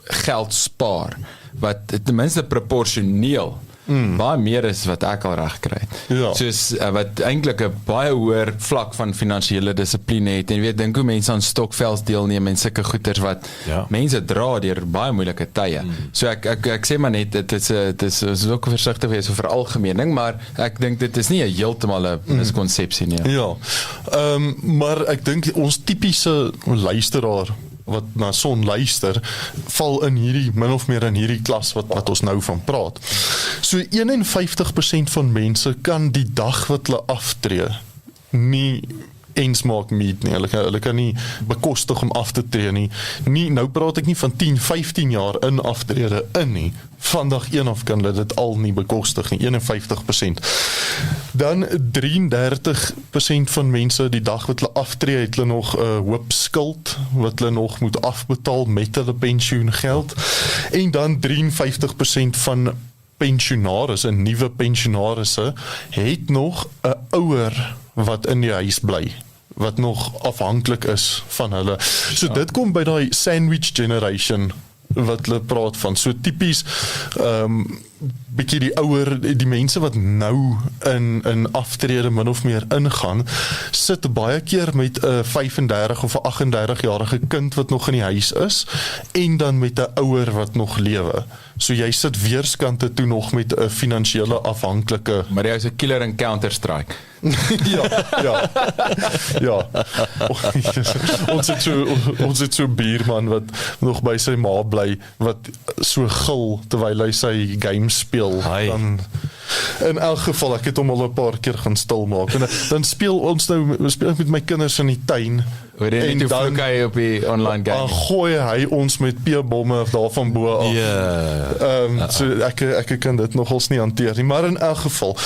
geld spaar, wat ten minste proporsioneel baie meer is wat ek al reg kry. Ja. Soos wat eintlik 'n baie hoër vlak van finansiële dissipline het. En jy weet, dink hoe mense aan stokvels deelneem en sulke goeders wat mense dra deur baie moeilike tye. So ek sê maar net dit is ook versigtig wees oor algemeening, maar ek dink dit is nie heeltemal 'n miskonsepsie nie. Ja. Maar ek dink ons tipiese luisteraar wat na Son luister, val in hierdie, min of meer in hierdie klas wat ons nou van praat. So 51% van mense kan die dag wat hulle aftree nie eens maak meet nie. Hulle kan nie bekostig om af te tree nie. Nou praat ek nie van 10, 15 jaar in aftrede in nie. Vandag 1 af kan hulle dit al nie bekostig nie, 51%. Dan 33% van mense die dag wat hulle aftree, het hulle nog 'n hoop skuld wat hulle nog moet afbetaal met hulle pensioengeld. En dan 53% van pensionarisse, nuwe pensionarisse, het nog 'n ouer wat in die huis bly, wat nog afhanklik is van hulle. So dit kom by daai sandwich generation wat hulle praat van. So tipies bietjie die ouer, die mense wat nou in aftrede min of meer ingaan, sit baie keer met 'n 35 of 'n 38-jarige kind wat nog in die huis is, en dan met 'n ouer wat nog lewe. So jy sit weerskante toe nog met 'n finansiële afhanklike. Maar jy is 'n killer in Counter-Strike. Ja. Ons het so bierman wat nog by sy ma bly, wat so gil terwyl hy sy game speel. Dan, in elk geval, ek het hom al 'n paar keer gaan stil maak. En dan speel ek met my kinders in die tuin. En dan vloek hy op die online game. Dan gooi hy ons met peerbomme daarvan bo af. So ek kan dit nogals nie hanteer nie, maar in elk geval.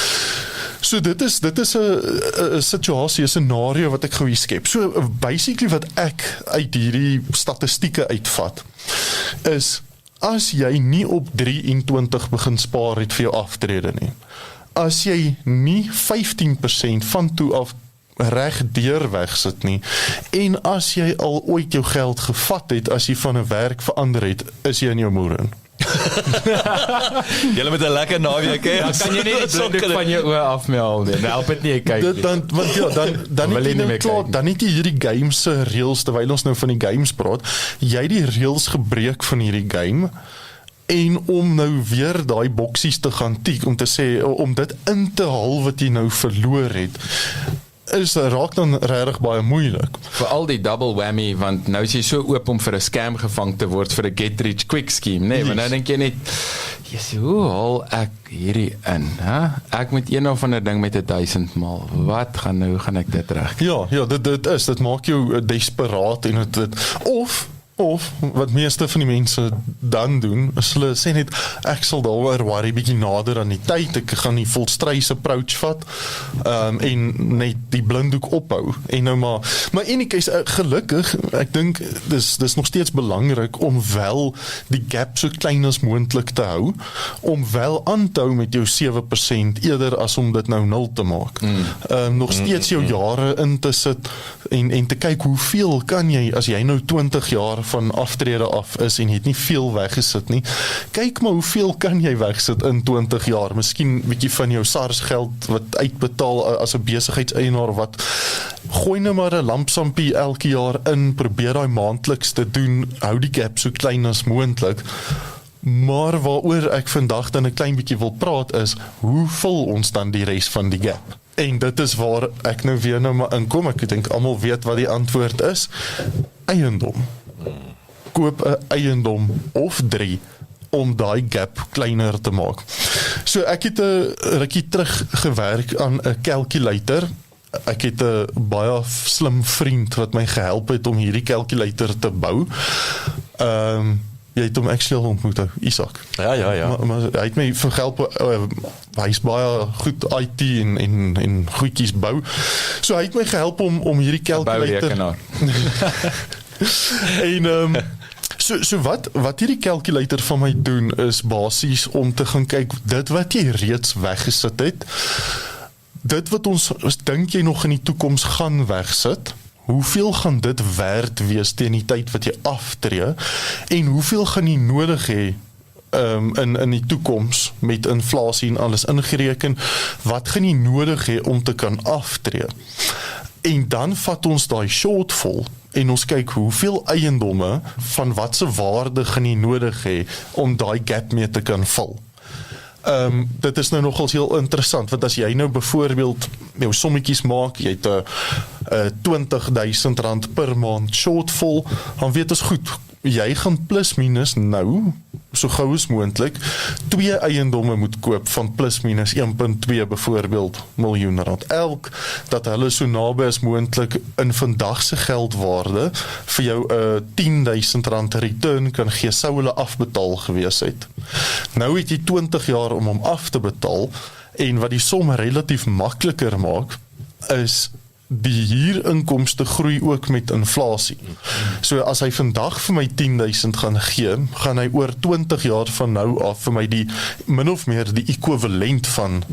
So dit is 'n situasie, 'n scenario wat ek gou hier skep. So basically wat ek uit hierdie statistieke uitvat, is as jy nie op 23 begin spaar het vir jou aftrede nie, as jy nie 15% van toe af reg deur wegsit nie, en as jy al ooit jou geld gevat het, as jy van 'n werk verander het, is jy in jou moerin. Julle met 'n lekker naweek hè. Dan kan jy nie die blinde van jou oë afmeel nie. Nou help dit nie, kyk nie. Dan het jy hierdie games se reëls, terwyl ons nou van die games praat, jy die reëls gebreek van hierdie game, en om nou weer daai boksies te gaan tik, om te sê, om dit in te haal wat jy nou verloor het, raak dan regtig baie moeilik. Vir al die double whammy, want nou is jy so oop om vir 'n scam gevang te word vir 'n get rich quick scheme, nee, maar nou dink jy net, Jesus, hoe haal ek hierdie in, hè? Ek moet een of ander ding met 1000 maal, hoe gaan ek dit reg? Ja, dit maak jou desperaat en of wat meeste van die mense dan doen, is hulle sê net, ek sal daaroor worry bietjie nader aan die tyd, ek gaan die volstreis approach vat, en net die blinddoek ophou, en nou maar in die case, gelukkig, ek dink, dis nog steeds belangrik, om wel die gap so klein as moontlik te hou, om wel aan te hou met jou 7%, eerder as om dit nou 0 te maak. Nog steeds jou jare in te sit, en te kyk hoeveel kan jy, as jy nou 20 jaar van aftrede af is en jy het nie veel weggesit nie, kyk maar hoeveel kan jy wegsit in 20 jaar, miskien bietjie van jou SARS geld wat uitbetaal as 'n besigheidseienaar wat, gooi nou maar 'n lampsampie elke jaar in, probeer daai maandeliks te doen, hou die gap so klein as moontlik. Maar waaroor ek vandag dan 'n klein bietjie wil praat is, hoe vul ons dan die res van die gap? En dit is waar ek nou weer nou maar inkom, ek dink almal weet wat die antwoord is, eiendom. Koop 'n eiendom of 3 om daai gap kleiner te maak. So ek het 'n rukkie terug gewerk aan 'n calculator. Ek het 'n baie slim vriend wat my gehelp het om hierdie calculator te bou. Jy het hom actually al ontmoet, Isak. Ja. Maar hy het my verhelp, hy is baie goed IT en goedjies bou. So hy het my gehelp om hierdie calculator... En so wat hierdie calculator van my doen is basies om te gaan kyk dit wat jy reeds weggesit het, dit wat ons dink jy nog in die toekoms gaan wegsit, hoeveel gaan dit werd wees teen die tyd wat jy aftree en hoeveel gaan jy nodig hê in die toekoms met inflasie en alles ingereken, wat gaan jy nodig hê om te kan aftree? En dan vat ons daai shortfall en ons kyk hoeveel eiendomme van watse waarde gaan jy nodig hê om daai gap mee te kan vul. Dit is nou nogals heel interessant, want as jy nou byvoorbeeld jou sommetjies maak, jy het 20.000 rand per maand shortfall, dan weet ons goed, jy gaan plus minus nou, so gou as moontlik, 2 eiendomme moet koop van plus minus 1.2 byvoorbeeld miljoen rand elk, dat hulle so naby as moontlik in vandag se geldwaarde vir jou 10.000 rand return kan gee, sou hulle afbetaal gewees het. Nou het jy 20 jaar om hom af te betaal, en wat die som relatief makliker maak, is die huurinkomste groei ook met inflasie. So as hy vandag vir my 10.000 gaan gee, gaan hy oor 20 jaar van nou af vir my die min of meer die ekwivalent van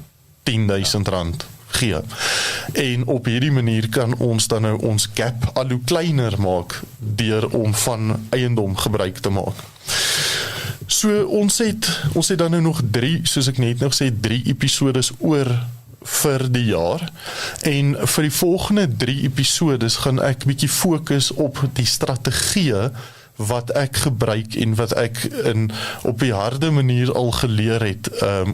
10.000 rand gee. En op hierdie manier kan ons dan nou ons gap al hoe kleiner maak deur om van eiendom gebruik te maak. So ons het dan nou nog 3, soos ek net nog sê, 3 episodes oor vir die jaar, en vir die volgende 3 episodes gaan ek bietjie fokus op die strategieë wat ek gebruik en wat ek op die harde manier al geleer het,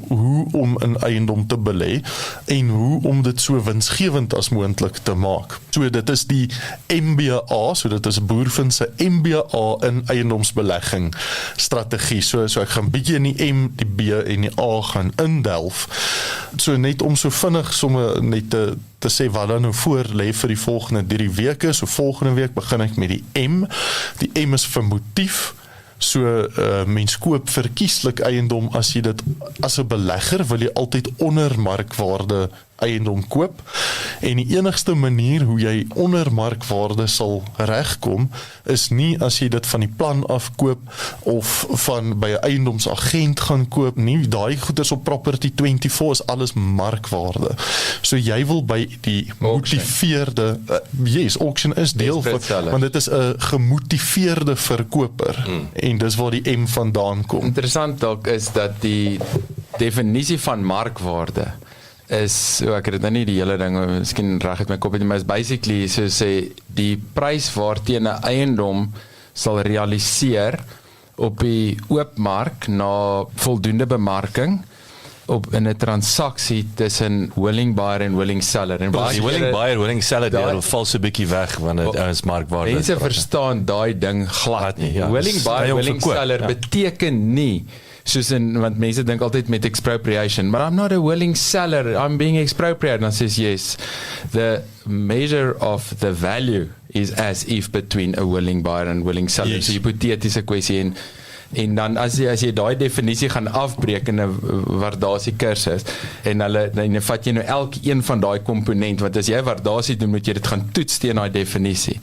hoe om in eiendom te belê en hoe om dit so winsgewend as moontlik te maak. So dit is die MBA, so dit is Boervind se MBA in eiendomsbelegging strategie. So ek gaan bietjie in die M, die B en die A gaan indelf. So net om so vinnig somme net te sê wat dan nou voor lê vir die volgende 3 weke. So volgende week begin ek met die M. Die M is vir motief. So mens koop verkieslik eiendom as jy dit as 'n belegger wil jy altyd onder markwaarde eiendom koop, en die enigste manier hoe jy onder markwaarde sal regkom is nie as jy dit van die plan afkoop of van by 'n eiendomsagent gaan koop nie. Daai goeders op Property 24 is alles markwaarde. So jy wil by die gemotiveerde auction is deel van, want dit is 'n gemotiveerde verkoper en dis waar die M vandaan kom. Interessant dalk is dat die definisie van markwaarde is, ek het dit nou nie die hele ding, miskien reg het my kop, maar is basically, so sê, die prys waarteen 'n eiendom sal realiseer op die oopmark na voldoende bemarking, in 'n transaksie tussen willing buyer en willing seller en Die willing buyer, willing seller, Daai- die val so 'n bietjie weg wanneer dit ons markwaarde mense is. verstaan daai ding glad nie. Ja, Willing dis buyer, hy om willing verkoop, seller ja. beteken nie soos want mense dink altyd met expropriation, but I'm not a willing seller, I'm being expropriated. And I says yes, the measure of the value is as if between a willing buyer and willing seller. Yes. So hipotetiese kwessie en dan as jy daai definisie gaan afbreek in 'n waardasie kursus en dan vat jy nou elkeen van daai komponent, want as jy waardasie doen moet jy dit gaan toets teen daai definisie.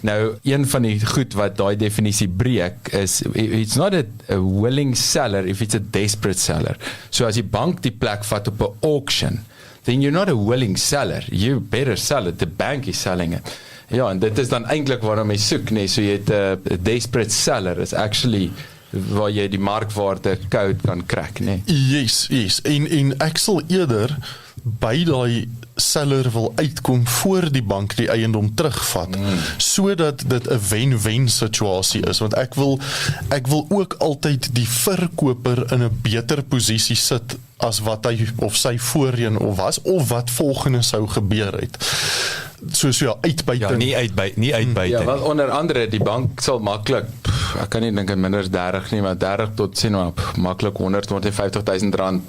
Nou een van die goed wat daai definisie breek is it's not a willing seller if it's a desperate seller. So as die bank die plek vat op 'n auction, then you're not a willing seller, you better sell it, the bank is selling it. Ja, en dit is dan eintlik waarom jy soek, nee, so jy het 'n desperate seller is actually waar jy die markwaarde code kan crack, nee. Yes. En ek sal eerder by daai seller wil uitkom voor die bank die eiendom terugvat, sodat dit 'n wen-wen situasie is, want ek wil ook altyd die verkoper in 'n beter posisie sit as wat hy of sy voorheen of was, of wat volgende sou gebeur het. So ja, uitbuiting. Ja, nie uitbuiting. Ja, want onder andere die bank sal maklik, ek kan nie dink in minder as 30 nie, maar 30 tot sien maar maklik 150.000 rand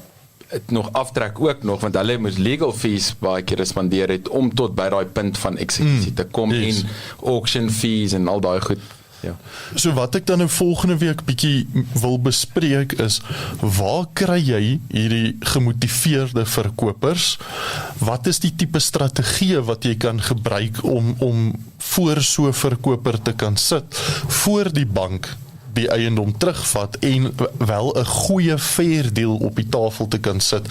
nog aftrek ook nog, want hulle moet legal fees baie keer spandeer het om tot by daai punt van eksekusie te kom, yes. en auction fees en al daai goed. Ja. So wat ek dan nou volgende week bietjie wil bespreek is, waar kry jy hierdie gemotiveerde verkopers? Wat is die tipe strategie wat jy kan gebruik om voor so 'n verkoper te kan sit, voor die bank die eiendom terugvat en wel 'n goeie fair deal op die tafel te kan sit,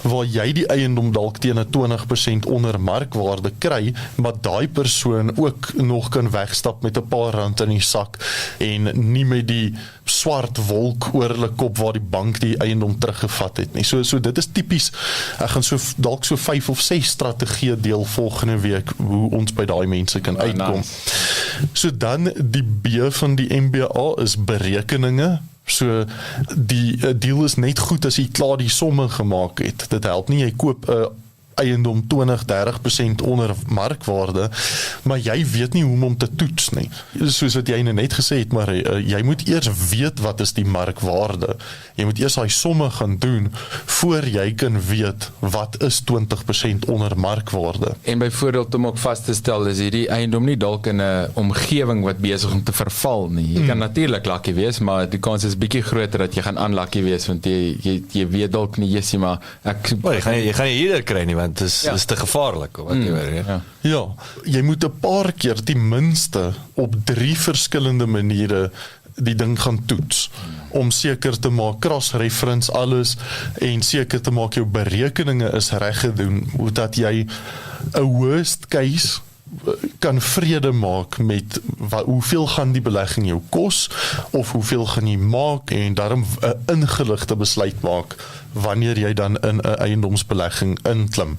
waar jy die eiendom dalk teen 'n 20% onder markwaarde kry, maar daai persoon ook nog kan wegstap met 'n paar rand in die sak en nie met die swart wolk oor hulle kop waar die bank die eiendom teruggevat het nie. So dit is tipies, ek gaan dalk so 5 of 6 strategieë deel volgende week, hoe ons by daai mense kan uitkom. Nice. So dan die B van die MBA is berekeninge. So die deal is net goed as jy klaar die somme gemaak het. Dit help nie, jy koop 'n eiendom 20-30% onder markwaarde, maar jy weet nie hoe om te toets nie. Soos wat jy net gesê het, maar jy moet eers weet wat is die markwaarde. Jy moet eers daai somme gaan doen voor jy kan weet wat is 20% onder markwaarde. En byvoorbeeld om ook vas te stel is hierdie eiendom nie dalk in 'n omgewing wat besig om te verval nie. Jy kan natuurlik lucky wees, maar die kans is bietjie groter dat jy gaan unlucky wees, want jy weet dalk nie, jessie, maar Jy gaan nie hierdeur kry nie, want dit is te gevaarlik of whatever, ja. Ja, jy moet 'n paar keer ten minste op 3 verskillende maniere die ding gaan toets, om seker te maak, cross-reference alles, en seker te maak jou berekeninge is reg gedoen, dat jy 'n worst case kan vrede maak met hoeveel gaan die belegging jou kos, of hoeveel gaan jy maak, en daarom 'n ingeligte besluit maak wanneer jy dan in 'n eiendomsbelegging inklim.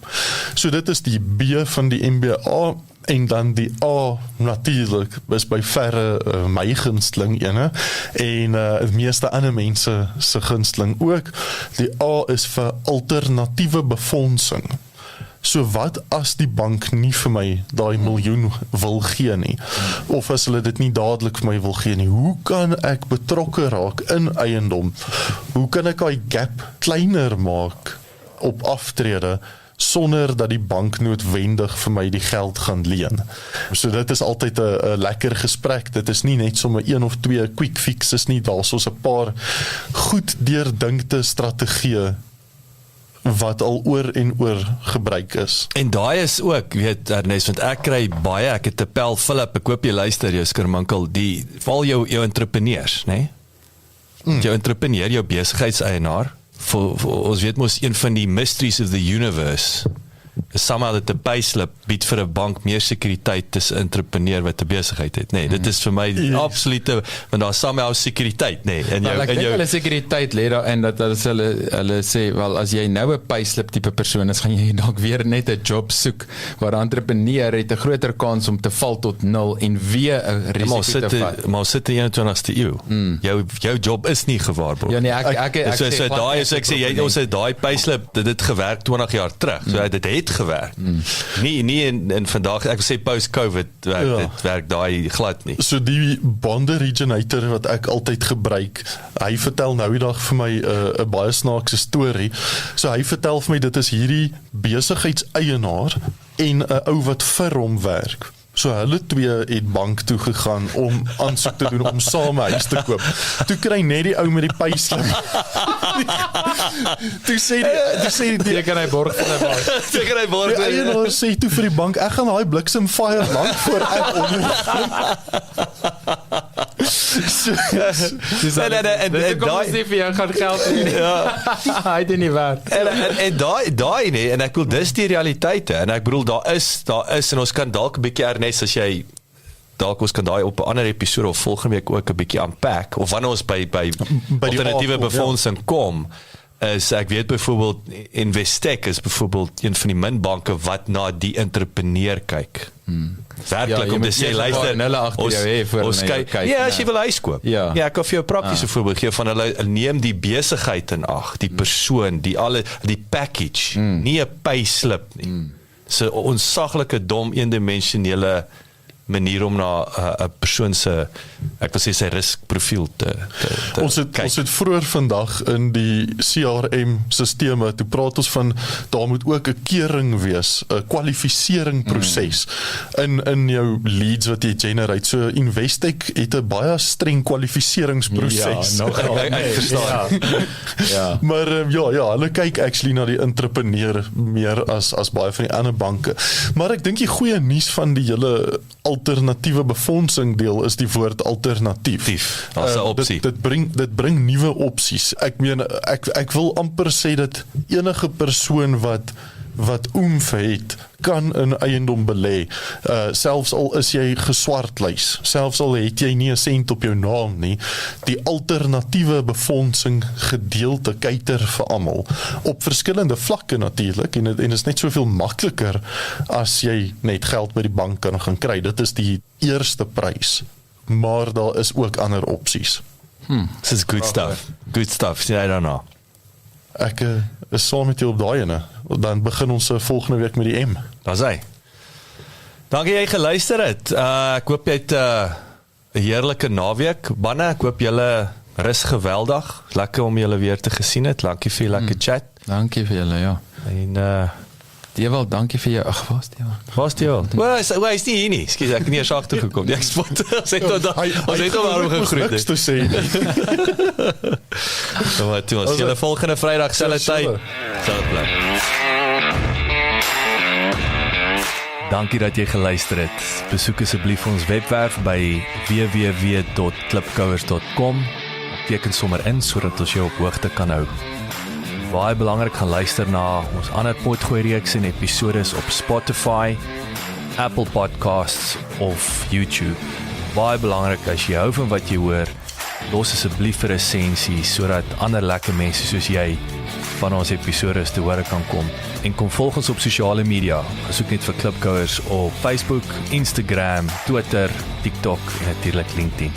So dit is die B van die MBA, en dan die A natuurlik is by verre my gunsteling ene, en die meeste ander mense se gunsteling ook. Die A is vir alternatiewe befondsing. So wat as die bank nie vir my daai miljoen wil gee nie, of as hulle dit nie dadelik vir my wil gee nie, hoe kan ek betrokke raak in eiendom? Hoe kan ek daai gap kleiner maak op aftrede, sonder dat die bank noodwendig vir my die geld gaan leen? So dit is altyd 'n lekker gesprek. Dit is nie net sommer 1 of 2 quick fixes nie, daar is 'n paar goed deurdinkte strategieë wat al oor en oor gebruik is. En daai is ook, weet Ernest, want ek kry baie, ek het 'n pel Philip, ek hoop jy luister, jou skerminkel, die val jou entrepreneurs, né? Jou entrepreneur, jou besigheidseienaar, ons weet mos een van die mysteries of the universe somehow dat 'n payslip bied vir 'n bank meer sekuriteit tussen 'n entrepreneur wat 'n besigheid het. Nee, dit is vir my die absolute, want daar somehow sekuriteit, nee, in jou Ek dink hulle sekuriteit lê daarin dat hulle sê, wel as jy nou 'n payslip tipe persoon is, gaan jy dalk weer net 'n job soek waar 'n entrepreneur het 'n groter kans om te val tot 0 en weer 'n risiko te vat. Maar sit in die 21ste eeu. Jou job is nie gewaarborg. Ja nee, ek so sê daai is ek sê jy ons het daai payslip dit gewerk 20 jaar terug. So dit het gewerk. Nie in vandag ek wil sê post-COVID werk dit werk daai glad nie. So die bond originator wat ek altyd gebruik, hy vertel nou die dag vir my 'n baie snaakse storie. So hy vertel vir my dit is hierdie besigheidseienaar en 'n ou wat vir hom werk. So hulle twee het bank toe gegaan om aansoek te doen om saam 'n huis te koop. Toe kry net die ou met die payslip. Toe sê die kan hy borg vir my bank. Seker hy word die eienaar sê toe vir die bank, ek gaan daai bliksem fire lank voor ek onder. En daai sê vir jou gaan geld hê. Ja. Hy het nie werd. En daai nee, en ek wil dis die realiteite en ek bedoel daar is en ons kan dalk 'n bietjie erns as jy dalk ons kan daai op 'n ander episode of volgende week ook 'n bietjie unpack of wanneer ons by alternatiewe befondsing kom. Is ek weet byvoorbeeld Investec is byvoorbeeld een van die min banke wat na die entrepreneur kyk. Werklik om te sê luister ons kyk as jy wil huis koop. Ja, ek kan vir jou 'n praktiese voorbeeld gee van hulle neem die besigheid in ag, die persoon, die package, nie 'n payslip nie. So onsaglike dom eendimensionele manier om na 'n persoon se ek wil sê sy riskprofiel te ons het vroeër vandag in die CRM sisteme toe praat ons van daar moet ook 'n keuring wees, 'n kwalifisering proses in jou leads wat jy generate. So Investec het 'n baie streng kwalifiseringsproses. Ja, ek verstaan. Ja. Maar hulle kyk actually na die entrepreneur meer as baie van die ander banke. Maar ek dink die goeie nuus van die hele alternatiewe befondsing deel is die woord alternatief. As 'n opsie. Dit bring nuwe opsies. Ek meen ek wil amper sê dat enige persoon wat het, kan in eiendom belê, selfs al is jy geswartlys, selfs al het jy nie 'n sent op jou naam nie, die alternatiewe befondsing gedeelte kyker vir almal, op verskillende vlakke natuurlik, en is net soveel makliker as jy net geld by die bank kan gaan kry. Dit is die eerste prys, maar daar is ook ander opsies. This is good stuff, I don't know. Ek is saam met jou op daai ene. Dan begin ons volgende week met die M. Daar's hy. Dankie jy geluister het. Ek hoop jy het 'n heerlike naweek. Manne, ek hoop julle rus geweldig. Lekker om julle weer te gesien het. Dankie vir die lekker chat. Dankie vir julle, ja. En Dewald, dankie vir jou. Ag, waar's Dewald? Hy is nie hier nie. Skus, ek het nie eers agter gekom. Ek spot. Ons het hom gegroet. Niks te sê. So wat toe. Ons julle volgende Vrydag selfde tyd. Selfde plek. Dankie dat jy geluister het. Besoek asseblief ons webwerf by www.klipkouers.com. Teken sommer in sodat ons jou op hoogte kan hou. Baie belangrik, gaan luister na ons ander potgooi reeks en episodes op Spotify, Apple Podcasts of YouTube. Baie belangrik, as jy hou van wat jy hoor, los asseblief 'n resensie sodat ander lekker mense soos jy van ons episodes te hore kan kom. En kom volg ons op sosiale media. Soek net vir Klipkouers op Facebook, Instagram, Twitter, TikTok en natuurlik LinkedIn.